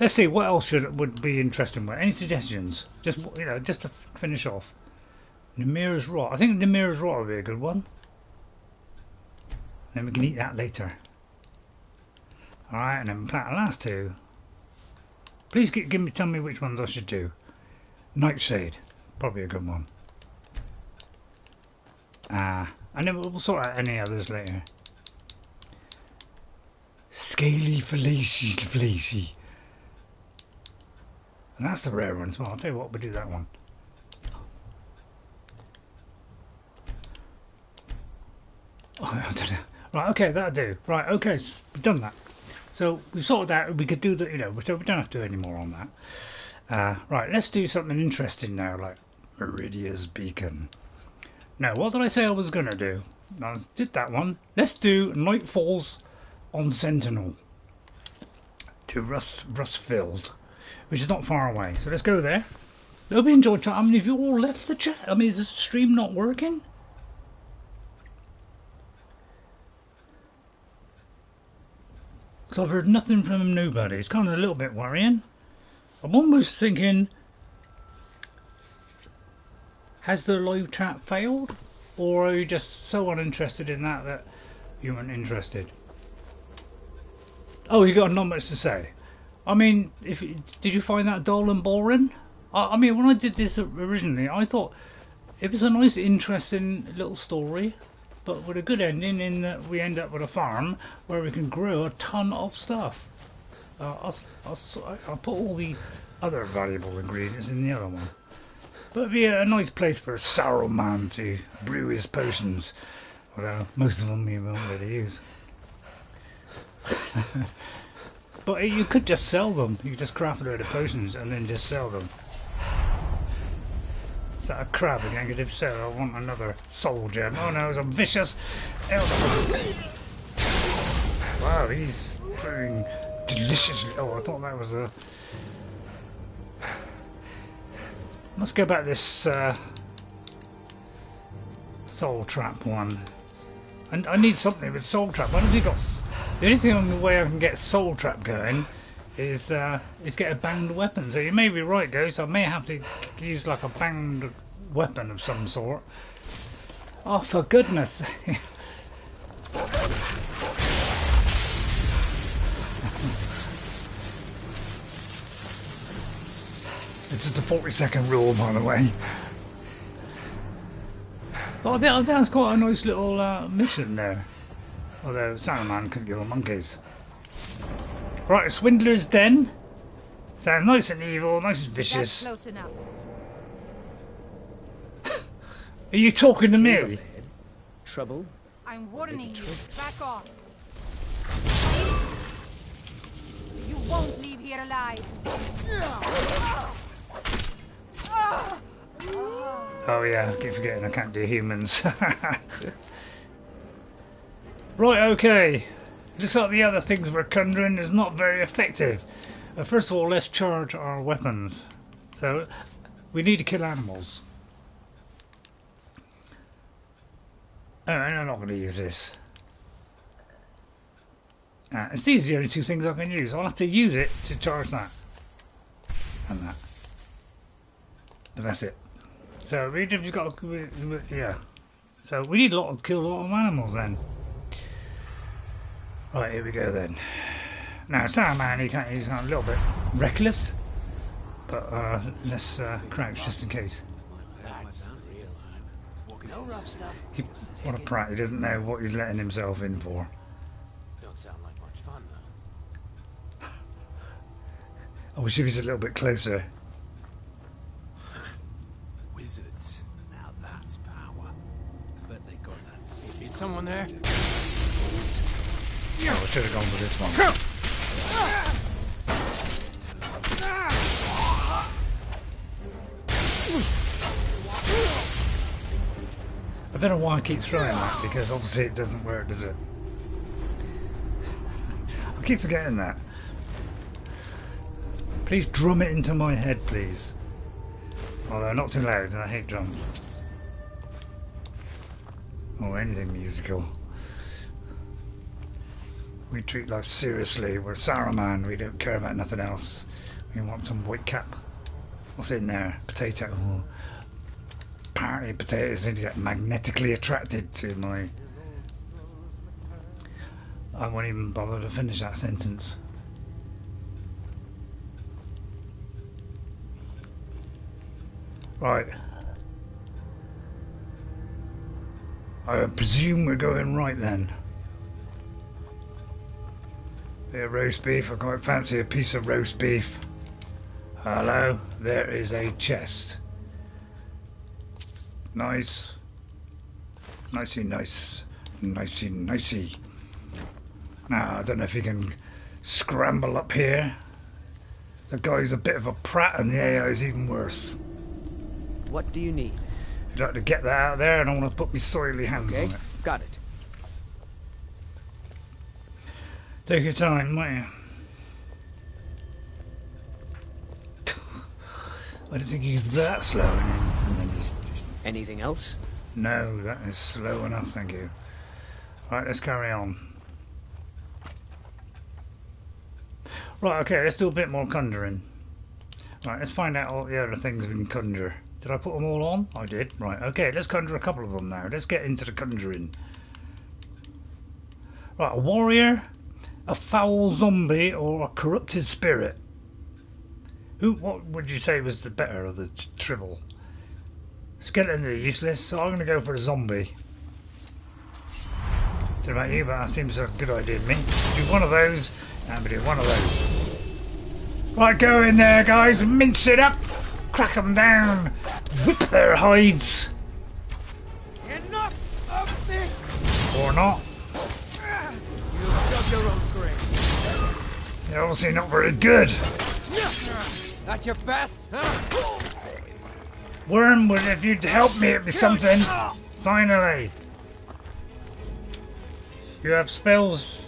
Let's see what else would be interesting. Any suggestions? Just just to finish off. Namira's Rot. I think Namira's Rot would be a good one. Then we can eat that later. Alright, and then plant the last two. Please tell me which ones I should do. Nightshade, probably a good one. And then we'll sort out any others later. Scaly Fleacy. And that's the rare one as well. I'll tell you what, we'll do that one. Oh, I don't know. Right, okay, that'll do. Right, okay, we've done that. So we've sorted out, we could do that, so we don't have to do any more on that. Right, let's do something interesting now, like Meridia's Beacon. Now, what did I say I was going to do? I did that one. Let's do Nightfalls on Sentinel to Rustfield, which is not far away. So let's go there. Hope you enjoyed chat. I mean, have you all left the chat? I mean, is the stream not working? So I've heard nothing from nobody. It's kind of a little bit worrying. I'm almost thinking, has the live chat failed? Or are you just so uninterested in that you weren't interested? Oh, you got not much to say. I mean, did you find that dull and boring? I mean, when I did this originally, I thought it was a nice, interesting little story, but with a good ending in that we end up with a farm where we can grow a ton of stuff. I'll put all the other valuable ingredients in the other one. But it'd be a nice place for Saruman to brew his potions, although most of them you won't really use. But you could just sell them. You could just craft a load of potions and then just sell them. Is that a crab again? If so, I want another soul gem. Oh no, it's a vicious elder. Wow, he's brewing deliciously. Oh, I thought that was a... Let's go back to this soul trap one. And I need something with soul trap. What have you got? The only thing on the way I can get soul trap going is get a banged weapon. So you may be right, Ghost. I may have to use like a banged weapon of some sort. Oh, for goodness sake. This is the 40-second rule, by the way. But I think that's quite a nice little mission there. Although Saurman couldn't kill monkeys. Right, Swindler's Den. Sounds nice and evil, nice and vicious. That's close enough. Are you talking to me? Trouble? I'm warning you. Back off. You won't leave here alive. Oh yeah, I keep forgetting I can't do humans. Right, okay. Looks like the other things we're conjuring is not very effective. First of all, let's charge our weapons. So, we need to kill animals. Oh, I'm not going to use this. These are the only two things I can use. I'll have to use it to charge that. And that. But that's it. So we've got yeah. So we need to kill a lot of animals then. Right, here we go then. Now Saurman, he's a little bit reckless, but let's crouch just in case. No rough stuff. What a prat! He doesn't know what he's letting himself in for. Don't sound like much fun though. I wish he was a little bit closer. Wizards. Now that's power. Bet they got that. Is someone there? Oh, I should have gone for this one. I don't know why I keep throwing that, because obviously it doesn't work, does it? I keep forgetting that. Please drum it into my head, please. Although not too loud, and I hate drums. Or anything musical. We treat life seriously. We're Saruman. We don't care about nothing else. We want some white cap. What's in there? Potato. Oh. Apparently potatoes need to get magnetically attracted to my... I won't even bother to finish that sentence. Right. I presume we're going right then. Bit of roast beef. I quite fancy a piece of roast beef. Hello, there is a chest. Nice. Nicey nice. Nicey nicey. Now, I don't know if you can scramble up here. The guy's a bit of a prat and the AI is even worse. What do you need? I'd like to get that out there and I want to put my soily hands on it. Got it. Take your time, won't you? I don't think you can be that slow. And then just... Anything else? No, that is slow enough, thank you. Right, let's carry on. Right, okay, let's do a bit more conjuring. Right, let's find out all the other things we can conjure. Did I put them all on? I did. Right, okay, let's conjure a couple of them now. Let's get into the conjuring. Right, a warrior, a foul zombie, or a corrupted spirit? What would you say was the better of the triple? Skeleton are useless, so I'm going to go for a zombie. Don't know about you, but that seems a good idea to me. Do one of those, and we do one of those. Right, go in there, guys, mince it up, crack them down, whip their hides. Enough of this! Or not. You've dug your own grave. You're obviously not very good. That's your best, huh? Worm, if you'd help me, it'd be something. Finally. You have spells.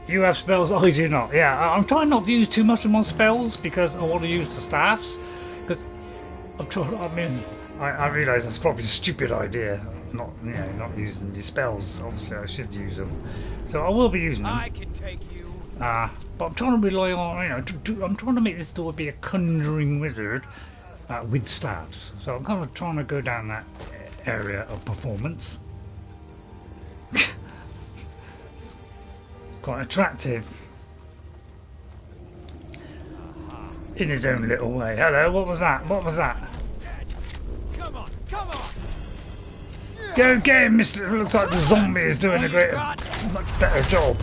You have spells, I do not. Yeah, I'm trying not to use too much of my spells because I want to use the staffs. Because I'm trying. I mean, I realise that's probably a stupid idea. Not using the spells. Obviously, I should use them. So I will be using them. I can take you. But I'm trying to rely on, I'm trying to make this door be a conjuring wizard with staffs. So I'm kind of trying to go down that area of performance. Quite attractive in his own little way. Hello, what was that? What was that? Come on, come on. Go get him, Mister. It looks like the zombie is doing much better job.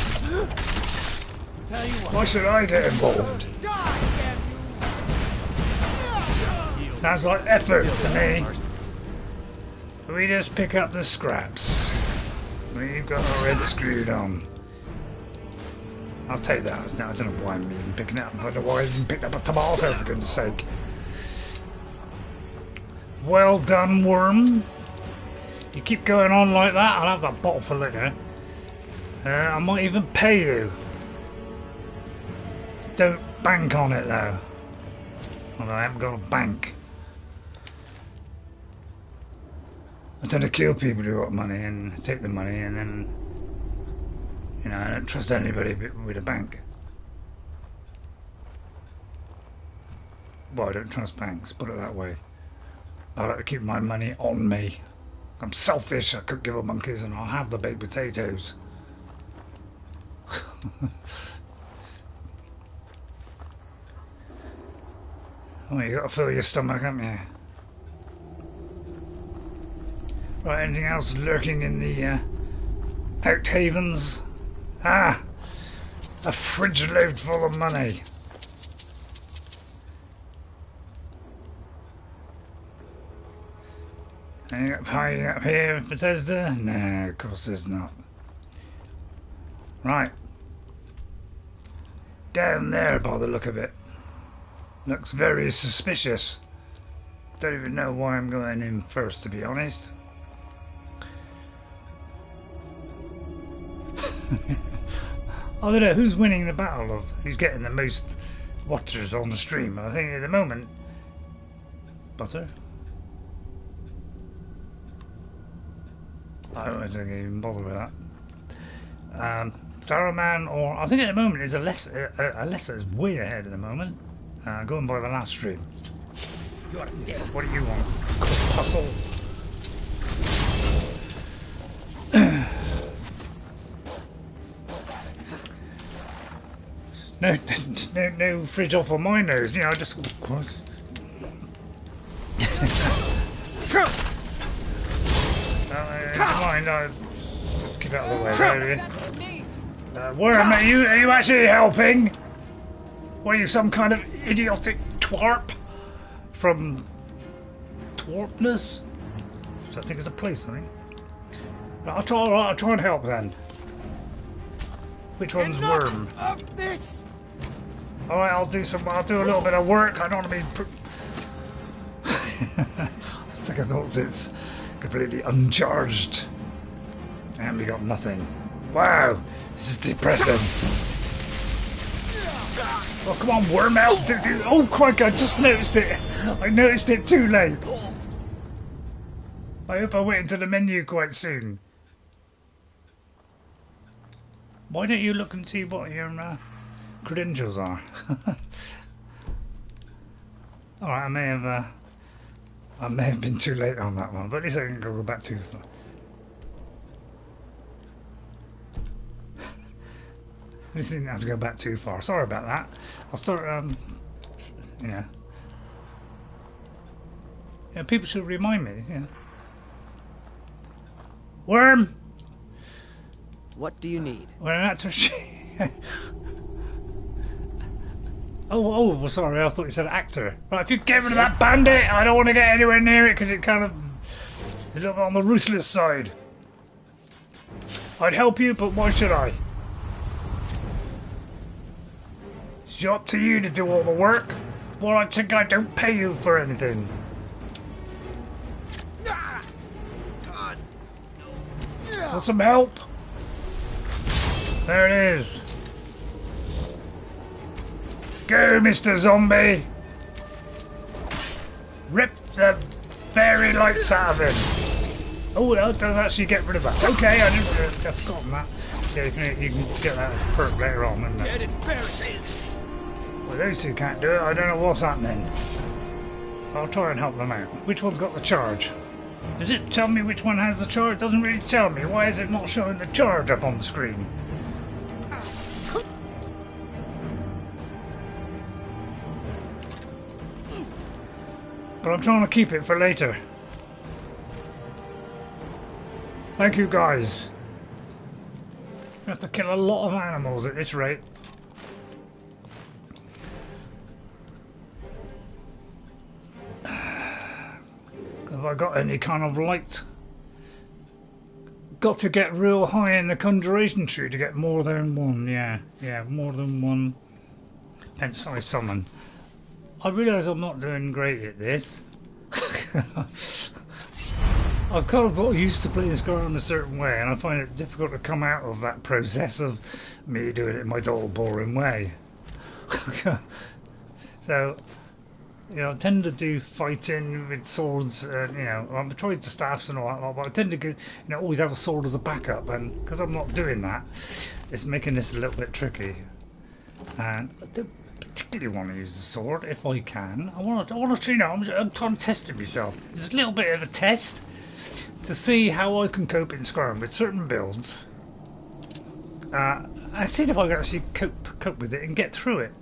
Why should I get involved? Sounds like effort to me. We just pick up the scraps. We've got our head screwed on. I'll take that. No, I don't know why I'm even picking it up. I don't know why I even picked up a tomato, for goodness sake. Well done, worm. You keep going on like that, I'll have that bottle for liquor. I might even pay you. Don't bank on it though. Although I haven't got a bank. I tend to kill people who got money and take the money, and then, I don't trust anybody with a bank. Well, I don't trust banks, put it that way. I like to keep my money on me. I'm selfish, I could give a monkeys and I'll have the baked potatoes. Oh, you gotta fill your stomach, haven't you? Right, anything else lurking in the out havens? Ah! A fridge load full of money. Anything up high up here, Bethesda? No, of course there's not. Right. Down there by the look of it. Looks very suspicious. Don't even know why I'm going in first, to be honest. I don't know who's winning the battle of who's getting the most watchers on the stream. I think at the moment, Butter. I don't even bother with that. Saruman, or I think at the moment is Alessa is way ahead at the moment. Going by the last stream. What do you want? Hustle. No fridge off of my nose. You know, just. Come on, just keep out of the way, there you. Worm, are you actually helping? What are you, some kind of idiotic twarp from Twarpness? Which I think is a place, I think. I'll try and help then. Which one's Worm? All right, I'll do a little bit of work. I don't want to be. Second thoughts, it's completely uncharged, and we got nothing. Wow, this is depressing. Oh, come on, worm out! Oh, crikey, I just noticed it! I noticed it too late! I hope I wait until the menu quite soon. Why don't you look and see what your credentials are? Alright, I may have been too late on that one, but at least I can go back too far. I didn't have to go back too far. Sorry about that. I'll start. Yeah. Yeah. People should remind me. Yeah. Worm. What do you need? Well, that's Oh, sorry. I thought you said actor. Right, if you get rid of that bandit, I don't want to get anywhere near it because it kind of is a little bit on the ruthless side. I'd help you, but why should I? It's up to you to do all the work. Well, I think I don't pay you for anything. Want some help? There it is. Go, Mr. Zombie. Rip the fairy lights out of him. Oh, that does actually get rid of that. Okay, I didn't. I've forgotten that. Yeah, you can get that as a perk later on, isn't it? Well, those two can't do it. I don't know what's happening. I'll try and help them out. Which one's got the charge? Does it tell me which one has the charge? It doesn't really tell me. Why is it not showing the charge up on the screen? But I'm trying to keep it for later. Thank you, guys. I have to kill a lot of animals at this rate. Have I got any kind of light? Got to get real high in the conjuration tree to get more than one. Yeah, more than one pence-sized summon. I realise I'm not doing great at this. I've kind of got used to playing Skyrim a certain way, and I find it difficult to come out of that process of me doing it in my dull, boring way. So, you know, I tend to do fighting with swords, you know, I've tried the staffs and all that, but I tend to go, you know, always have a sword as a backup, and because I'm not doing that, it's making this a little bit tricky. And particularly want to use the sword if I can. I want to, you know, I'm trying to test it myself. There's a little bit of a test to see how I can cope in Skyrim with certain builds. I see if I can actually cope with it and get through it.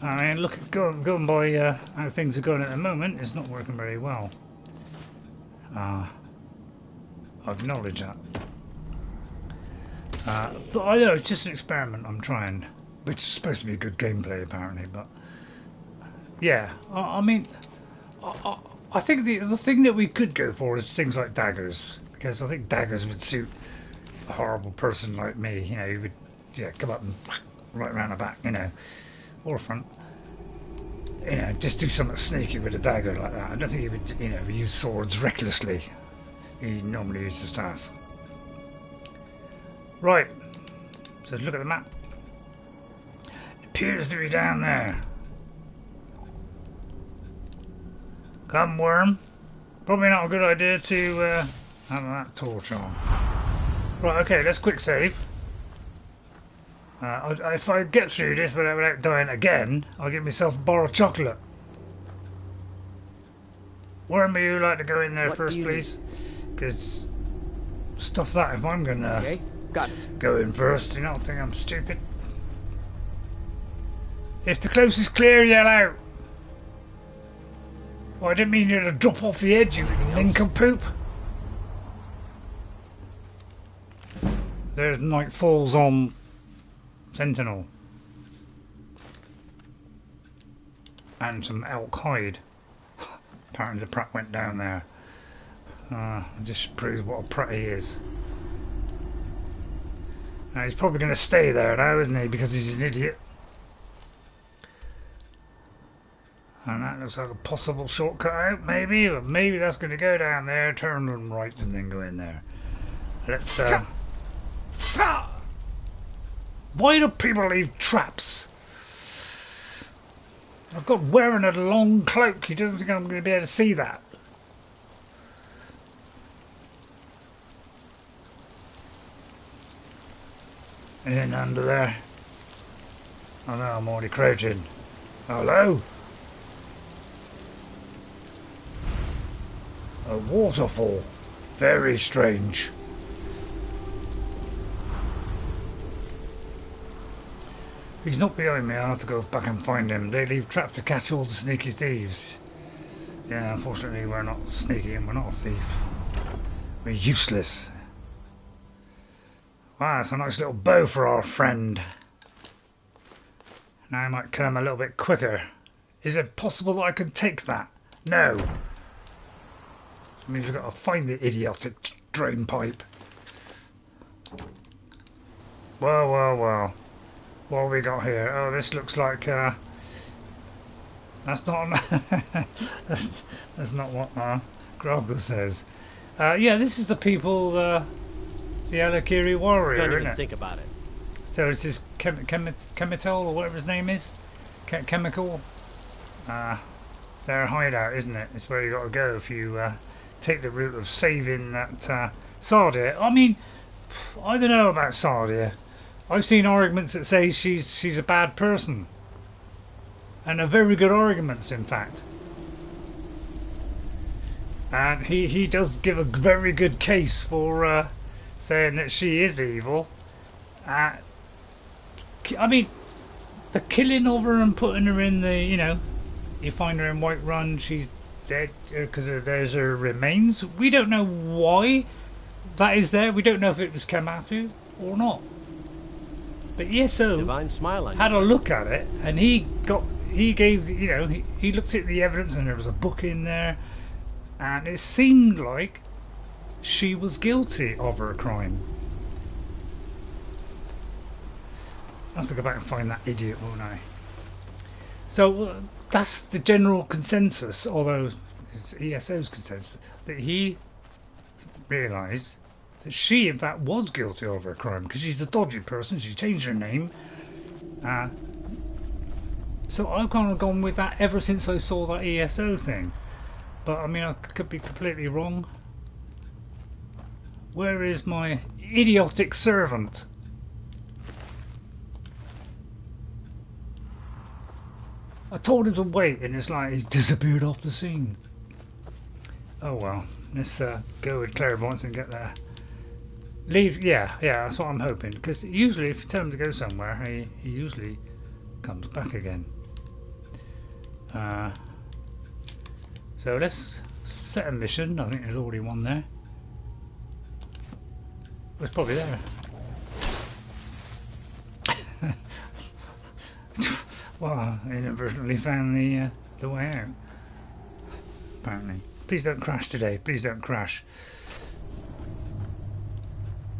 I mean, look, going by how things are going at the moment, it's not working very well. I acknowledge that. But I know it's just an experiment I'm trying, which is supposed to be good gameplay apparently. But yeah, I mean, I think the thing that we could go for is things like daggers, because I think daggers would suit a horrible person like me. You know, you would come up and right round the back, you know, or front. You know, just do something sneaky with a dagger like that. I don't think he would, you know, use swords recklessly. He normally uses the staff. Right, so look at the map. It appears to be down there. Come, worm. Probably not a good idea to have that torch on. Right, okay, let's quick save. If I get through this without dying again, I'll give myself a bar of chocolate. Worm, would you like to go in there first, please? Because stuff that if I'm gonna go in first, you don't think I'm stupid. If the coast is clear, yell out. Oh, I didn't mean you to drop off the edge, you nincompoop. There's night falls on Sentinal. And some elk hide. Apparently the prat went down there. Just proves what a prat he is. Now he's probably going to stay there now, isn't he? Because he's an idiot. And that looks like a possible shortcut out, maybe. Or maybe that's going to go down there, turn on right, and then go in there. Let's. Why do people leave traps? I've got wearing a long cloak. You don't think I'm going to be able to see that? In under there. Oh no, I'm already crouching. Hello? A waterfall. Very strange. He's not behind me, I'll have to go back and find him. They leave traps to catch all the sneaky thieves. Yeah, unfortunately we're not sneaky and we're not a thief. We're useless. Wow, that's a nice little bow for our friend. Now I might kill him a little bit quicker. Is it possible that I can take that? No. That means we've got to find the idiotic drain pipe. Well, well, well. What have we got here? Oh, this looks like that's not that's not what Grogu says. Yeah, this is the people, the Alakiri warrior. Don't even isn't it? think about it. So it's this Chemitol or whatever his name is, chemical. Their hideout, isn't it? It's where you got to go if you take the route of saving that Saarthal. I mean, I don't know about Saarthal. I've seen arguments that say she's a bad person, and are very good arguments, in fact. And he does give a very good case for saying that she is evil. I mean, the killing of her and putting her in the, you know, you find her in Whiterun, she's dead because there's her remains. We don't know why that is there. We don't know if it was Kamatu or not. But ESO Divine smile on had you. a look at it, and he gave, you know, he looked at the evidence, and there was a book in there, and it seemed like she was guilty of her crime. I'll have to go back and find that idiot, won't I? So that's the general consensus, although it's ESO's consensus, that he realised that she in fact was guilty of her crime, because she's a dodgy person. She changed her name, so I've kind of gone with that ever since I saw that ESO thing. But I mean, I could be completely wrong. Where is my idiotic servant? I told him to wait, and it's like he's disappeared off the scene. Oh well, let's go with clairvoyance and get there. Leave, yeah, that's what I'm hoping. Because usually, if you tell him to go somewhere, he usually comes back again. So let's set a mission. I think there's already one there. It's probably there. Well, I inadvertently found the way out. Apparently. Please don't crash today. Please don't crash.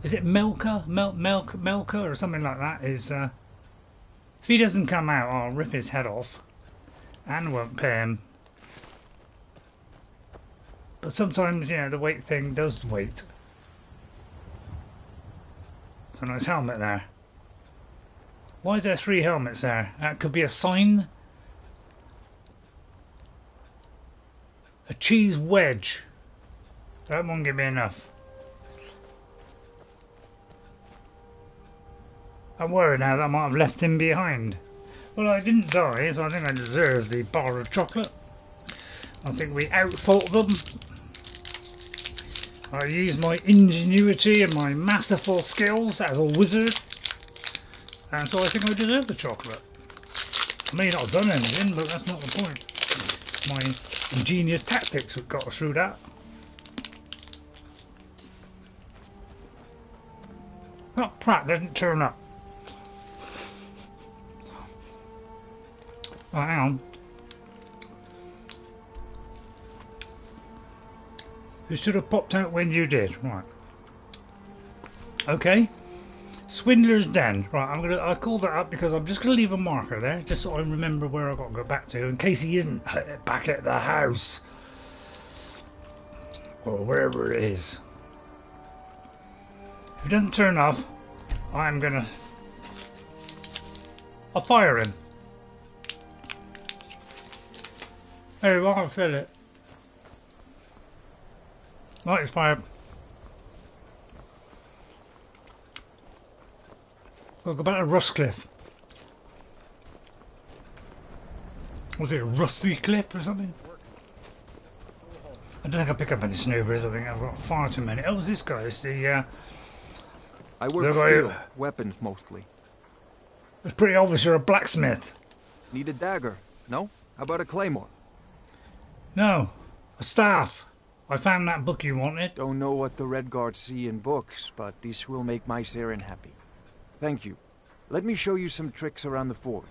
Is it Melka? Melka or something like that? Is if he doesn't come out, I'll rip his head off and won't pay him. But sometimes, you know, the wait thing does wait. It's a nice helmet there. Why is there 3 helmets there? That could be a sign. A cheese wedge. That won't give me enough. I'm worried now that I might have left him behind. Well, I didn't die, so I think I deserve the bar of chocolate. I think we outfought them. I used my ingenuity and my masterful skills as a wizard. And so I think I deserve the chocolate. I may not have done anything, but that's not the point. My ingenious tactics have got us through that. Oh, Pratt didn't turn up. Oh, hang on. You should have popped out when you did. Right. Okay. Swindler's Den. Right, I called that up because I'm just gonna leave a marker there, just so I remember where I've got to go back to, in case he isn't back at the house. Or wherever it is. If he doesn't turn up, I'll fire him. Hey, well, I'll fill it. Right, it's fired. We'll go back to Rustleif. Was it Rusty Cliff or something? I don't think I pick up any snoopers. I think I've got far too many. Oh, this guy is the I work steel, weapons mostly. It's pretty obvious you're a blacksmith. Need a dagger? No? How about a claymore? No, a staff. I found that book you wanted. Don't know what the Red Guards see in books, but this will make my Aren happy. Thank you. Let me show you some tricks around the forge.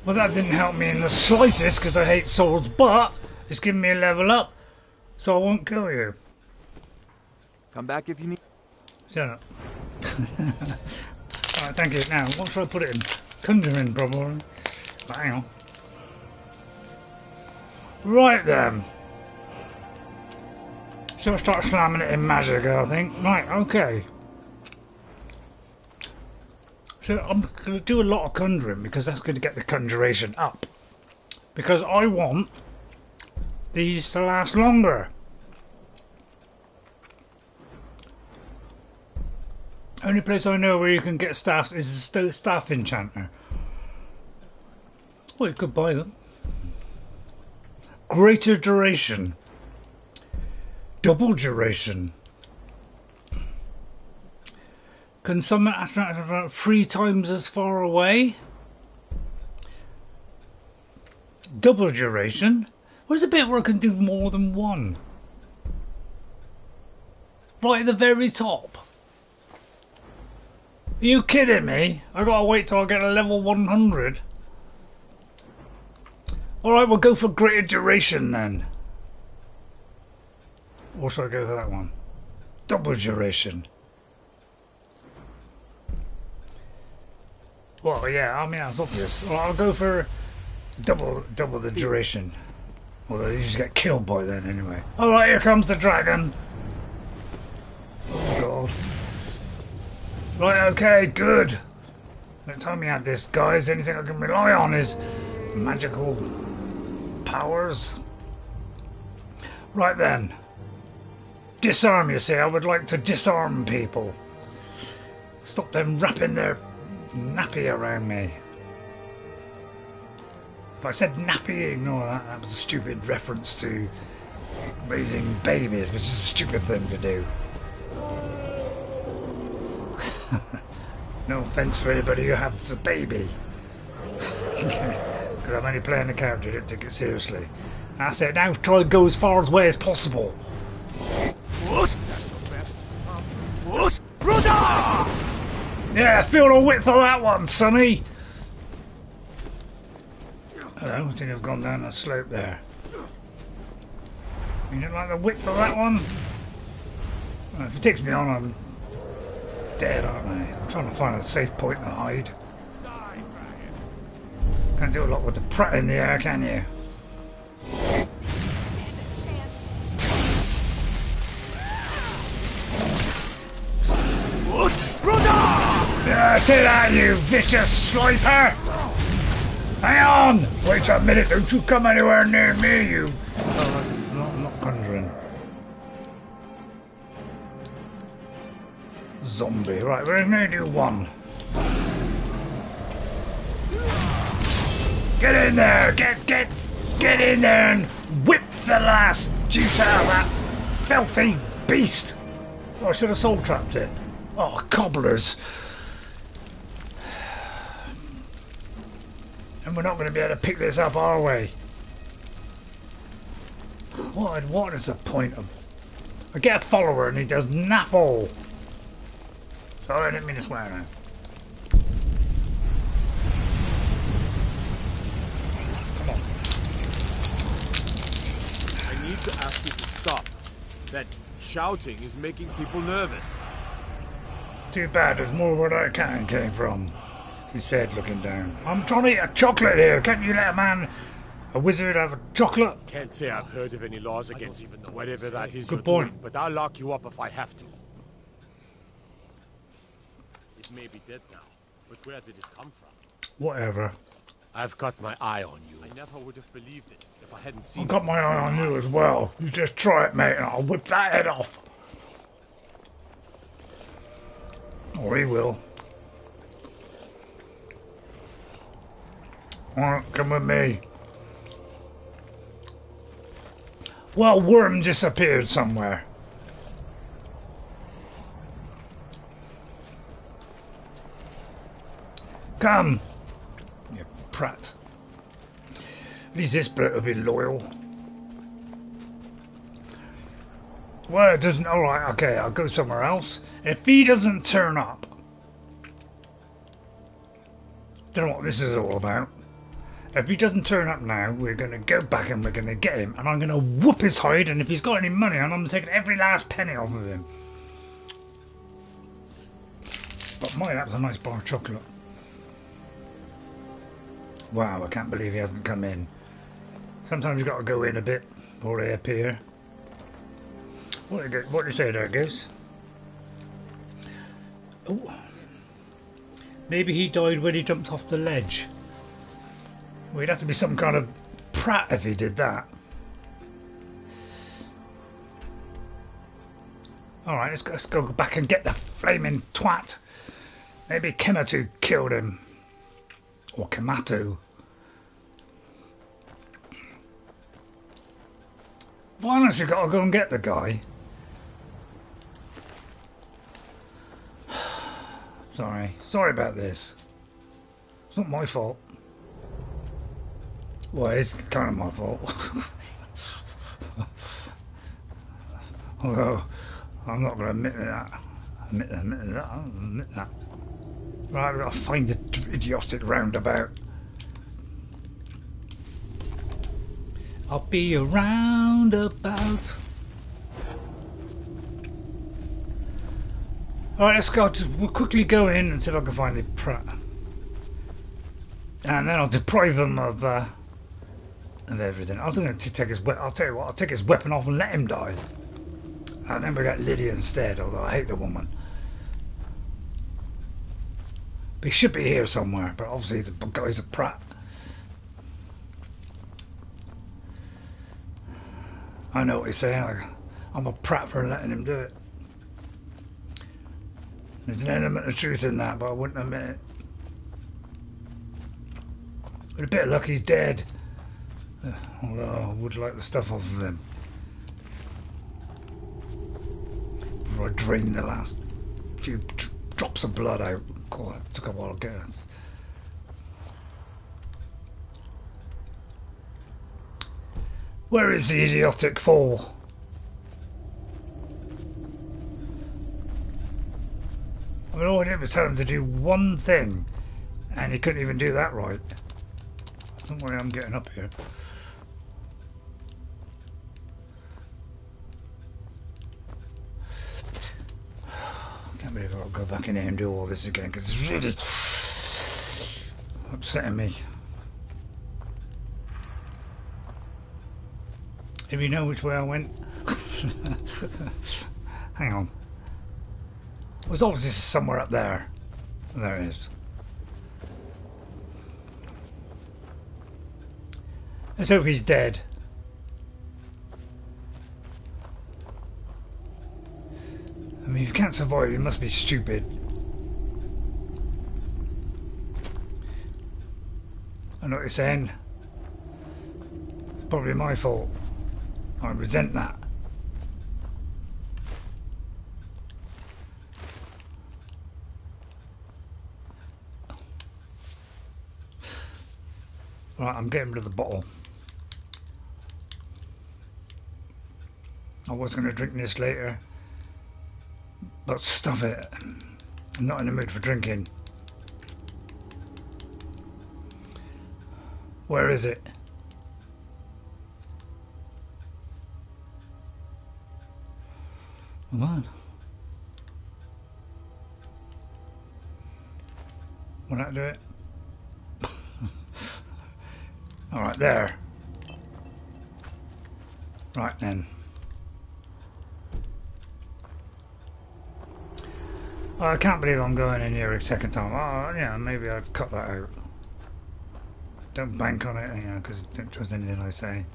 Well, that didn't help me in the slightest because I hate swords, but it's given me a level up, so I won't kill you. Come back if you need. Shut up. Alright, thank you. Now, what should I put it in? Conjuring, probably. But hang on. Right then. Should I start slamming it in magic, I think. Right, okay. So I'm going to do a lot of conjuring because that's going to get the conjuration up. Because I want these to last longer. Only place I know where you can get staff is a staff enchanter. Well, you could buy them. Greater duration. Double duration. Can summon after about 3 times as far away. Double duration. Where's the bit where I can do more than one? Right at the very top. Are you kidding me? I gotta wait till I get a level 100. Alright, we'll go for greater duration then. Or should I go for that one? Double duration. Well, yeah, I mean, that's obvious. Well, I'll go for double the duration. Although you just get killed by then anyway. Alright, here comes the dragon. Oh god. Right, okay, good. Next time you have this, guys, the only thing I can rely on is magical powers. Right then. Disarm, you see. I would like to disarm people. Stop them wrapping their nappy around me. If I said nappy, ignore that. That was a stupid reference to raising babies, which is a stupid thing to do. No offence to anybody who has a baby. Because I'm only playing the character, don't take it seriously. That's it, now try to go as far away as possible. Yeah, feel the width of that one, sonny. Hello, I think I've gone down the slope there. You don't like the width of that one? Well, if it takes me on, I'm dead, aren't I? I'm trying to find a safe point to hide. Can't do a lot with the prat in the air, can you? Yeah, take that, you vicious sliper! Hang on! Wait a minute, don't you come anywhere near me, you... Oh, I'm not conjuring. Zombie. Right, we're going to do one. Get in there! Get in there and whip the last juice out of that filthy beast! Oh, I should have soul trapped it. Oh, cobblers! And we're not going to be able to pick this up, are we? What is the point of... I get a follower and he does nap all. Sorry, I didn't mean to swear now. Come on. I need to ask you to stop. That shouting is making people nervous. Too bad, there's more where that cannon came from. He said, looking down. I'm trying to eat a chocolate here. Can't you let a wizard have a chocolate? Can't say I've heard of any laws against whatever that is you're point. doing, but I'll lock you up if I have to. It may be dead now, but where did it come from? Whatever. I've got my eye on you. I never would have believed it if I hadn't seen I've got my eye on you as well. You just try it, mate, and I'll whip that head off. Or he will. Alright, come with me. Well, worm disappeared somewhere. Come! You prat. At least this bloke will be loyal. Well, it doesn't... Alright, okay, I'll go somewhere else. If he doesn't turn up... Don't know what this is all about. If he doesn't turn up now, we're going to go back and we're going to get him. And I'm going to whoop his hide, and if he's got any money on, I'm going to take every last penny off of him. But my, that was a nice bar of chocolate. Wow, I can't believe he hasn't come in. Sometimes you've got to go in a bit before they appear. What do you say there, Goose? Oh. Maybe he died when he jumped off the ledge. Well, he'd have to be some kind of prat if he did that. Alright, let's go back and get the flaming twat. Maybe Kematu killed him. Or Kamatu. Why not you got to go and get the guy? Sorry about this. It's not my fault. Well, it's kind of my fault. Although, I'm not going to admit that. I'll admit that. Right, we've got to find the idiotic roundabout. I'll be a roundabout. Alright, let's go. We'll quickly go in until I can find the prat. And then I'll deprive him of everything. I'm going to take his weapon. I'll tell you what, I'll take his weapon off and let him die. And then we got Lydia instead, although I hate the woman. But he should be here somewhere, but obviously the guy's a prat. I know what he's saying. I'm a prat for letting him do it. There's an element of truth in that, but I wouldn't admit it. With a bit of luck, he's dead. Although I would like the stuff off of him. Before I drain the last few drops of blood out. God, that took a while to get it. Where is the idiotic fool? I mean, all I did was tell him to do one thing, and he couldn't even do that right. Don't worry, I'm getting up here. Can't believe I'll go back in here and do all this again, because it's really upsetting me. If you know which way I went, hang on. It was obviously somewhere up there. There it is. Let's hope he's dead. I mean, if you can't survive, you must be stupid. I know what you're saying. It's probably my fault. I resent that. Right, I'm getting rid of the bottle. I was going to drink this later, but stuff it. I'm not in the mood for drinking. Where is it? Come on. Will that do it? Alright, there. Right then. Oh, I can't believe I'm going in here a second time. Oh, yeah, maybe I'd cut that out. Don't bank on it, you know, because I don't trust anything I say.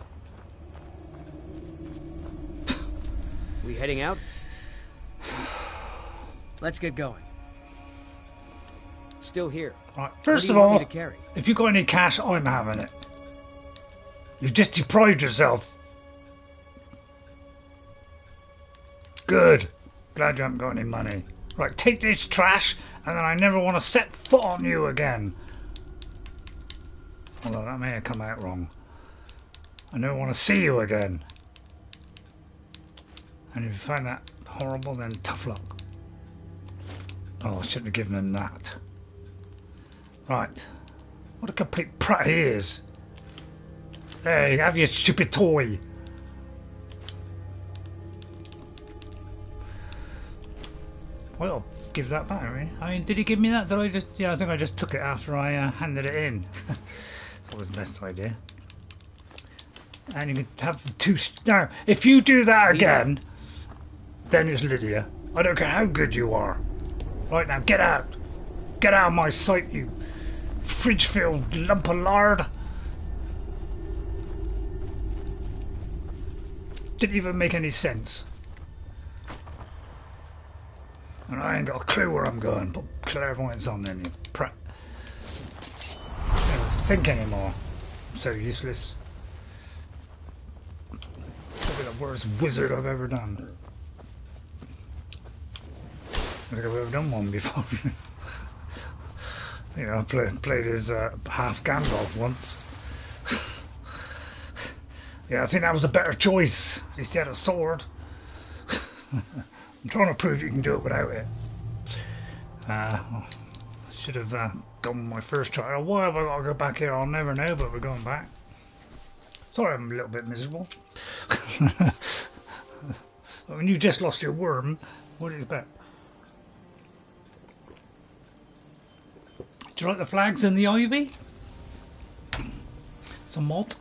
We heading out? Let's get going. Still here. Right. First of all, if you've got any cash, I'm having it. You've just deprived yourself. Good. Glad you haven't got any money. Right, take this trash, and then I never want to set foot on you again. Although that may have come out wrong. I never want to see you again. And if you find that horrible, then tough luck. Oh, I shouldn't have given him that. Right. What a complete prat he is. There, you have your stupid toy. Well, I'll give that back, really. I mean, did he give me that? Did I just... Yeah, I think I just took it after I handed it in. That was the best idea. And you can have the two... Now, if you do that again, then it's Lydia. I don't care how good you are. Right now, get out. Get out of my sight, you fridge-filled lump of lard. Didn't even make any sense. And I ain't got a clue where I'm going. Put clairvoyance on then, you prat. I don't think anymore. I'm so useless. Probably the worst wizard I've ever done. I think I've ever done one before. You know, I played as half Gandalf once. Yeah, I think that was a better choice. At least he had a sword. I'm trying to prove you can do it without it. I should have done my first try. Why have I got to go back here? I'll never know, but we're going back. Sorry, I'm a little bit miserable. When you just lost your worm, what do you expect? Do you like the flags and the ivy? It's a mod.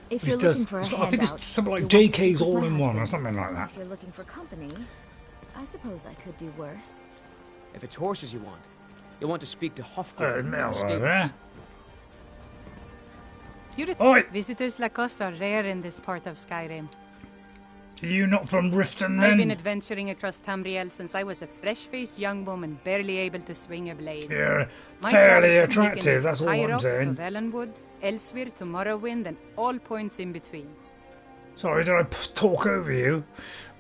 If you're looking for a handout, I think it's something like JK's all-in-one or something like that. If you're looking for company, I suppose I could do worse. If it's horses you want, you'll want to speak to Hofgrim No, and the stables. Jyrik, visitors like us are rare in this part of Skyrim. Are you not from Riften then? I've been adventuring across Tamriel since I was a fresh-faced young woman, barely able to swing a blade. You're My fairly travels have taken me attractive, from that's all High I'm Rock to saying. Valenwood, elsewhere to Morrowind, and all points in between. Sorry, did I talk over you?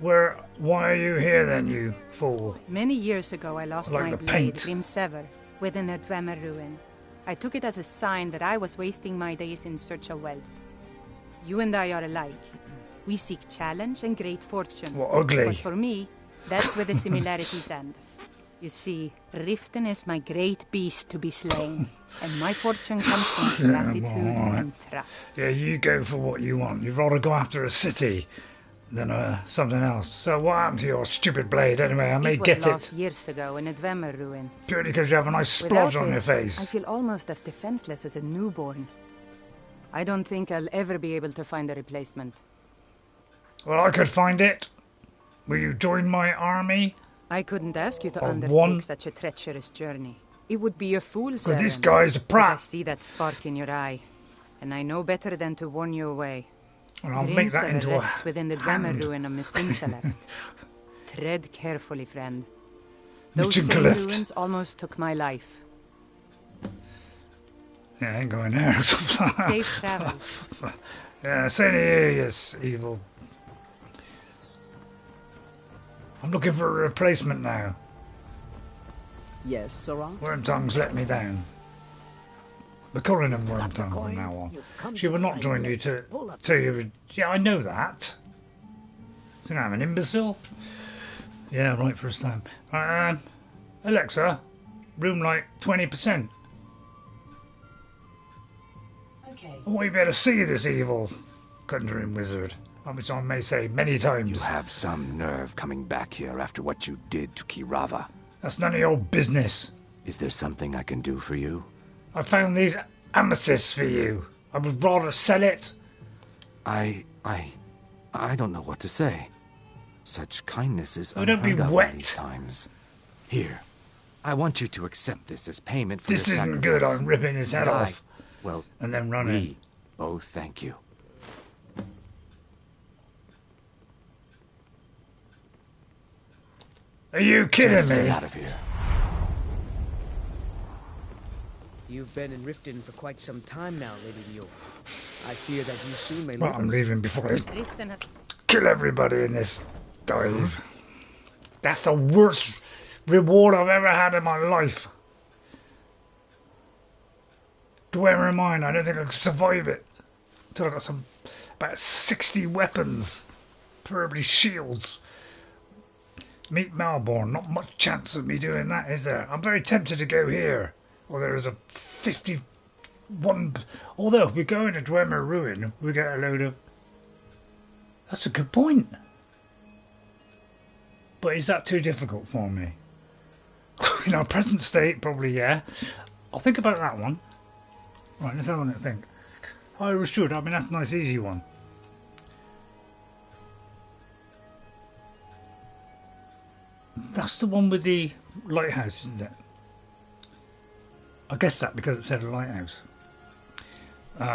Why are you here then, you fool? Many years ago, I lost Like my the blade, paint. Grimsever, within a Dwemer ruin. I took it as a sign that I was wasting my days in search of wealth. You and I are alike. We seek challenge and great fortune. What, ugly? But for me, that's where the similarities end. You see, Riften is my great beast to be slain, and my fortune comes from gratitude and trust. Yeah, you go for what you want. You'd rather go after a city than something else. So what happened to your stupid blade anyway? I may It was get lost it. years ago in a Dwemer ruin. Purely because you have a nice Without splodge on it, your face. I feel almost as defenseless as a newborn. I don't think I'll ever be able to find a replacement. Well, I could find it. Will you join my army? I couldn't ask you to Or undertake one? such a treacherous journey. It would be a fool's But this errand. guy's a But prat. I see that spark in your eye, and I know better than to warn you away. Well, I'll make that Grimsever into a rests within the Dwemer hand. ruin of Missincha. Tread carefully, friend. Those same Missincha. ruins almost took my life. Yeah, I ain't going there. Safe travels. Yeah, same here, yes, evil. I'm looking for a replacement now. Yes, Saurman? Wormtongue's let me down. We're calling him Wormtongue from now on. She will not join you to tell you. Yeah, I know that. Think I'm an imbecile? Yeah, right, first time. Alexa, room light 20%. Okay. I want you better see this evil conjuring wizard, which I may say many times. You have some nerve coming back here after what you did to Kirava. That's none of your business. Is there something I can do for you? I found these amethysts for you. I would rather sell it. I don't know what to say. Such kindness is Oh, don't be unheard of wet. in these times. Here, I want you to accept this as payment for This your isn't sacrifice. good. I'm ripping his head And off. Well, and then running. We both thank you. Are you kidding Just me? get out of here. You've been in Riften for quite some time now, Lady Mjoll. I fear that you soon may Well, leave I'm us. leaving before I Riften has... kill everybody in this dive. That's the worst reward I've ever had in my life. Dwemer mine, I don't think I could survive it. Until I got about 60 weapons. Preferably shields. Meet Malborn, not much chance of me doing that, is there? I'm very tempted to go here. Well, there is a 51... Although, if we go into Dwemer Ruin, we get a load of... That's a good point. But is that too difficult for me? In our present state, probably, yeah. I'll think about that one. Right, let's have a little think. I should. I mean, that's a nice, easy one. That's the one with the lighthouse, isn't it? I guess that because it said a lighthouse.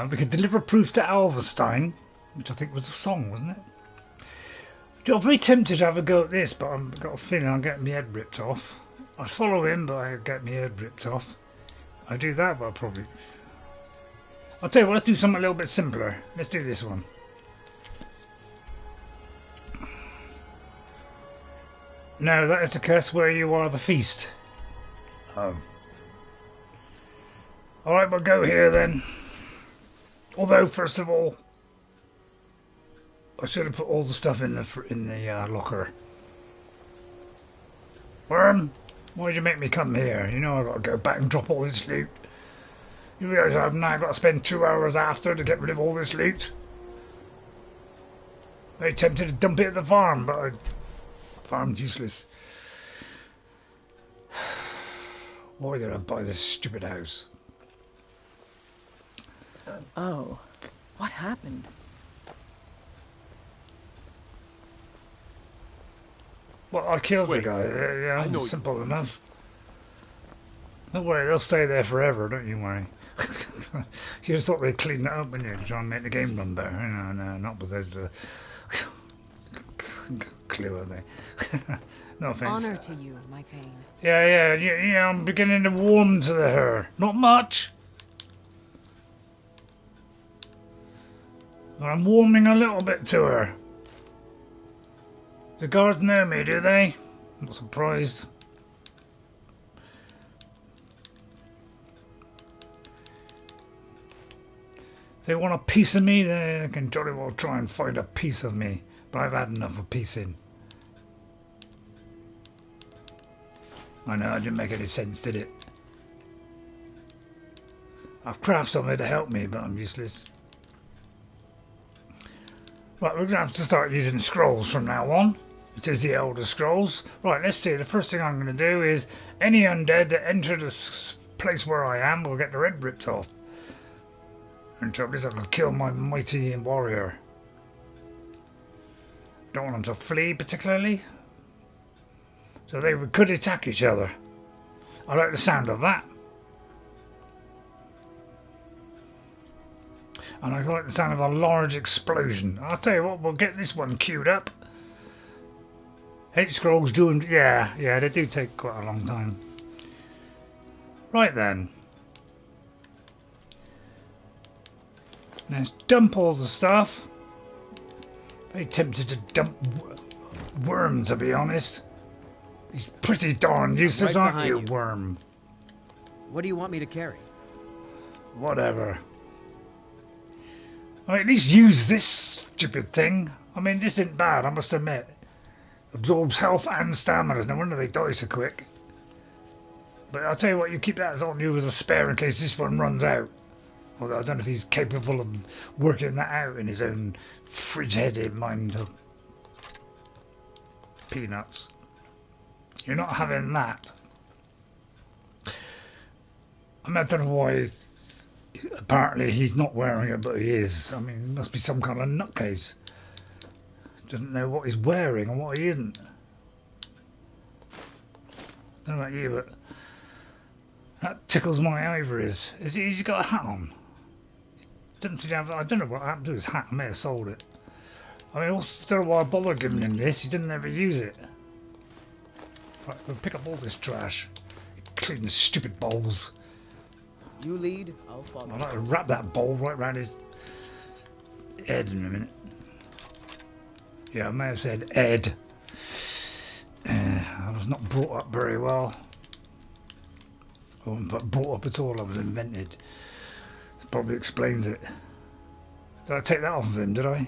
We could deliver proof to Avulstein, which I think was a song, wasn't it? I'm very tempted to have a go at this, but I've got a feeling I'll get my head ripped off. I'd follow him, but I'd get my head ripped off. I do that, but I'll probably... I'll tell you what, let's do something a little bit simpler. Let's do this one. No, that is the curse where you are the feast. Oh. Alright, we'll go here then. Although, first of all, I should have put all the stuff in the locker. Worm, why did you make me come here? You know I've got to go back and drop all this loot. You realise I've now got to spend 2 hours after to get rid of all this loot? Very tempted to dump it at the farm, but farm's useless. Why did I buy this stupid house? Oh, what happened? Well, I killed Wait, the guy. Yeah, I know simple enough. Don't worry, they'll stay there forever, don't you worry. You just thought they'd clean it up, wouldn't you, to try and make the game run better. No, not Bethesda. Clue, are they? No offense. Honor to you, my Thane. Yeah, I'm beginning to warm to her. Not much. But I'm warming a little bit to her. The guards know me, do they? I'm not surprised. If they want a piece of me, they can jolly well try and find a piece of me. But I've had enough of piecing. I know, it didn't make any sense, did it? I've crafted something to help me, but I'm useless. Right, we're going to have to start using scrolls from now on. It is the Elder Scrolls. Right, let's see. The first thing I'm going to do is any undead that enter this place where I am will get their head ripped off. And trouble is I can kill my mighty warrior. Don't want them to flee particularly. So they could attack each other. I like the sound of that. And I like the sound of a large explosion. I'll tell you what, we'll get this one queued up. H-scrolls do them, yeah, they do take quite a long time. Right then. Let's dump all the stuff. Very tempted to dump Worm, to be honest. He's pretty darn useless, Right aren't you, behind Worm? What do you want me to carry? Whatever. I at least use this stupid thing. I mean, this isn't bad, I must admit. Absorbs health and stamina. No wonder they die so quick. But I'll tell you what, you keep that on you as a spare in case this one runs out. Although I don't know if he's capable of working that out in his own fridge-headed mind of peanuts. You're not having that. I mean, I don't know why. Apparently he's not wearing it, but he is. I mean, he must be some kind of nutcase. Doesn't know what he's wearing and what he isn't. I don't know about you, but that tickles my ivories. He's got a hat on. Doesn't seem to have. I don't know what happened to his hat. I may have sold it. I mean, also don't know why I bother giving him this. He didn't ever use it. Right, we'll pick up all this trash, including the stupid bowls. You lead, I'll follow. I'd like to wrap that bowl right around his head in a minute. Yeah, I may have said Ed. I was not brought up very well. I wasn't brought up at all, I was invented. That probably explains it. Did I take that off of him, did I?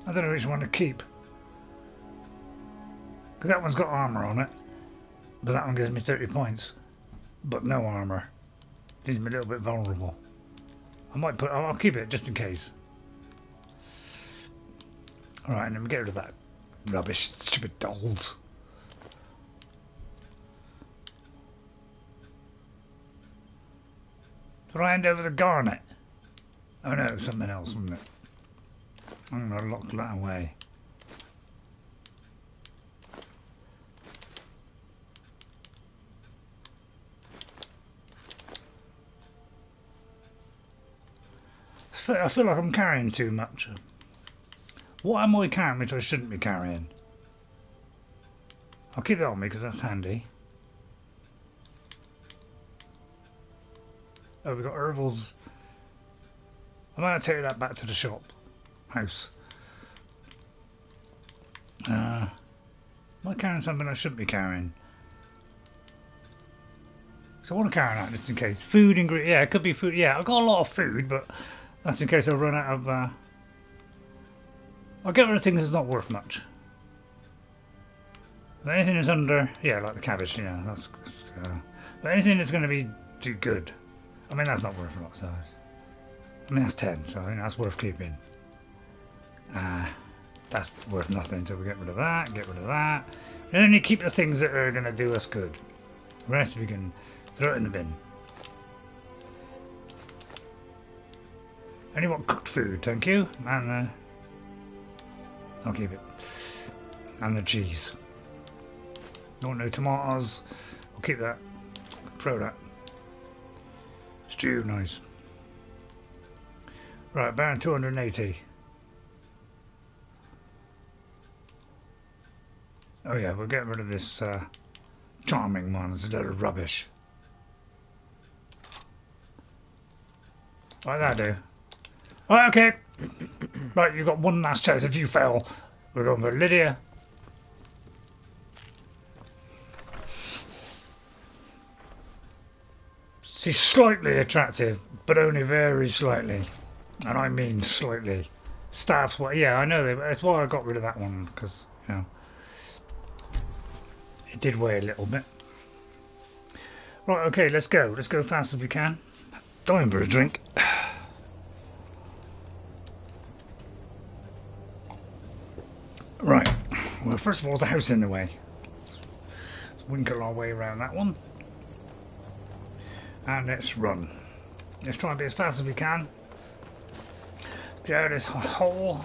I don't know which one to keep. Because that one's got armour on it. But that one gives me 30 points. But no armour. Leaves me a little bit vulnerable. I'll keep it just in case. Alright, and then we get rid of that rubbish, stupid dolls. Did I hand over the garnet? Oh no, it was something else, wasn't it? I'm going to lock that away. I feel like I'm carrying too much. What am I carrying which I shouldn't be carrying? I'll keep it on me because that's handy. Oh, we've got herbals. I might take that back to the shop. House. Am I carrying something I shouldn't be carrying? So I want to carry that just in case. Food, ingredients. Yeah, it could be food. Yeah, I've got a lot of food, but that's in case I run out of. I'll get rid of things that's not worth much. But anything that's under, yeah, like the cabbage, yeah, that's. But anything that's going to be too good. I mean, that's not worth a lot, so. I mean, that's 10, so I think that's worth keeping. That's worth nothing, so we get rid of that, get rid of that. And then you keep the things that are going to do us good. The rest we can throw it in the bin. Only want cooked food, thank you. And I'll keep it. And the cheese. Don't know tomatoes. I'll keep that. Throw that. Stew, nice. Right, about 280. Oh yeah, we'll get rid of this charming one. It's a load of rubbish. Like that do. Right, okay. Right, you've got one last chance. If you fail, we're going for Lydia. She's slightly attractive, but only very slightly. And I mean slightly. Staff's what? Yeah, I know. That's why I got rid of that one, because, you know, it did weigh a little bit. Right, okay, let's go. Let's go fast as we can. Dying for a drink. Right. Well, first of all, the house in the way. Let's winkle our way around that one. And let's run. Let's try and be as fast as we can. Get out of this hole.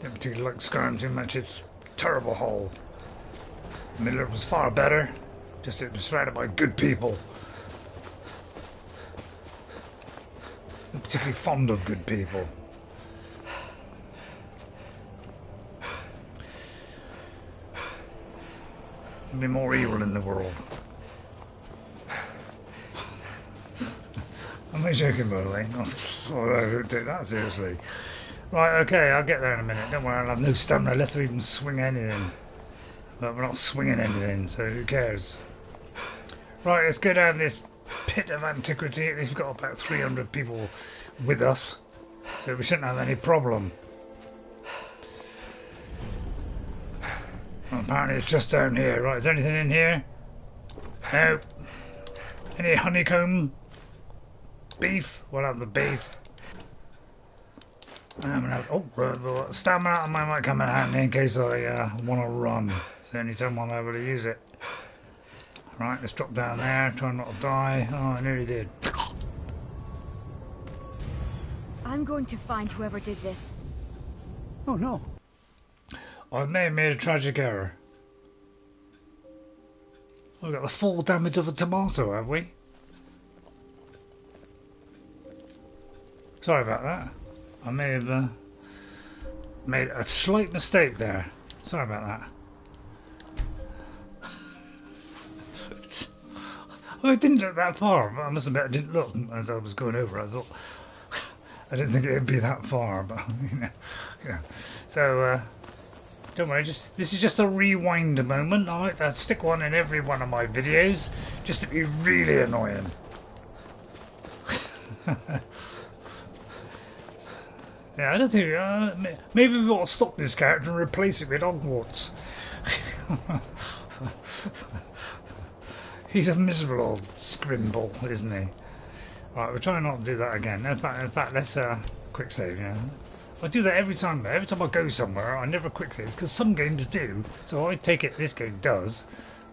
Don't particularly like Skyrim too much. It's a terrible hole. Miller was far better. Just it was surrounded by good people. I'm particularly fond of good people. There'll be more evil in the world. I'm not joking, by the way. I don't take that seriously. Right, okay, I'll get there in a minute. Don't worry, I'll have no stamina left to even swing anything. But we're not swinging anything, so who cares? Right, let's go down this pit of antiquity. At least we've got about 300 people with us, so we shouldn't have any problem. Well, apparently it's just down here. Right, is there anything in here? No. Any honeycomb? Beef? We'll have the beef. Stamina I might come in handy in case I want to run. It's the only time I'll be able to use it. Right, let's drop down there, try not to die. Oh, I nearly did. I'm going to find whoever did this. Oh no. I may have made a tragic error. We've got the full damage of a tomato, have we? Sorry about that. I may have made a slight mistake there. Sorry about that. Well, it didn't look that far, but I must admit I didn't look as I was going over. I thought I didn't think it would be that far, but you know, yeah. So don't worry. This is just a rewind moment. I like to stick one in every one of my videos, just to be really annoying. Yeah, I don't think. Maybe we ought to stop this character and replace it with Hogwarts. He's a miserable old scrimble, isn't he? Right, we're trying not to do that again. In fact, let's quick save. Yeah, I do that every time. Every time I go somewhere, I never quick save because some games do. So I take it this game does,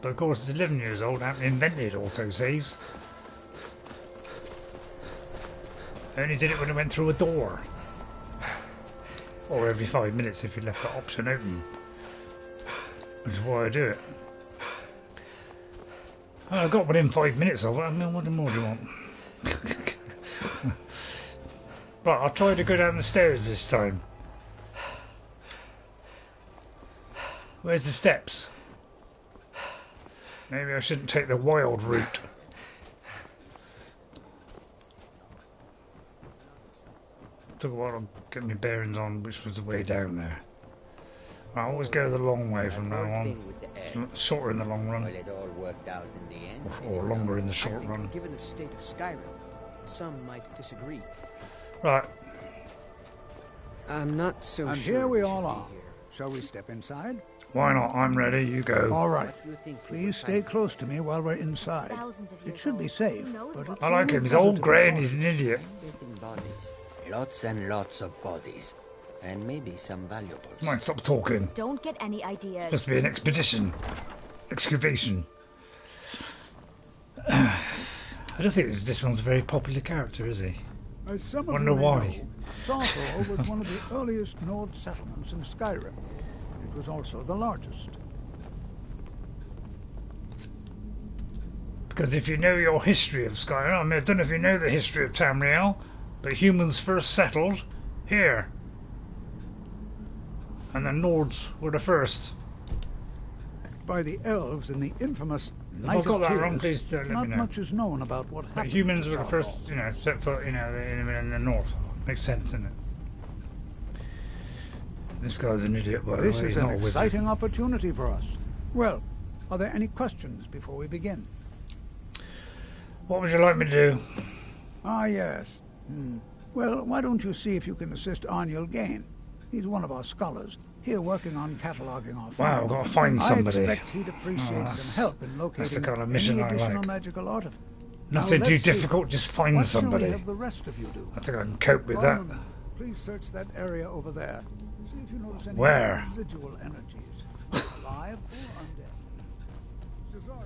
but of course it's 11 years old. I haven't invented auto saves. I only did it when I went through a door, or every 5 minutes if you left the option open, which is why I do it. I got within 5 minutes of it. I mean, what more do you want? Right, I'll try to go down the stairs this time. Where's the steps? Maybe I shouldn't take the wild route. Took a while to get my bearings on which was the way down there. I always go the long way from now on. Shorter in the long run. Or longer in the short run. Given the state of Skyrim, some might disagree. Right. I'm not so and sure. Here we all are. Shall we step inside? Why not? I'm ready. You go. All right. Please stay close to me while we're inside. It should be safe. But I like him. He's old, grey, and he's an idiot. Bodies. Lots and lots of bodies. And maybe some valuables. Might stop talking. Don't get any ideas. Must be an expedition. Excavation. I don't think this one's a very popular character, is he? As some of Wonder you may why. know, Saarthal was one of the earliest Nord settlements in Skyrim. It was also the largest. Because if you know your history of Skyrim, I mean, I don't know if you know the history of Tamriel. But humans first settled here. And the Nords were the first. By the elves in the infamous If Night I've got of that Tears, wrong, please let me not know. much is known about what But happened humans to were the first, Saarthal. set foot, in the north. Makes sense, doesn't it? This guy's an idiot, by the way. This He's is not an a wizard. exciting opportunity for us. Well, are there any questions before we begin? What would you like me to do? Ah, yes. Well, why don't you see if you can assist Arniel Gain? He's one of our scholars, here working on cataloguing our Wow, files. I've got to find somebody. I expect he'd appreciate some help in That's the locating kind of mission any I additional like. magical artifacts. Nothing Now, too let's see. difficult, just find What shall somebody. we have the rest of you do? I think I can cope with that. Roman, please search that area over there. See if you notice any Where? residual energies, alive or undead. Cesaro,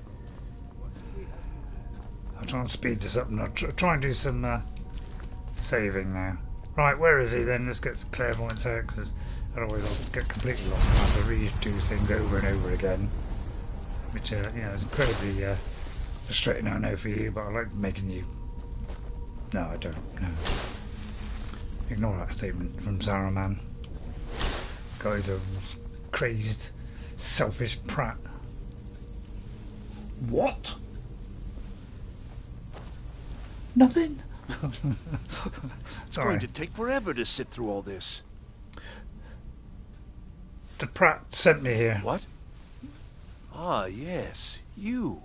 what should we have? I'll try and speed this up and I'll try and do some saving now. Right, where is he then? Let's get clairvoyance out, because otherwise I'll get completely lost and have to redo things over and over again. Which, is incredibly frustrating, I know, for you, but I like making you... No, I don't. No. Ignore that statement from Saruman. Guy's a crazed, selfish prat. What? Nothing? It's going to take forever to sit through all this. The prat sent me here. What? Ah, yes. You.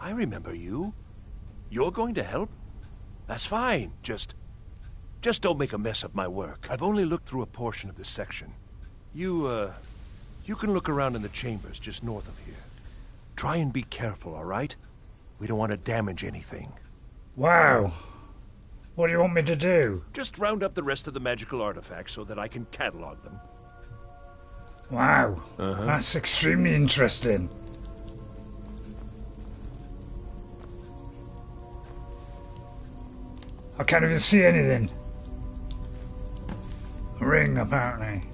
I remember you. You're going to help? That's fine. Just don't make a mess of my work. I've only looked through a portion of this section. You can look around in the chambers just north of here. Try and be careful, all right? We don't want to damage anything. Wow. What do you want me to do? Just round up the rest of the magical artifacts so that I can catalog them. Wow. That's extremely interesting. I can't even see anything. A ring, apparently.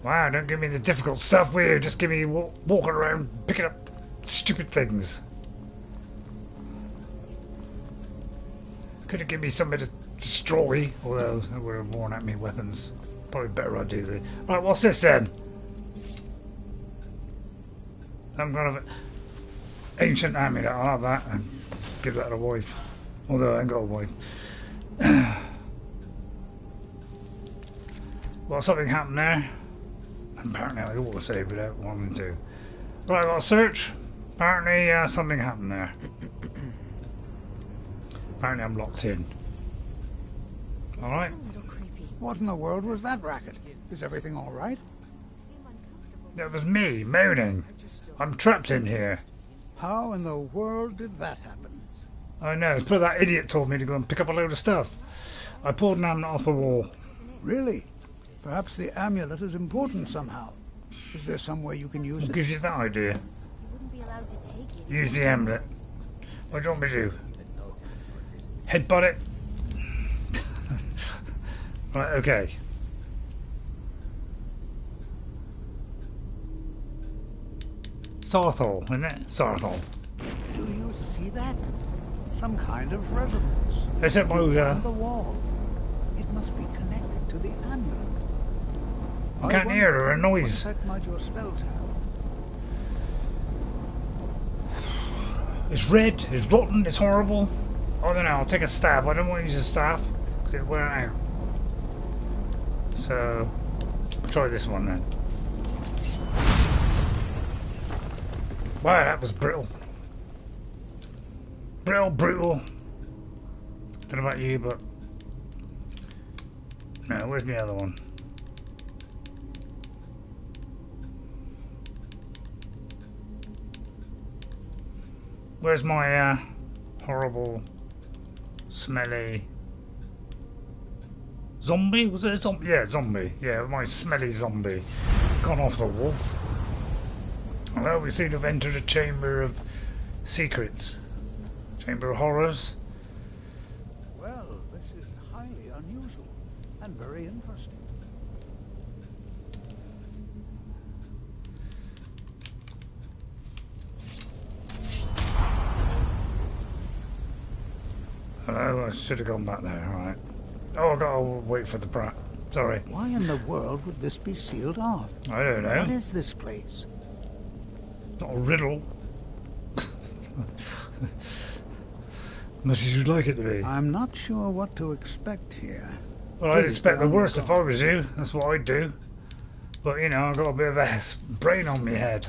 Wow, don't give me the difficult stuff, will you? Just give me walking around picking up stupid things. Could have given me something to destroy, although that would have worn out me weapons. Probably better I do this. Right, what's this then? Some kind of ancient amulet. I'll have that and give that to a wife. Although I ain't got a wife. Well, something happened there. Apparently I ought to save without wanting to. Right, I got to search. Apparently something happened there. Apparently I'm locked in. Alright. What in the world was that racket? Is everything all right? That was me, moaning. I'm trapped in here. How in the world did that happen? I know, it's because that idiot told me to go and pick up a load of stuff. I pulled an amulet off the wall. Really? Perhaps the amulet is important somehow. Is there some way you can use What it? gives you that idea? Use the amulet. What do you want me to do? Headbutt it? Right, okay. Saarthal, isn't it? Saarthal. Do you see that? Some kind of resonance. Is it my on the wall? It must be connected to the amulet. I can't hear a noise. What effect might your spells have? It's red, it's rotten, it's horrible. I don't know, I'll take a stab. I don't want to use a staff because it'll wear out. So, I'll try this one then. Wow, that was brittle. Brutal. Don't know about you, but... No, where's the other one? Where's my horrible, smelly... Zombie? Was it a zombie? Yeah, zombie. Yeah, my smelly zombie. Gone off the wolf. Well, we seem to have entered a chamber of secrets. Chamber of horrors. Well, this is highly unusual and very interesting. Hello, I should have gone back there, right. Oh, I've got to wait for the brat. Sorry. Why in the world would this be sealed off? I don't know. What is this place? Not a riddle. Unless you'd like it to be. I'm not sure what to expect here. Well, I'd expect the worst if I was you. That's what I'd do. But, you know, I've got a bit of a brain on my head.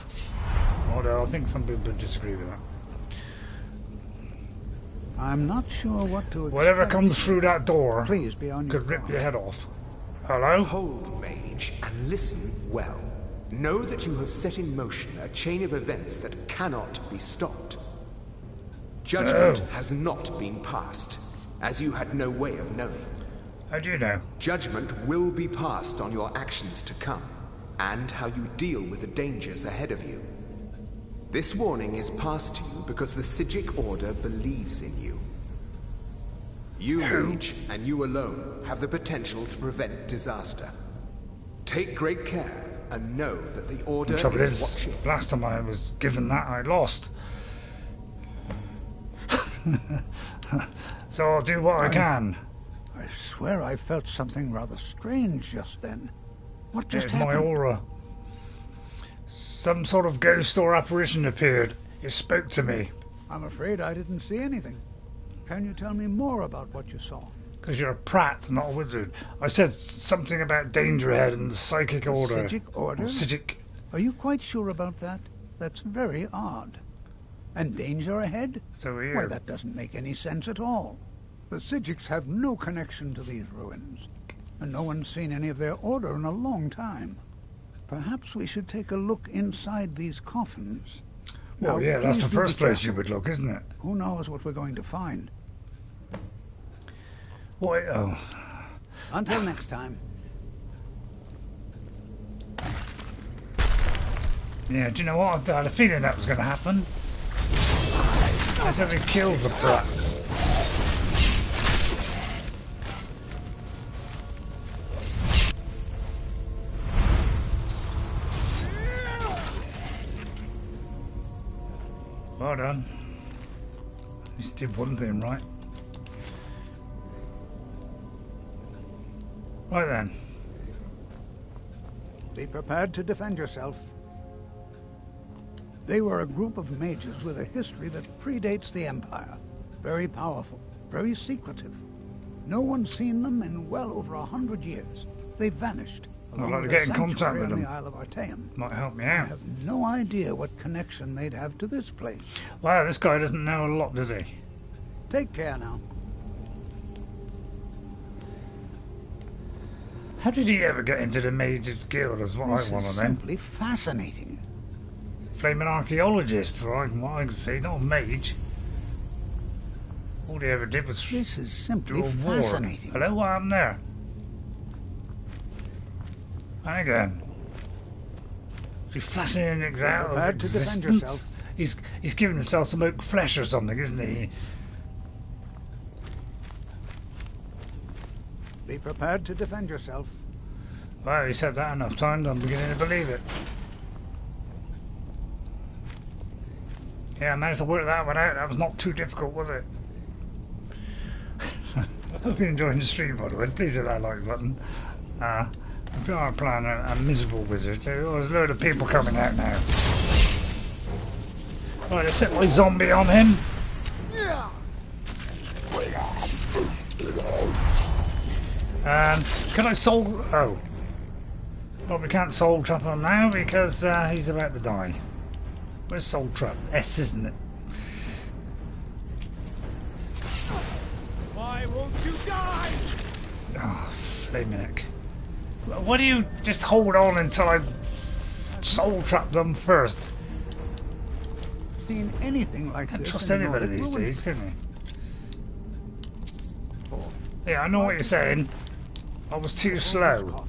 Although I think some people would disagree with that. I'm not sure what to expect. Whatever comes through that door Please be on your could rip guard. your head off. Hello? Hold, Mage, and listen well. Know that you have set in motion a chain of events that cannot be stopped. Judgment has not been passed, as you had no way of knowing. How do you know? Judgment will be passed on your actions to come, and how you deal with the dangers ahead of you. This warning is passed to you because the Psijic Order believes in you. You, Mage, and you alone, have the potential to prevent disaster. Take great care, and know that the Order is watching. Last time I was given that, I lost. So I'll do what I can. I swear I felt something rather strange just then. What just It's happened? my aura. Some sort of ghost or apparition appeared. It spoke to me. I'm afraid I didn't see anything. Can you tell me more about what you saw? Because you're a prat, not a wizard. I said something about danger ahead and the psychic order. Psijic Order? Or Psijic. Are you quite sure about that? That's very odd. And danger ahead? So are you. Why, that doesn't make any sense at all. The Psijics have no connection to these ruins, and no one's seen any of their order in a long time. Perhaps we should take a look inside these coffins. Well, Now, yeah, that's please the do first be place you careful. would look, isn't it? Who knows what we're going to find? What? Oh. Until next time. Yeah, do you know what? I had a feeling that was going to happen. Let's have it kill the brat. Well done. At least did one thing right. Right then. Be prepared to defend yourself. They were a group of mages with a history that predates the Empire. Very powerful, very secretive. No one's seen them in well over 100 years. They vanished. I'd like to get in contact with on them. the Isle of Valtheim. Might help me I out. have no idea what connection they'd have to this place. Wow, this guy doesn't know a lot, does he? Take care now. How did he ever get into the Mage's Guild is what This I want is to know. simply fascinating. Flaming archaeologist, right? What I can see, not a mage. All he ever did was This is simply do a war. fascinating. Hello, what happened there? And again. Is he flashing an Be out of prepared to defend existence? yourself. He's giving himself some oak flesh or something, isn't he? Be prepared to defend yourself. Well, he said that enough times, I'm beginning to believe it. Yeah, I managed to work that one out. That was not too difficult, was it? I hope you're enjoying the stream, by the way. Please hit that like button. If you are playing a miserable wizard, there's a load of people coming out now. Right, let's set my zombie on him. And can I soul... Oh. Well, we can't soul trap him now because he's about to die. Where's soul trap? S, isn't it? Why won't you die? Oh, flaming heck. Why do you just hold on until I soul trap them first? Seen anything like Can't this trust in anybody Nordic these ruins? days, can you? Yeah, I know what you're saying. I was too slow.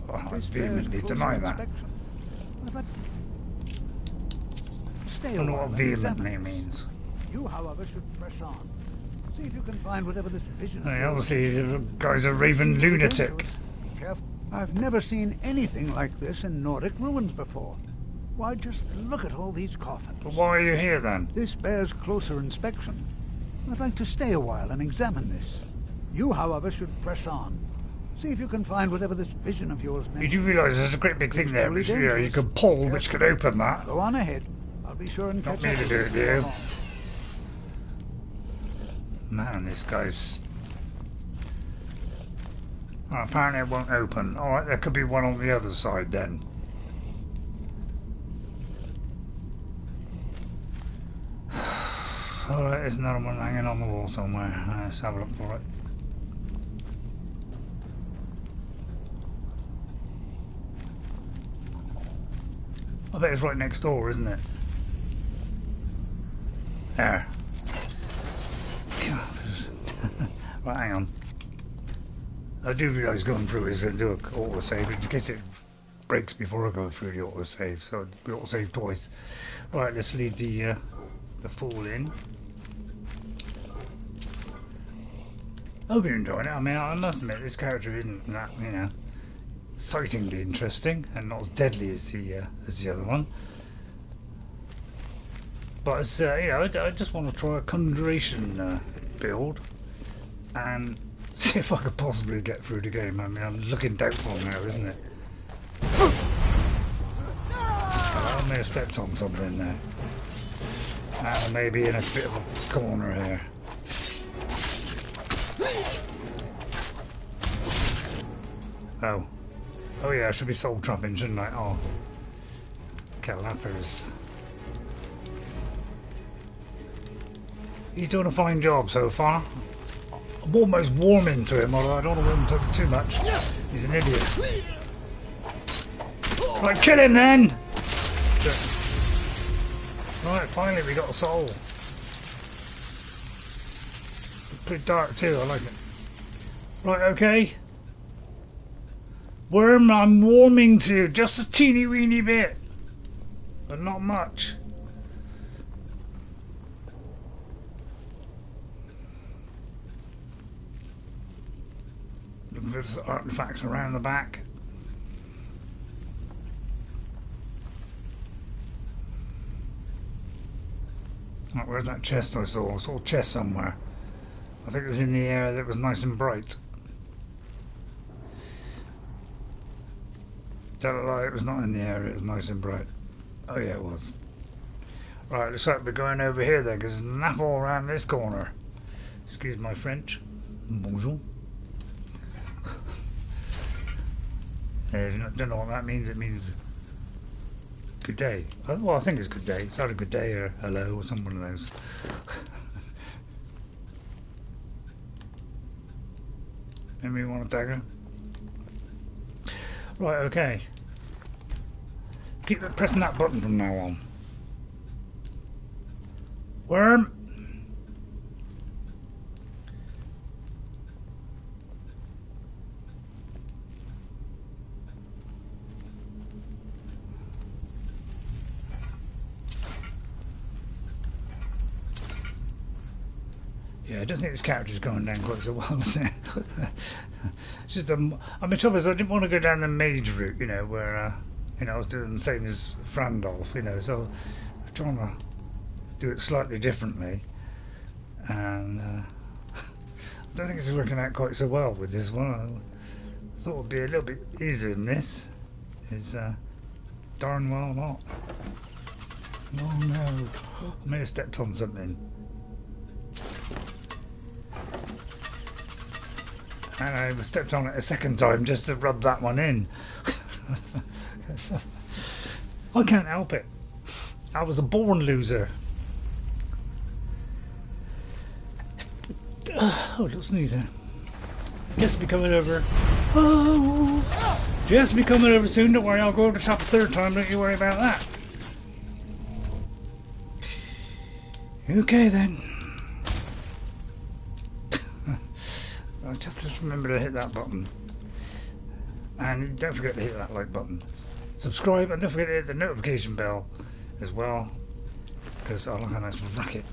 Oh, I vehemently deny that. Stay I a don't know while what and examine vehemently this. means. You, however, should press on. See if you can find whatever this vision Hey, is. obviously, the guy's a raving lunatic. Be careful. I've never seen anything like this in Nordic ruins before. Why, just look at all these coffins. But why are you here then? This bears closer inspection. I'd like to stay a while and examine this. You, however, should press on. See if you can find whatever this vision of yours mentions. You do realise there's a great big thing there, which you can pull, which could open that. Go on ahead. I'll be sure and catch Not me up to do with it, you. do you? Man, this guy's... Oh, apparently it won't open. Alright, there could be one on the other side then. Alright, there's another one hanging on the wall somewhere. Let's have a look for it. I bet it's right next door, isn't it? There. Right, hang on. I do realise going through is going to do an autosave in case it breaks before I go through the autosave, so we autosave twice. Right, let's leave the fool in. I hope you're enjoying it. I mean, I must admit, this character isn't that, you know, excitingly interesting and not as deadly as the other one. But it's, you know, I just want to try a conjuration build and see if I could possibly get through the game. I mean, I'm looking doubtful now, isn't it? I may have stepped on something there. And maybe in a bit of a corner here. Oh. Oh yeah, I should be soul trapping, shouldn't I? Oh. Calapers. He's doing a fine job so far. I'm almost warming to him, although I don't want to warm to him too much. He's an idiot. Right, kill him then! Right, finally we got a soul. It's pretty dark too, I like it. Right, okay. Worm, I'm warming to just a teeny weeny bit. But not much. Looking for some artifacts around the back. Right, where's that chest I saw? I saw a chest somewhere. I think it was in the air that was nice and bright. Tell a lie, it was not in the air, it was nice and bright. Oh yeah, it was. Right, looks like we're going over here then, because there's enough all around this corner. Excuse my French. Bonjour. I don't know what that means. It means good day. Well, I think it's good day. It's either good day or hello or some one of those. Maybe you want a dagger? Right, okay. Keep pressing that button from now on. Worm! Yeah, I don't think this character's going down quite so well, is it? It's just, I mean, trouble is I didn't want to go down the mage route, you know, where, you know, I was doing the same as Frandolf, you know, so I'm trying to do it slightly differently. And I don't think it's working out quite so well with this one. I thought it would be a little bit easier than this. It's darn well not. Oh no, I may have stepped on something. And I stepped on it a second time just to rub that one in. I can't help it. I was a born loser. Oh, little sneezer. Just be coming over. Oh, just be coming over soon. Don't worry, I'll go over the shop a third time. Don't you worry about that. Okay then. Just remember to hit that button. And don't forget to hit that like button. Subscribe and don't forget to hit the notification bell as well. Because I like a nice racket.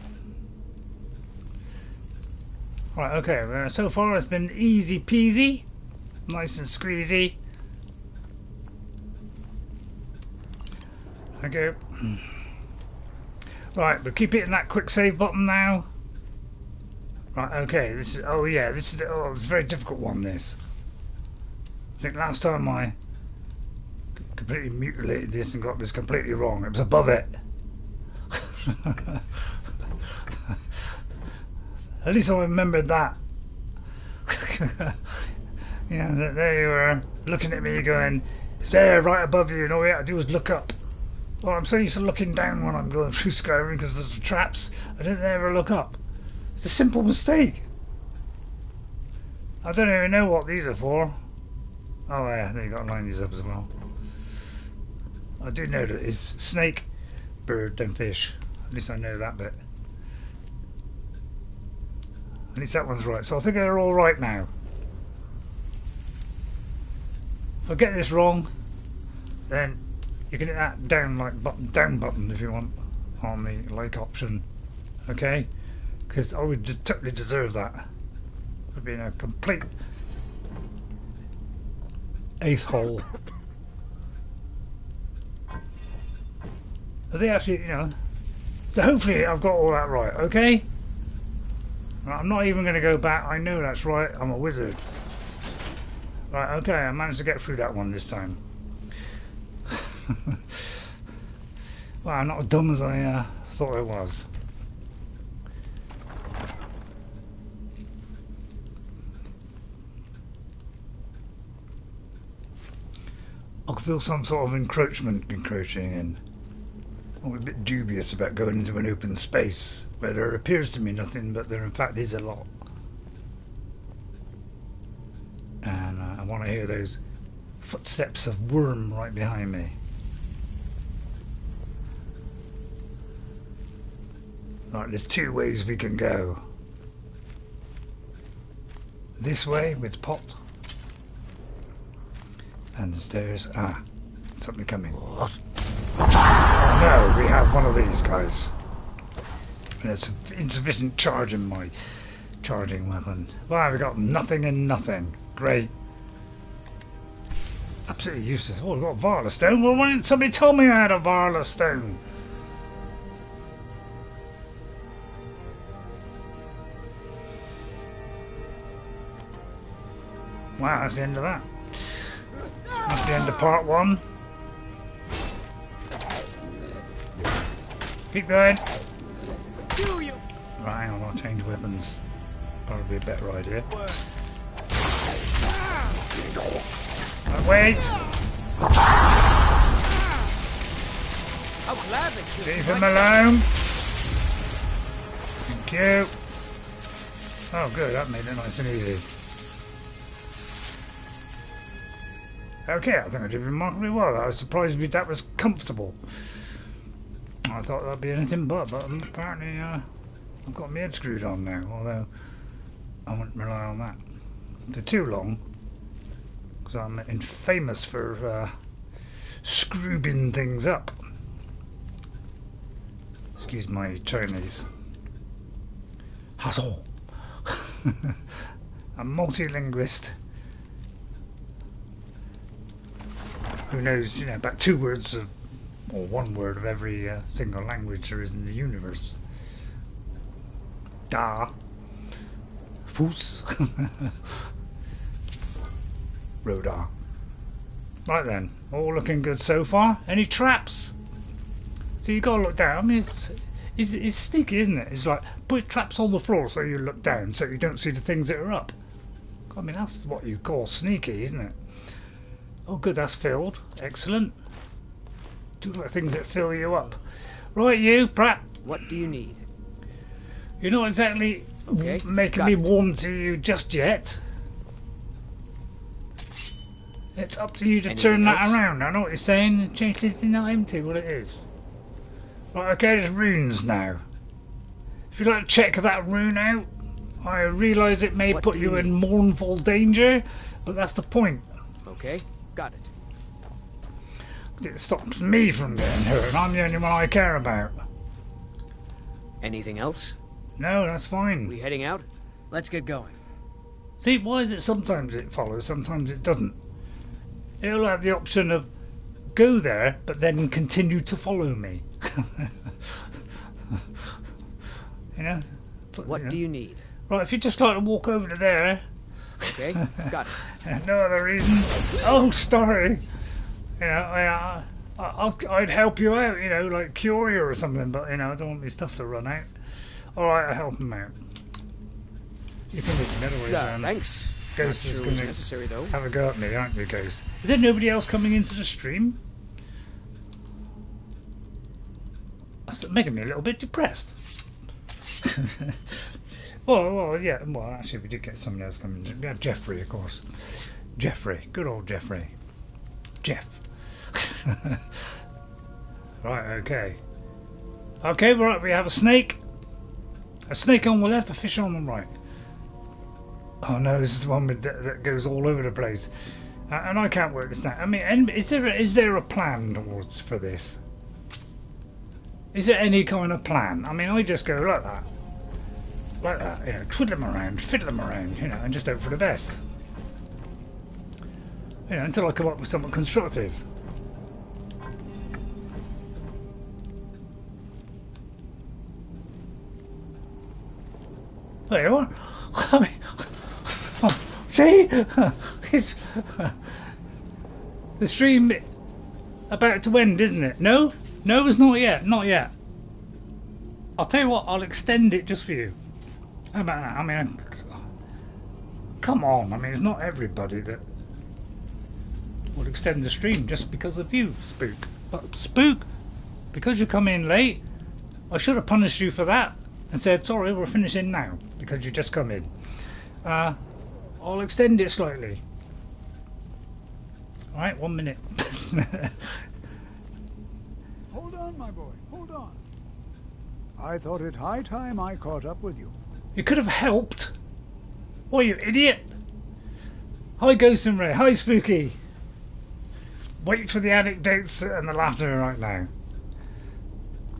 Right, okay, so far it's been easy peasy. Nice and squeezy. Okay. Right, but keep hitting that quick save button now. Right, okay, this is, oh yeah, this is, oh, it's a very difficult one, this. I think last time I completely mutilated this and got this completely wrong. It was above it. At least I remembered that. Yeah, there you were, looking at me going, it's there, right above you, and all you have to do is look up. Well, I'm so used to looking down when I'm going through Skyrim because there's the traps, I didn't ever look up. It's a simple mistake. I don't even know what these are for. Oh yeah, there you got to line these up as well. I do know that it's snake, bird, and fish. At least I know that bit. At least that one's right. So I think they're all right now. If I get this wrong, then you can hit that down button if you want on the like option. Okay? Because I would just totally deserve that. For being a complete eighth hole. I think actually, you know, so hopefully I've got all that right, okay? I'm not even going to go back, I know that's right, I'm a wizard. Right, okay, I managed to get through that one this time. Well, I'm not as dumb as I thought I was. I could feel some sort of encroaching in. I'm a bit dubious about going into an open space where there appears to be nothing, but there in fact is a lot. And I want to hear those footsteps of worm right behind me. Right, there's two ways we can go. This way with pot. And the stairs. Ah, something coming. Oh no, we have one of these guys. And it's insufficient charge in my charging weapon. Wow, we got nothing and nothing. Great. Absolutely useless. Oh, we've got Varla stone. Well, why didn't somebody tell me I had a Varla stone? Wow, that's the end of that. That's the end of part one. Keep going. Right, hang on, I'll change weapons. Probably a better idea. Right, wait! Leave him alone! Thank you. Oh good, that made it nice and easy. Okay, I think I did remarkably well. I was surprised that was comfortable. I thought that'd be anything but apparently I've got my head screwed on now, although I wouldn't rely on that for too long, because I'm famous for screwing things up. Excuse my Chinese. Hassle. A multi-linguist who knows, you know, about 2 words of, or 1 word of every single language there is in the universe. Da. Foos. Rodar. Right then, all looking good so far. Any traps? So you gotta look down. I mean, it's sneaky, isn't it? It's like, put traps on the floor so you look down so you don't see the things that are up. I mean, that's what you call sneaky, isn't it? Oh good, that's filled. Excellent. Do like things that fill you up. Right, you, Pratt. What do you need? You're not exactly making me warm to you just yet. It's up to you to turn that around. I know what you're saying. Change this to not empty, what it is. Right, okay, there's runes now. If you'd like to check that rune out, I realise it may put you in mournful danger, but that's the point. Okay, got it. It stops me from getting hurt, and I'm the only one I care about. Anything else? No, that's fine. We heading out? Let's get going. See, why is it sometimes it follows, sometimes it doesn't? It'll have the option of go there, but then continue to follow me. You know? What do you need? Right, if you just like to walk over to there. Okay, got it. No other reason. Oh, sorry. You know, I'd help you out, you know, like cure you or something, but, you know, I don't want my stuff to run out. Alright, I'll help him out. You can leave him anyway, thanks. Ghost Not is sure going it was necessary, though. have a go at me, aren't you, Ghost? Is there nobody else coming into the stream? That's making me a little bit depressed. well, yeah. Well, actually, we did get someone else coming. We had Jeffrey, of course. Jeffrey, good old Jeffrey. Jeff. Right. Okay. Okay. Right. We have a snake. A snake on the left, a fish on the right. Oh no, this is the one with that goes all over the place, and I can't work this out. I mean, is there a plan for this? Is there any kind of plan? I mean, I just go like that, you know, twiddle them around, fiddle them around, you know, and just hope for the best, you know, until I come up with something constructive. There you are. I mean, oh, see, it's the stream about to end, isn't it? No, it's not yet. Not yet. I'll tell you what. I'll extend it just for you. How about that? I mean, come on. I mean, it's not everybody that will extend the stream just because of you, Spook. But Spook, because you come in late, I should have punished you for that and said, sorry, we're finishing now because you just come in. I'll extend it slightly. Alright, 1 minute. Hold on, my boy, hold on. I thought it high time I caught up with you. You could have helped. What, you idiot? Hi, Ghost and Ray. Hi, Spooky. Wait for the anecdotes and the laughter right now.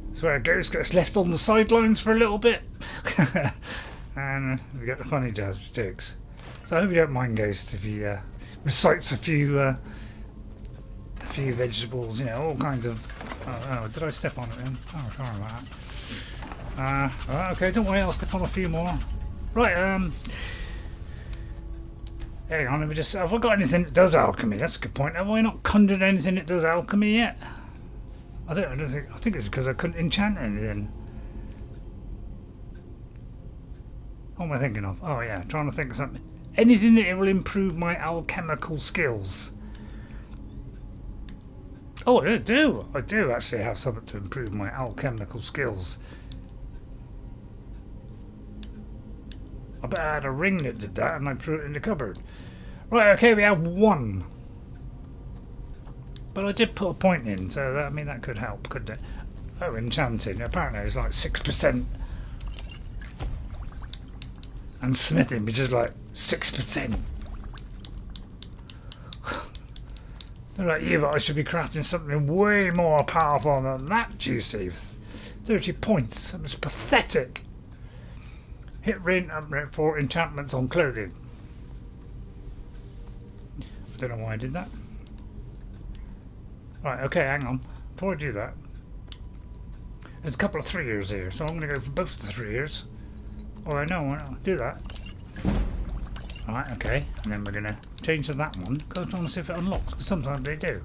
That's where a ghost gets left on the sidelines for a little bit. And we get the funny jokes. So I hope you don't mind, Ghost, if he recites a few vegetables, you know, all kinds of... Oh, did I step on it then? Oh, sorry about that. Right, okay, don't worry, I'll step on a few more. Right, hang on, let me just... Have I got anything that does alchemy? That's a good point. Have I not conjured anything that does alchemy yet? I think it's because I couldn't enchant anything. What am I thinking of? Oh yeah, trying to think of something. Anything that will improve my alchemical skills. Oh, I do actually have something to improve my alchemical skills. I bet I had a ring that did that and I threw it in the cupboard. Right, okay, we have 1. But I did put a point in, so that, I mean, that could help, couldn't it? Oh, enchanting. Apparently it's like 6%. And smithing, which is like 6%. They're like you, but I should be crafting something way more powerful than that, juicy. 30 points. That was pathetic. Hit rate for enchantments on clothing. I don't know why I did that. Right, okay, hang on. Before I do that, there's a couple of 3 years here, so I'm going to go for both the 3 years. Oh, I know, I'll do that. Alright, okay, and then we're going to change to that one, because I'm trying to see if it unlocks, because sometimes they do.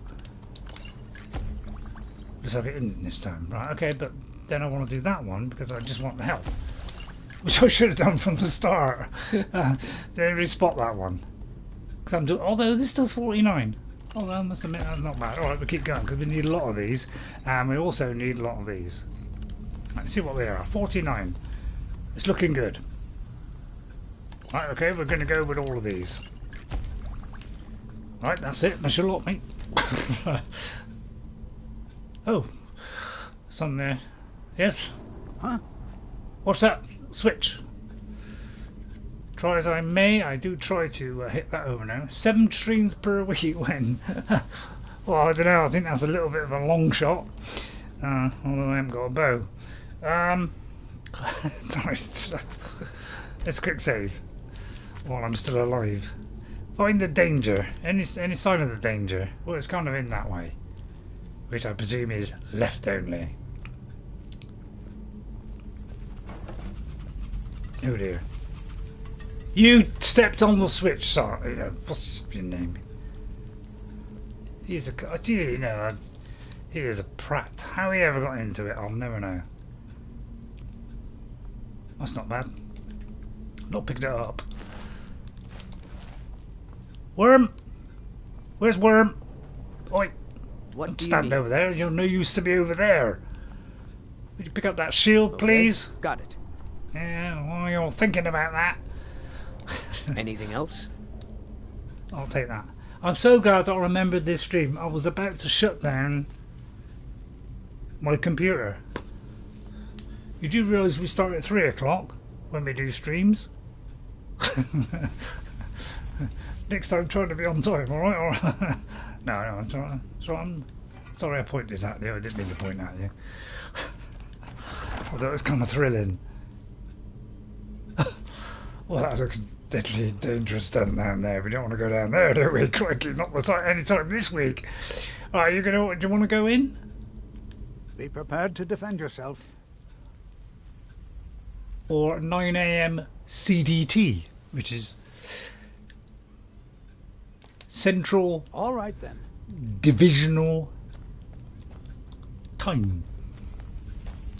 Looks like it didn't this time. Right, okay, but then I want to do that one, because I just want the health. Which I should have done from the start. Didn't really spot that one. Because I'm doing, although this does 49. Although I must admit that's not bad. Alright, we keep going, because we need a lot of these, and we also need a lot of these. Let's see what they are. 49. It's looking good. Right, okay, we're going to go with all of these. Right, that's it. That's your lot, mate. Oh, something there. Yes? Huh? What's that? Switch. Try as I may, I do try to hit that over now. 7 streams per week when? Well, I don't know. I think that's a little bit of a long shot. Although I haven't got a bow. Sorry. Let's quick save while I'm still alive. Find the danger. Any sign of the danger? Well, it's kind of in that way, which I presume is left only. Oh dear. You stepped on the switch, Sar. What's your name? He's a. You know, he is a prat. How he ever got into it, I'll never know. That's not bad. Not picked it up. Worm! Where's Worm? Oi! What do you stand need? over there. You're no use to be over there. Would you pick up that shield, please? Got it. Yeah, well, you're thinking about that. Anything else? I'll take that. I'm so glad that I remembered this stream. I was about to shut down my computer. You do realise we start at 3 o'clock when we do streams? Next time, try to be on time, alright? No, I'm sorry. I'm sorry I pointed at you. I didn't mean to point at you. Although it was kind of thrilling. Well, that looks deadly dangerous down there. We don't want to go down there, do we? Quickly, not the time, any time this week. Alright, do you want to go in? Be prepared to defend yourself. Or 9 AM CDT, which is Central. All right then. Divisional time.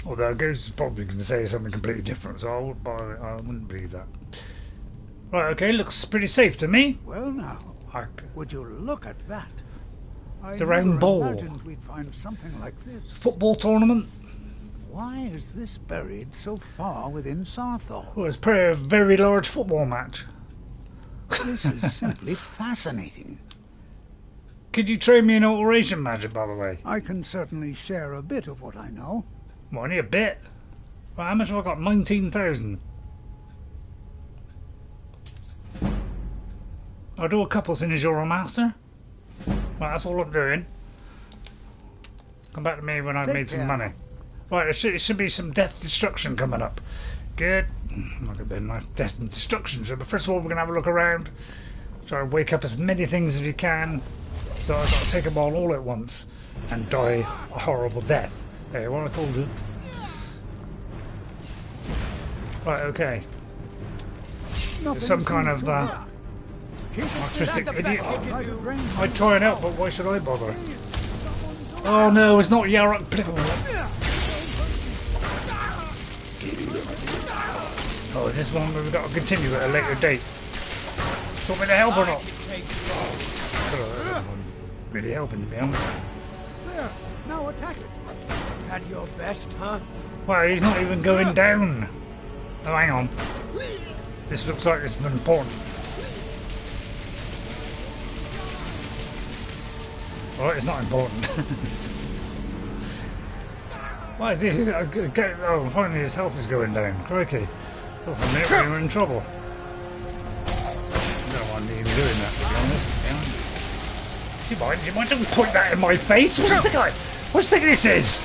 Although Ghost is probably going to say something completely different, so I wouldn't believe that. Right, okay, looks pretty safe to me. Well now, would you look at that? The round ball. I imagined we'd find something like this. Football tournament. Why is this buried so far within Saarthal? Well, it's probably a very large football match. This is simply fascinating. Could you train me in alteration magic, by the way? I can certainly share a bit of what I know. Well, only a bit. Well, how much have I got? 19,000. I'll do a couple since you're a master. Well, that's all I'm doing. Come back to me when I've made some money. Right, there should be some death destruction coming up. Good. Look at the nice death and destruction. So, but first of all, we're going to have a look around. Try and wake up as many things as we can. So I've got to take them all at once and die a horrible death. Hey, what I called it. Right, okay. There's some kind of artistic idiot. I'd try and help, but why should I bother? Oh no, it's not Jyrik. Oh, is this one we've got to continue at a later date? Want me to help or not? Really helping, to be honest. There, now attack it. That your best, huh? Well, he's not even going down. Oh, hang on. This looks like it's important. Well, it's not important. Why is this? Oh, finally his health is going down. Crikey. Thought for a minute we were in trouble. I don't want me even doing that, to be honest. Do you mind? Don't point that in my face. What's the guy? What do you think this is?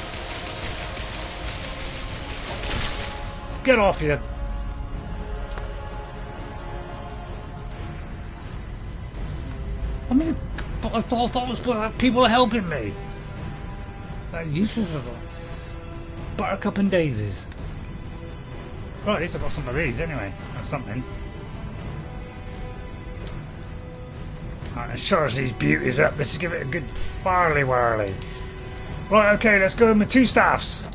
Get off you. I mean, I thought people are helping me. That useless of them. Buttercup and daisies. Right, at least I got some of these anyway. That's something. Alright, let's charge these beauties up. Let's give it a good farley-warley. Right, okay, let's go in with 2 staffs.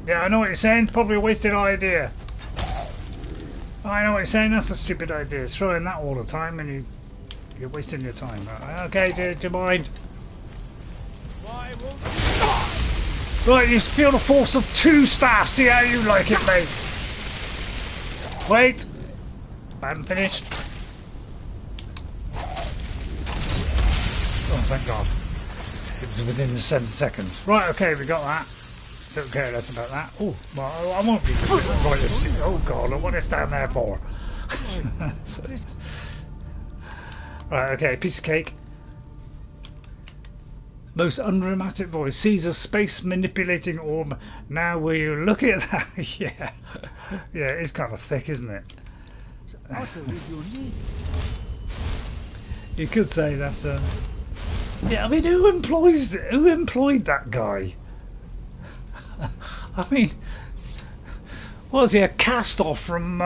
Yeah, I know what you're saying. It's probably a wasted idea. I know what you're saying. That's a stupid idea. Throwing that all the time and you're wasting your time. Right, okay, do you mind? Right, you feel the force of 2 staffs. See how you like it, mate. Wait. I haven't finished. Oh, thank God. It was within the 7 seconds. Right, okay, we got that. Don't care less about that. Oh, well, I won't be. Oh God, what is down there for? Right, okay, piece of cake. Most unromantic voice sees a space manipulating orb. Now will you look at that? Yeah, yeah, it's kind of thick, isn't it? You could say that's a. Yeah, I mean, who employed that guy? I mean, was he a cast-off from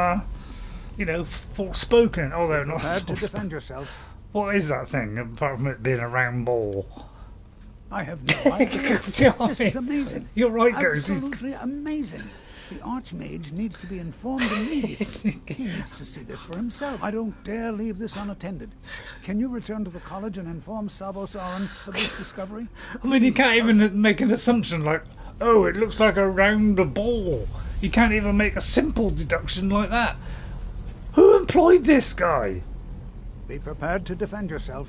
you know, forspoken. Although not Prepared to forspoken. defend yourself. What is that thing, apart from it being a round ball? I have no idea. This is amazing. You're right, Ghost. Absolutely amazing. The Archmage needs to be informed immediately. He needs to see this for himself. I don't dare leave this unattended. Can you return to the college and inform Savos Aren of this discovery? I mean, you can't even make an assumption like, oh, it looks like a round ball. You can't even make a simple deduction like that. Who employed this guy? Be prepared to defend yourself.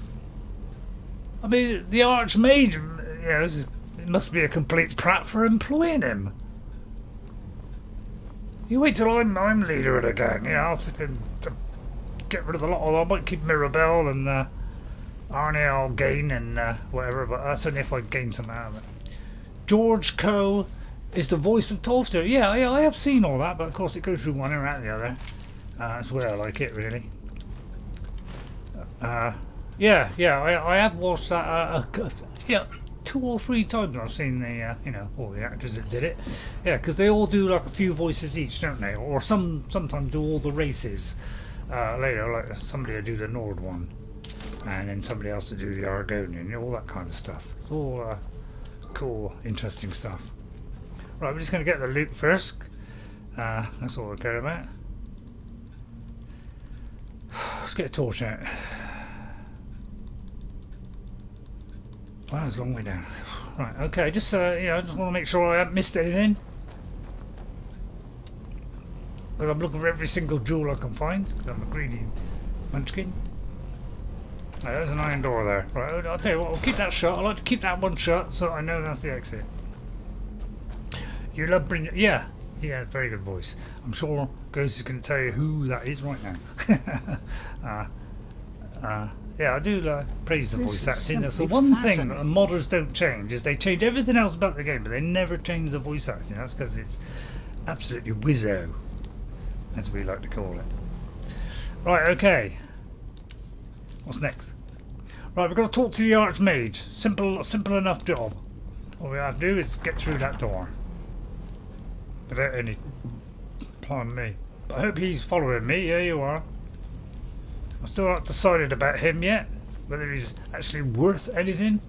I mean, the Archmage, you know, it must be a complete prat for employing him. You wait till I'm leader of the gang, you know, I'll fucking get rid of a lot of them. I might keep Mirabelle and Arne I'll gain and whatever, but that's only if I gain some out of it. George Coe is the voice of Tolstoy. Yeah, I have seen all that, but of course it goes through one and out the other. That's where I like it, really. Yeah, I have watched that. Yeah, 2 or 3 times I've seen the, you know, all the actors that did it. Yeah, because they all do like a few voices each, don't they? Or sometimes do all the races later. Like somebody will do the Nord one, and then somebody else to do the Argonian. You know, all that kind of stuff. It's all cool, interesting stuff. Right, we're just going to get the loot first. That's all I care about. Let's get a torch out. Wow, it's a long way down. Right, okay, just you know, I just want to make sure I haven't missed anything. Because I'm looking for every single jewel I can find, because I'm a greedy munchkin. Right, there's an iron door there. Right, I'll tell you what, I'll keep that shut. I like to keep that one shut so I know that's the exit. You love bringing... Yeah, he has a very good voice. I'm sure Ghost is going to tell you who that is right now. Yeah, I do praise the voice acting. That's the one thing that modders don't change, is they change everything else about the game, but they never change the voice acting. That's because it's absolutely whizzo, as we like to call it. Right, okay. What's next? Right, we've got to talk to the Archmage. Simple enough job. All we have to do is get through that door. Without any... Pardon me. But I hope he's following me. Yeah, you are. I'm still not decided about him yet, whether he's actually worth anything.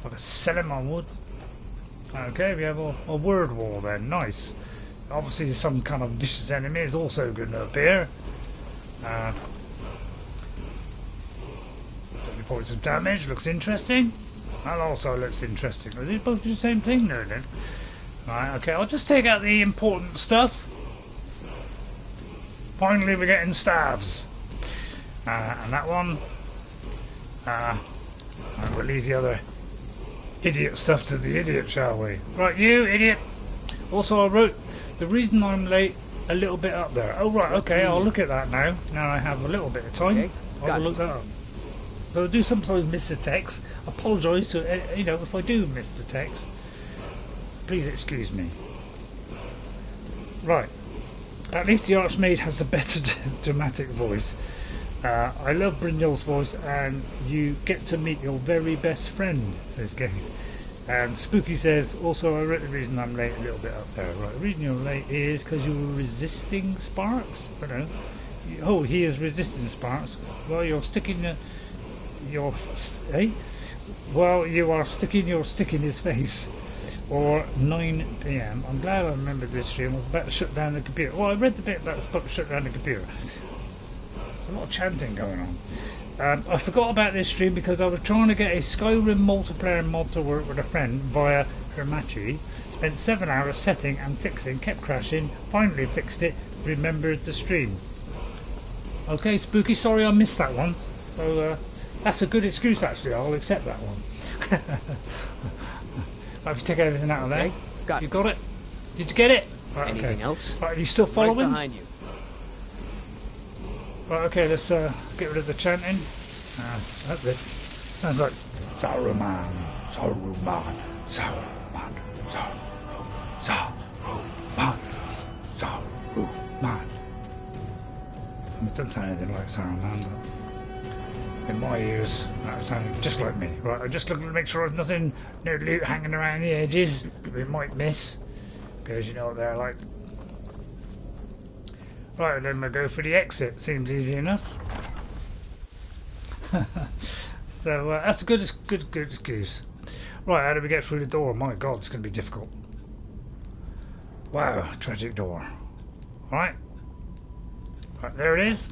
I could sell him on wood. Okay, we have a word wall then, nice. Obviously some kind of vicious enemy is also going to appear. 30 points of damage, looks interesting. That also looks interesting. Are they both the same thing there then? Right, okay, I'll just take out the important stuff. Finally we're getting stabs. And that one, and we'll leave the other idiot stuff to the idiot, shall we? Right, you idiot. Also, I wrote the reason I'm late a little bit up there. Oh, right, okay, I'll look at that now. Now I have a little bit of time. Okay, I'll look that up. So I do sometimes miss the text. I apologise to, you know, if I do miss the text. Please excuse me. Right. At least the Archmage has a better dramatic voice. I love Brynjolf's voice, and you get to meet your very best friend, says Gaze. And Spooky says, also I wrote the reason I'm late a little bit up there. Right, the reason you're late is because you were resisting sparks? I don't know. Oh, he is resisting sparks. Well, you're sticking your... Eh? Well, you are sticking your stick in his face. Or 9 PM. I'm glad I remembered this stream. I was about to shut down the computer. Well, I read the bit about to shut down the computer. A lot of chanting going on. I forgot about this stream because I was trying to get a Skyrim multiplayer mod to work with a friend via Hermachi. Spent 7 hours setting and fixing, kept crashing, finally fixed it, remembered the stream. Okay, Spooky, sorry I missed that one. So that's a good excuse actually, I'll accept that one. Right, if you take everything out of there. Got you got it? Did you get it? Right, anything else? Right, are you still following? Right behind you. Right, okay, let's get rid of the chanting. That's it. Sounds like Saruman, Saruman, Saruman, Saruman, Saruman. It doesn't sound anything like Saruman, but in my ears, that sounded just like me. Right, I'm just looking to make sure there's nothing, no loot hanging around the edges we might miss, because you know what they're like. Right, then we'll go for the exit. Seems easy enough. So that's a good excuse. Right, how do we get through the door? My God, it's going to be difficult. Wow, tragic door. Right, there it is.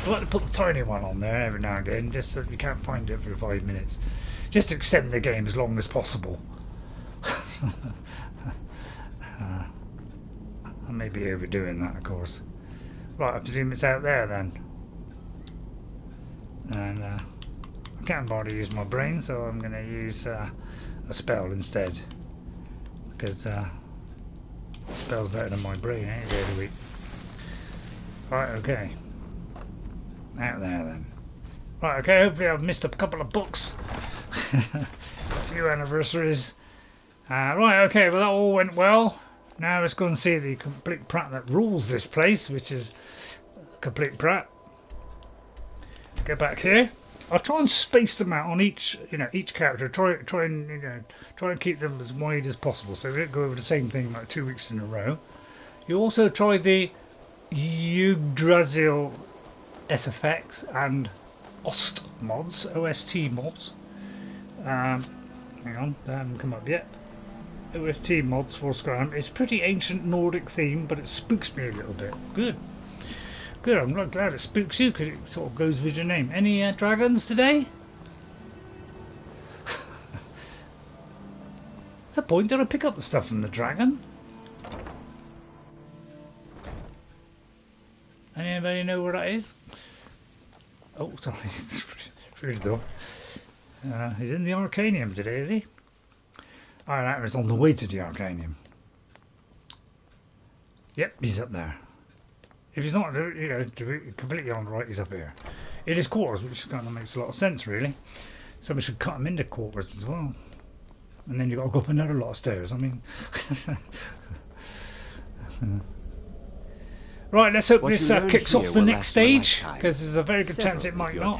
I like to put the tiny one on there every now and again, just so that you can't find it for 5 minutes. Just to extend the game as long as possible. I may be overdoing that, of course. Right, I presume it's out there then. And I can't bother to use my brain, so I'm going to use a spell instead. Because spell's better than my brain, ain't it, every week? Right, okay. Out there then. Right, okay, hopefully I've missed a couple of books. A few anniversaries. Right, okay, well that all went well. Now let's go and see the complete prat that rules this place, which is complete prat. Get back here. I'll try and space them out on each character. Try and keep them as wide as possible, so we don't go over the same thing like 2 weeks in a row. You also try the Yggdrasil SFX and OST mods, OST mods. Hang on, they haven't come up yet. OST mods for Skyrim. It's pretty ancient Nordic theme, but it spooks me a little bit. Good. Good, I'm not glad it spooks you, because it sort of goes with your name. Any dragons today? What's the point? Did I pick up the stuff from the dragon? Anybody know where that is? Oh, sorry. Through the door. He's in the Arcanium today, is he? Oh, that was on the way to the Arcanium. Yep, he's up there. If he's not, completely on the right, he's up here. In his quarters, which kind of makes a lot of sense, really. Somebody should cut him into quarters as well. And then you've got to go up another lot of stairs. I mean... Right, let's hope this kicks off the next stage, because there's a very good chance it might not.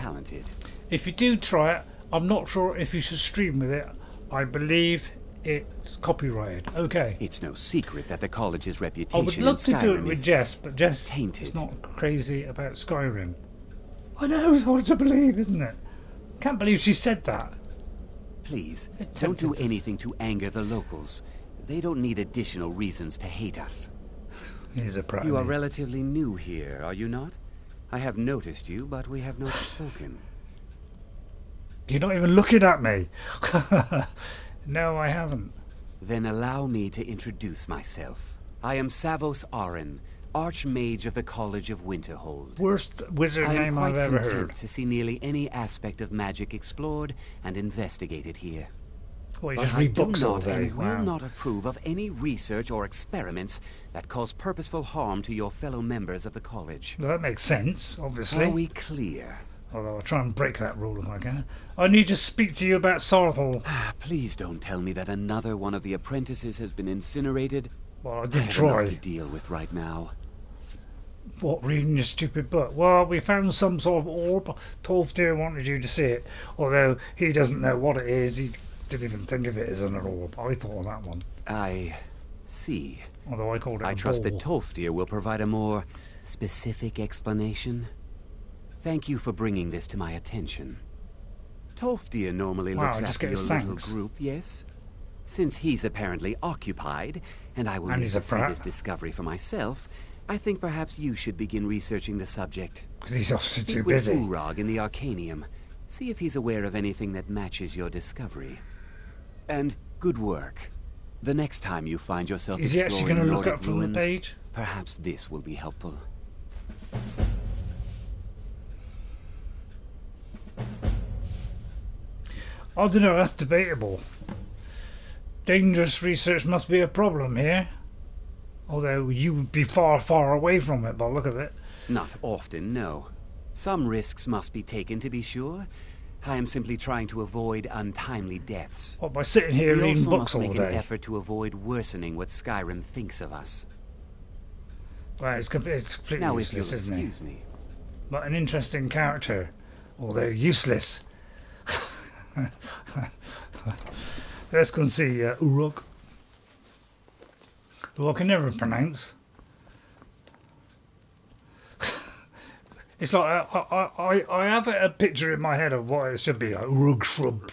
If you do try it, I'm not sure if you should stream with it. I believe it's copyrighted. Okay. It's no secret that the college's reputation I would love to do it with Jess, but Jess tainted. is not crazy about Skyrim. I know, it's hard to believe, isn't it? Can't believe she said that. Please, don't do anything to anger the locals. They don't need additional reasons to hate us. He's a prat. You are relatively new here, are you not? I have noticed you, but we have not spoken. You're not even looking at me. No, I haven't. Then allow me to introduce myself. I am Savos Aren, Archmage of the College of Winterhold. Worst wizard name I've ever heard. I am quite content to see nearly any aspect of magic explored and investigated here. Well, but I do not and will not approve of any research or experiments that cause purposeful harm to your fellow members of the college. Well, that makes sense, obviously. Are we clear? Although I'll try and break that rule if I can. I need to speak to you about Saarthal. Please don't tell me that another one of the apprentices has been incinerated. Well, I did try. To deal with right now. What, reading your stupid book? Well, we found some sort of orb. Tolfdir wanted you to see it, although he doesn't know what it is. He didn't even think of it as an orb. I thought of that one. I see. Although I called it I trust that Tolfdir will provide a more specific explanation. Thank you for bringing this to my attention. Tolfdir normally looks after your little group, yes? Since he's apparently occupied, and I will need to see this discovery for myself, I think perhaps you should begin researching the subject. He's also too busy. Speak with Urug in the Arcanium. See if he's aware of anything that matches your discovery. And good work. The next time you find yourself exploring Nordic ruins, perhaps this will be helpful. I don't know, that's debatable. Dangerous research must be a problem here. Although you would be far, far away from it by the look of it. Not often, no. Some risks must be taken, to be sure. I am simply trying to avoid untimely deaths. What, by sitting here reading books all day? We also must make an effort to avoid worsening what Skyrim thinks of us. Well, it's completely now, useless, if you'll excuse me. But an interesting character, although useless. Let's go and see Urug, who I can never pronounce. It's like I have a picture in my head of what it should be, like Urug shrub,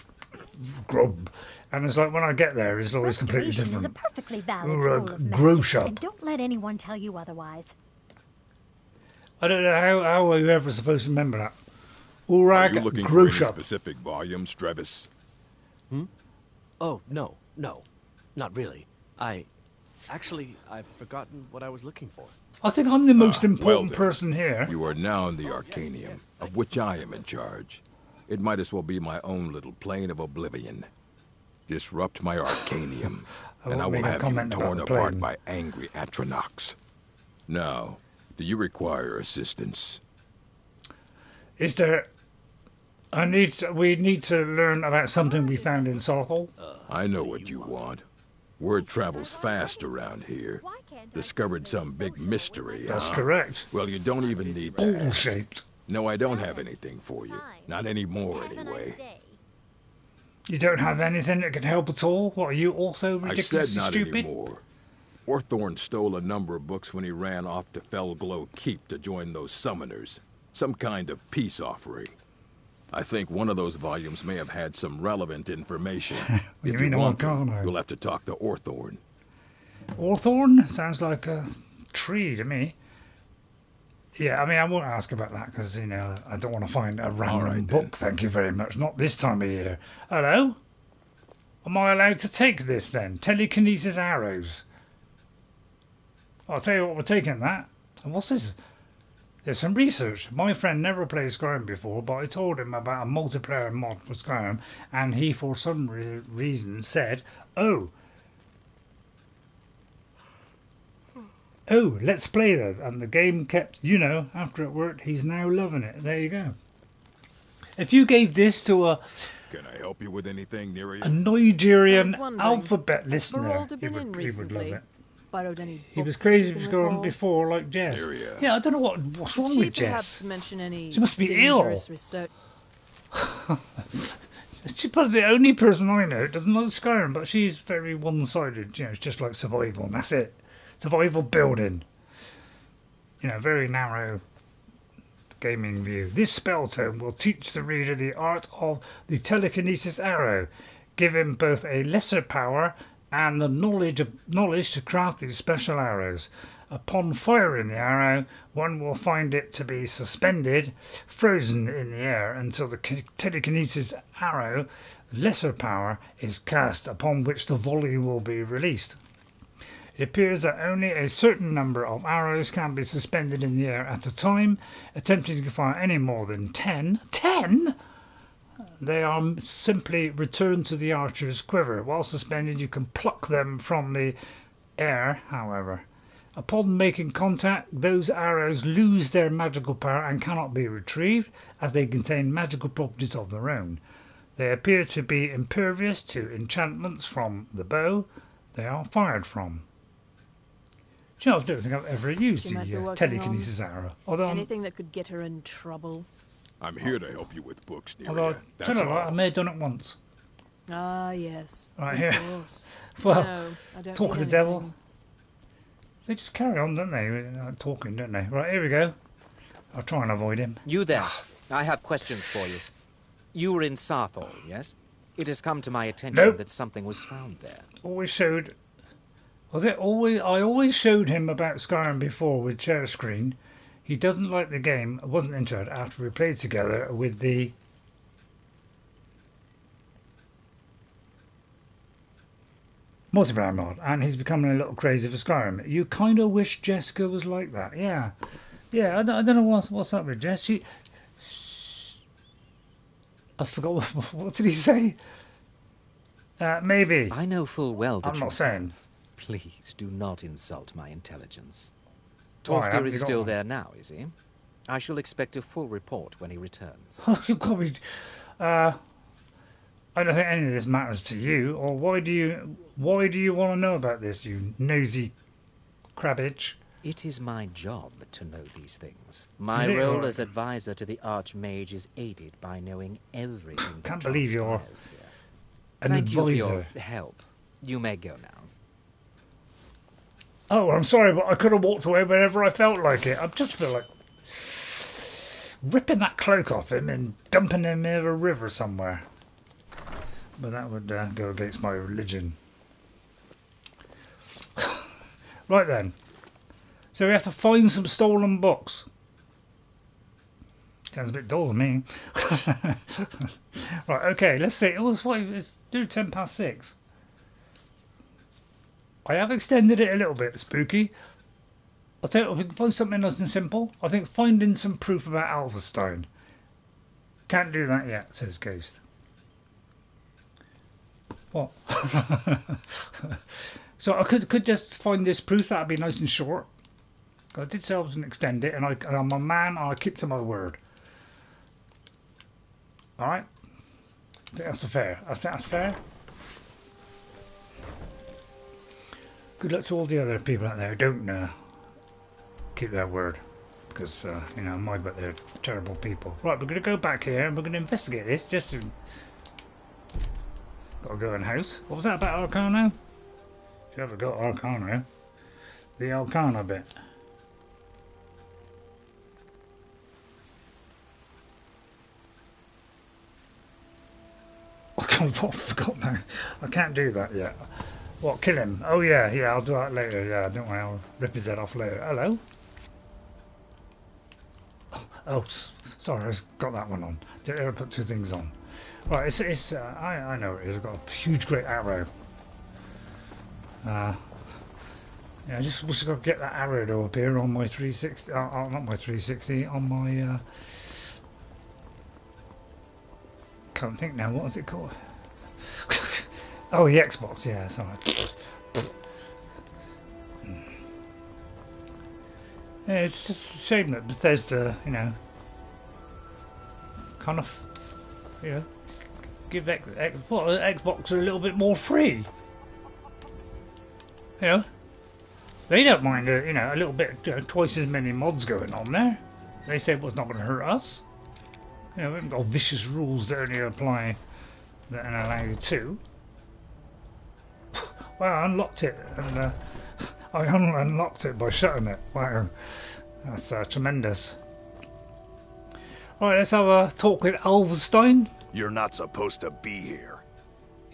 grub, and it's like when I get there, it's always completely Restoration different. is a perfectly valid Urug, school of magic, Gro-shub. and don't let anyone tell you otherwise. I don't know how are you ever supposed to remember that. Are you looking for any Gro-shub. specific volumes, Trevis? Oh, no, not really. Actually, I've forgotten what I was looking for. I think I'm the most Well important then, person here. You are now in the Arcanium, of which I am in charge. It might as well be my own little plane of oblivion. Disrupt my Arcanium, and I will have you torn apart by angry Atronachs. Now, do you require assistance? Is there... we need to learn about something we found in Saarthal. I know what you want. Word travels fast around here. Discovered some big mystery, That's huh? correct. Well, you don't even need to ask. Ball-shaped. No, I don't have anything for you. Not anymore, anyway. You don't have anything that can help at all? What, are you also I ridiculously said not stupid? anymore. Orthorn stole a number of books when he ran off to Felglow Keep to join those summoners. Some kind of peace offering. I think one of those volumes may have had some relevant information. You If mean you want them, Arcano? you'll have to talk to Orthorn. Orthorn? Sounds like a tree to me. Yeah, I mean, I won't ask about that because, you know, I don't want to find a random book, thank you very much. Not this time of year. Hello? Am I allowed to take this then? Telekinesis arrows. I'll tell you what, we're taking that. And what's this? There's some research. My friend never played Skyrim before, but I told him about a multiplayer mod for Skyrim, and he, for some reason, said, oh, let's play that. And the game kept, you know, after it worked, he's now loving it. There you go. If you gave this to a Can I help you with anything, Neria? Nigerian wondering, alphabet has listener, Geralda he been in would recently? love it. Borrowed any He was books that crazy you for can Skyrim recall? before, like Jess. Yeah, I don't know what's wrong Did with she Jess. perhaps mention any She must be ill. dangerous research? She's probably the only person I know that doesn't like Skyrim, but she's very one-sided. You know, it's just like survival, and that's it. Survival building. You know, very narrow gaming view. This spell tome will teach the reader the art of the telekinesis arrow, give him both a lesser power and the knowledge to craft these special arrows. Upon firing the arrow, one will find it to be suspended, frozen in the air, until the telekinesis arrow, lesser power, is cast, upon which the volley will be released. It appears that only a certain number of arrows can be suspended in the air at a time. Attempting to fire any more than 10, they are simply returned to the archer's quiver. While suspended, you can pluck them from the air, however. Upon making contact, those arrows lose their magical power and cannot be retrieved, as they contain magical properties of their own. They appear to be impervious to enchantments from the bow they are fired from. Do you know, I don't think I've ever used She might be the working telekinesis on arrow. Although anything that could get her in trouble. I'm here to help you with books, although Neria. I That's all. I may have done it once. Ah, yes. Right of here. course. Well, no, I don't talk of need the devil. anything. They just carry on, don't they? Talking, don't they? Right, here we go. I'll try and avoid him. You there. I have questions for you. You were in Saarthal, yes? It has come to my attention that something was found there. Always showed... I always showed him about Skyrim before with share screen. He doesn't like the game. I wasn't interested after we played together with the... multiplayer mod, and he's becoming a little crazy for Skyrim. You kind of wish Jessica was like that, yeah. Yeah, I don't know what's up with Jess. I forgot what did he say? Maybe. I know full well that I'm not saying. Please do not insult my intelligence. Why, Tolfdir is you got still one? there now, is he? I shall expect a full report when he returns. You got me. I don't think any of this matters to you. Or why do you want to know about this, you nosy crabbage? It is my job to know these things. My Is it, role or- as advisor to the Archmage is aided by knowing everything that Can't believe you're transpires here. an Thank you for your advisor. help. You may go now. Oh, I'm sorry, but I could have walked away whenever I felt like it. I just feel like... ripping that cloak off him and dumping him in a river somewhere. But that would go against my religion. Right then. So we have to find some stolen books. Sounds a bit dull to me. Right, okay, let's see. Let's do 10 past 6. I have extended it a little bit, spooky. I'll tell you, if we can find something nice and simple. I think finding some proof about Avulstein. Can't do that yet, says Ghost. What? So I could just find this proof. That'd be nice and short. I did say I was going to extend it, and I'm a man, and I keep to my word. Alright? I think that's fair. I think that's fair. Good luck to all the other people out there who don't keep their word. Because, you know, in my book, they're terrible people. Right, we're going to go back here, and we're going to investigate this, just to... Got to go in house. What was that about Arcano? If you ever got Arcano, the Arcano bit. I forgot now. I can't do that yet. What, kill him? Oh yeah, I'll do that later. Yeah, don't worry, I'll rip his head off later. Hello? Oh, sorry, I got that one on. Didn't ever put two things on. Right, I know it is. I've got a huge, great arrow. Yeah, I just wish I could get that arrow to appear on my 360. Not my 360, on my. Can't think now. What is it called? Oh, the Xbox. Yeah, sorry. Yeah, it's just a shame that Bethesda, you know, kind of, you know, give Xbox a little bit more free. You know, they don't mind, you know, a little bit, twice as many mods going on there. They say, well, it's not going to hurt us. You know, we haven't got vicious rules that only apply, that allow you to. Well, I unlocked it, and I unlocked it by shutting it. Wow, that's tremendous. Right, let's have a talk with Avulstein. You're not supposed to be here.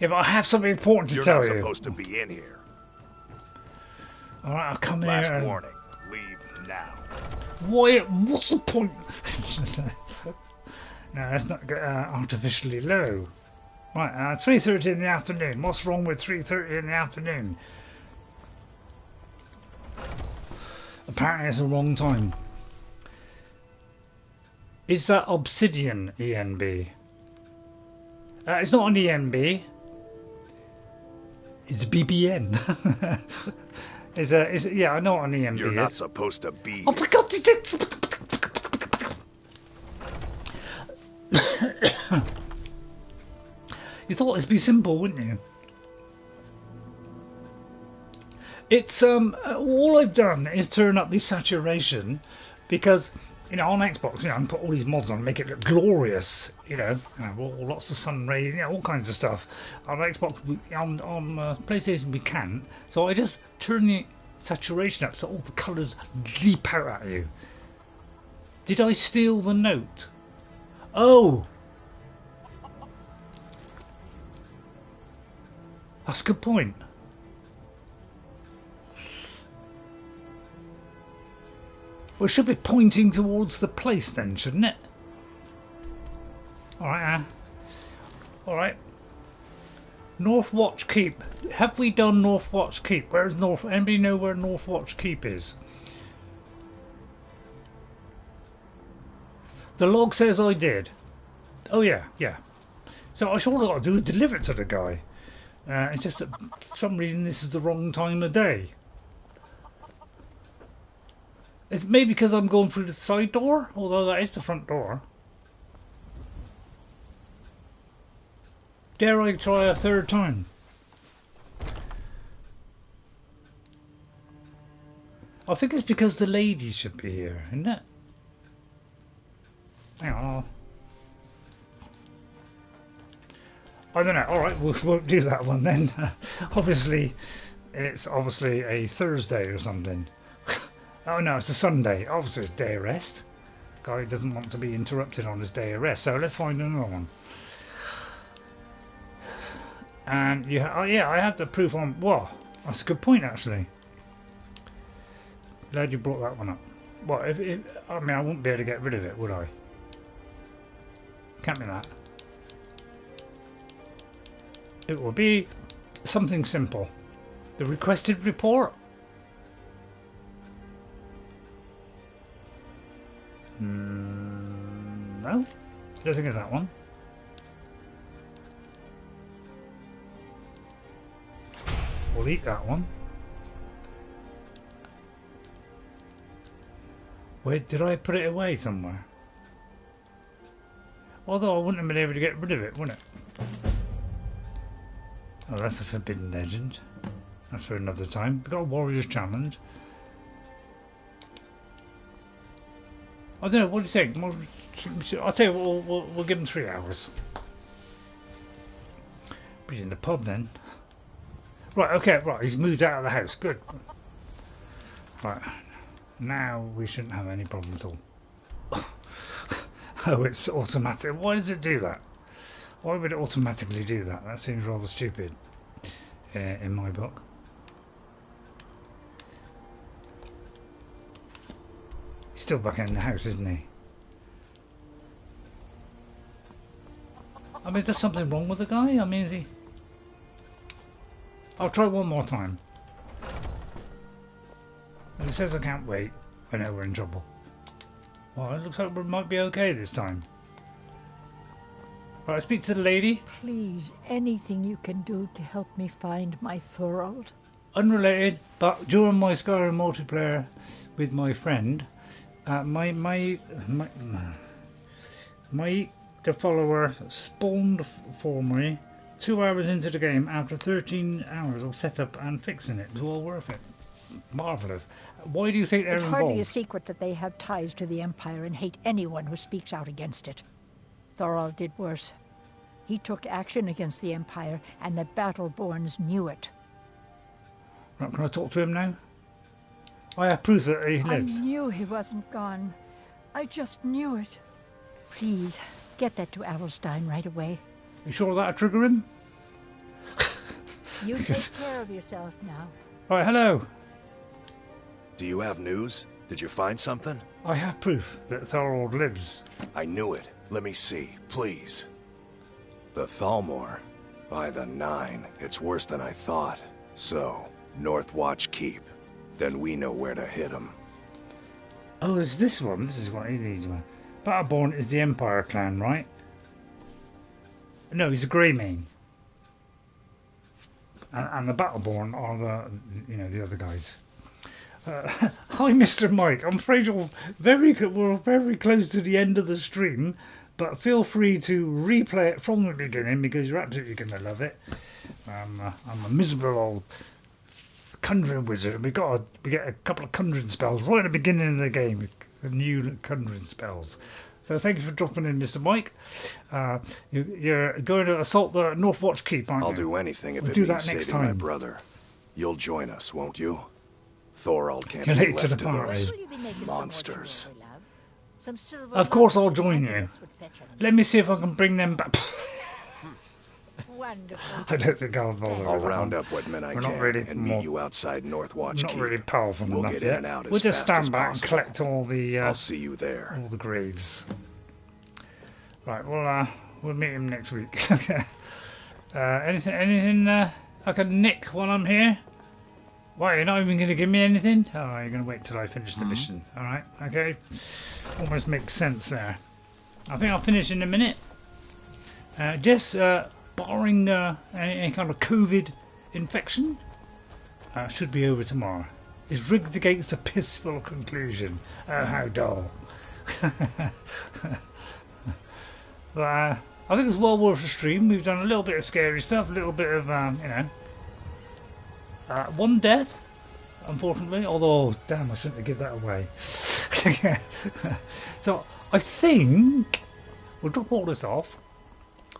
Yeah, but I have something important to tell you. You're not supposed to be in here. Alright, I'll come in Last here. warning, leave now. What's the point? No, that's not artificially low. Right, 3:30 in the afternoon. What's wrong with 3:30 in the afternoon? Apparently it's the wrong time. Is that Obsidian ENB? It's not an ENB. It's a BBN. Yeah, I know what an ENB You're is. not supposed to be here. Oh my god, you thought it'd be simple, wouldn't you? It's all I've done is turn up the saturation because, you know, on Xbox, you know, I can put all these mods on, make it look glorious, you know, lots of sun rays, you know, all kinds of stuff. On Xbox, on PlayStation, we can't. So I just turn the saturation up so all the colours leap out at you. Did I steal the note? Oh! That's a good point. Well, it should be pointing towards the place then, shouldn't it? Alright, Alright. Northwatch Keep. Have we done Northwatch Keep? Where's anybody know where Northwatch Keep is? The log says I did. Oh yeah. So I all I've got to do is deliver it to the guy. It's just that for some reason this is the wrong time of day. It's maybe because I'm going through the side door, although that is the front door. Dare I try a third time? I think it's because the ladies should be here, isn't it? Hang on. I don't know. Alright, we'll do that one then. Obviously, it's a Thursday or something. Oh no, it's a Sunday. Obviously it's day rest. guy doesn't want to be interrupted on his day of rest. So let's find another one. And yeah, I have the proof on. Well, that's a good point actually. Glad you brought that one up. Well, I mean, I wouldn't be able to get rid of it, would I? Can't be that. It will be something simple. The requested report. No, I don't think it's that one. We'll eat that one. Wait, did I put it away somewhere? Although I wouldn't have been able to get rid of it, would it? Oh, that's a forbidden legend. That's for another time. We've got a warrior's challenge. I don't know, what do you think? I'll tell you what, we'll give him 3 hours. Be in the pub then. Right, okay, right, he's moved out of the house, good. Right, now we shouldn't have any problem at all. Oh, it's automatic. Why does it do that? Why would it automatically do that? That seems rather stupid in my book. He's still back in the house, isn't he? I mean, is there something wrong with the guy? I mean, is he... I'll try one more time. If he says I can't wait, I know we're in trouble. Well, it looks like we might be okay this time. Right, speak to the lady. Please, anything you can do to help me find my Thorold. Unrelated, but during my Skyrim multiplayer with my friend, the follower spawned for me 2 hours into the game after 13 hours of setup and fixing it. It was all worth it. Marvellous. Why do you think they're involved? It's hardly a secret that they have ties to the Empire and hate anyone who speaks out against it. Thorold did worse. He took action against the Empire, and the Battleborns knew it. Right, can I talk to him now? I have proof that he lives. I knew he wasn't gone. I just knew it. Please, get that to Avulstein right away. You sure that'll trigger him? You take care of yourself now. Right, hello. Do you have news? Did you find something? I have proof that Thorold lives. I knew it. Let me see, please. The Thalmor. By the 9, it's worse than I thought. So, Northwatch Keep. Then we know where to hit him. Oh, it's this one. This is one. He's an easy one. Battleborn is the Empire clan, right? No, he's a Greymane. And the Battleborn are the other guys. Hi, Mr. Mike. I'm afraid we're very close to the end of the stream, but feel free to replay it from the beginning because you're absolutely going to love it. I'm a miserable old conjuring wizard. We get a couple of conjuring spells right at the beginning of the game. New conjuring spells. So thank you for dropping in, Mr. Mike. You're going to assault the Northwatch Keep, aren't you? I'll do anything if it means saving my brother. You'll join us, won't you? Thorold can't be left to those monsters. Of course I'll join you. Let me see if I can bring them back. Wonderful. I don't think I'll bother. I'll round up what men I can and meet you outside Northwatch Keep. Not really powerful we'll enough get yet. In and out we'll as just fast stand as back possible. and collect all the. I'll see you there. All the graves. Right. We'll meet him next week. Anything I can nick while I'm here? Why, you're not even going to give me anything? Oh, you're going to wait till I finish the mission. Alright, okay. Almost makes sense there. I think I'll finish in a minute. Just barring any kind of COVID infection, should be over tomorrow. Is rigged against a peaceful conclusion. Oh, how dull. But, I think it's well worth the stream. We've done a little bit of scary stuff, a little bit of, one death, unfortunately, although, damn, I shouldn't have given that away. So, I think we'll drop all this off.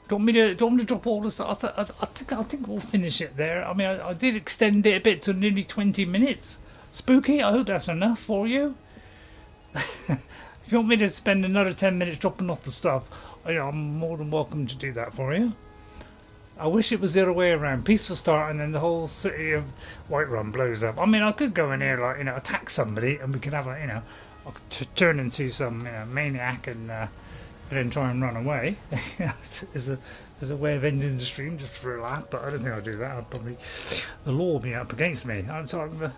Do you want me to drop all this off? I think we'll finish it there. I mean, I did extend it a bit to nearly 20 minutes. Spooky, I hope that's enough for you. if you want me to spend another 10 minutes dropping off the stuff, I'm more than welcome to do that for you. I wish it was the other way around. Peaceful start and then the whole city of Whiterun blows up. I mean, I could go in here, like, attack somebody and we could have a, I could turn into some, maniac and then try and run away. as a way of ending the stream, just for a laugh, but I don't think I'll do that. The law will be up against me. I'm talking about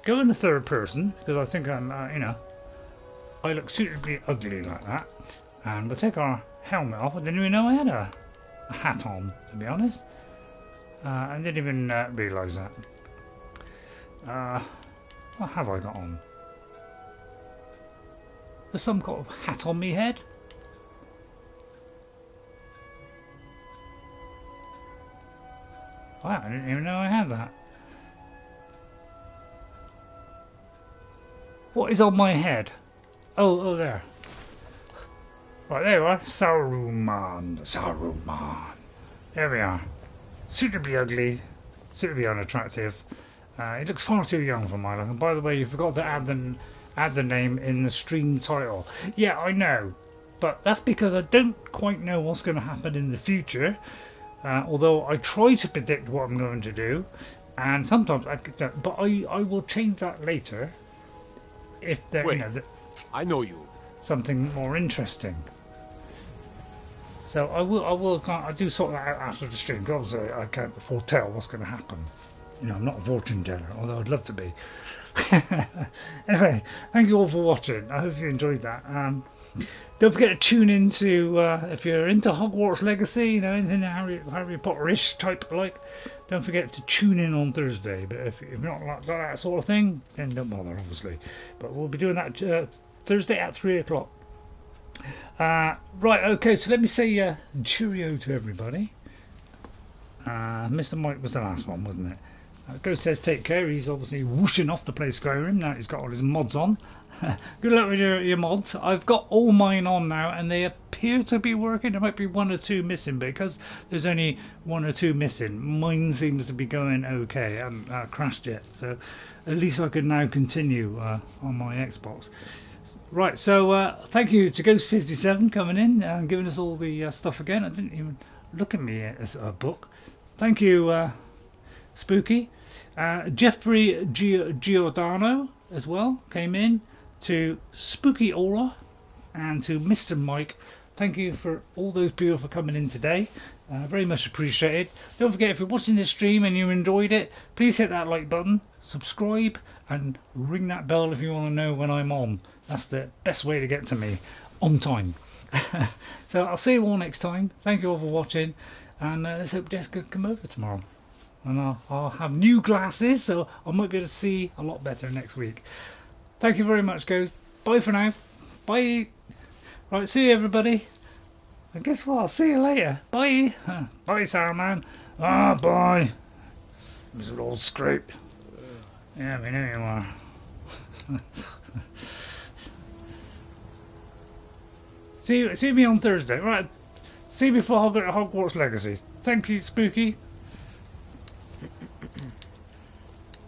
go in the third person, because I think I'm, I look suitably ugly like that. And we'll take our helmet off. I didn't even know I had a hat on, to be honest. I didn't even realise that. What have I got on? There's some kind of hat on me head. Wow, I didn't even know I had that. What is on my head? Oh, there. Right, there you are. Saruman. There we are. Suitably ugly, suitably unattractive. He looks far too young for my liking. And by the way, you forgot to add the name in the stream title. Yeah, I know. But that's because I don't quite know what's going to happen in the future. Although I try to predict what I'm going to do. And sometimes but I will change that later. If there, I know you. Something more interesting. So I do sort that out after the stream. Because obviously I can't foretell what's going to happen. I'm not a fortune teller, although I'd love to be. Anyway, thank you all for watching. I hope you enjoyed that. Don't forget to tune into if you're into Hogwarts Legacy, anything Harry Potter-ish type like. Don't forget to tune in on Thursday. But if you're not like that sort of thing, then don't bother, obviously. But we'll be doing that Thursday at 3 o'clock. Right, okay. So let me say cheerio to everybody. Mr. Mike was the last one, wasn't it? Ghost says take care. He's obviously whooshing off to play Skyrim now. He's got all his mods on. Good luck with your mods. I've got all mine on now and they appear to be working. There might be one or two missing, but because there's only one or two missing, mine seems to be going okay. I haven't crashed yet, so at least I can now continue on my Xbox. Right, so thank you to Ghost57 coming in and giving us all the stuff again. I didn't even look at me as a book. Thank you, Spooky. Jeffrey Giordano as well came in. To Spooky Aura and to Mr. Mike, thank you for all those people for coming in today. Very much appreciated. Don't forget, if you're watching this stream and you enjoyed it, please hit that like button, subscribe and ring that bell if you want to know when I'm on. That's the best way to get to me on time. So I'll see you all next time. Thank you all for watching, and let's hope Jess can come over tomorrow. And I'll have new glasses, so I might be able to see a lot better next week. Thank you very much, guys. Bye for now. Bye. Right, see you, everybody. And guess what? I'll see you later. Bye. Bye, Saurman. Bye. This is old scrape. Yeah, we know you are. See me on Thursday. Right. See me for Hogwarts Legacy. Thank you, Spooky.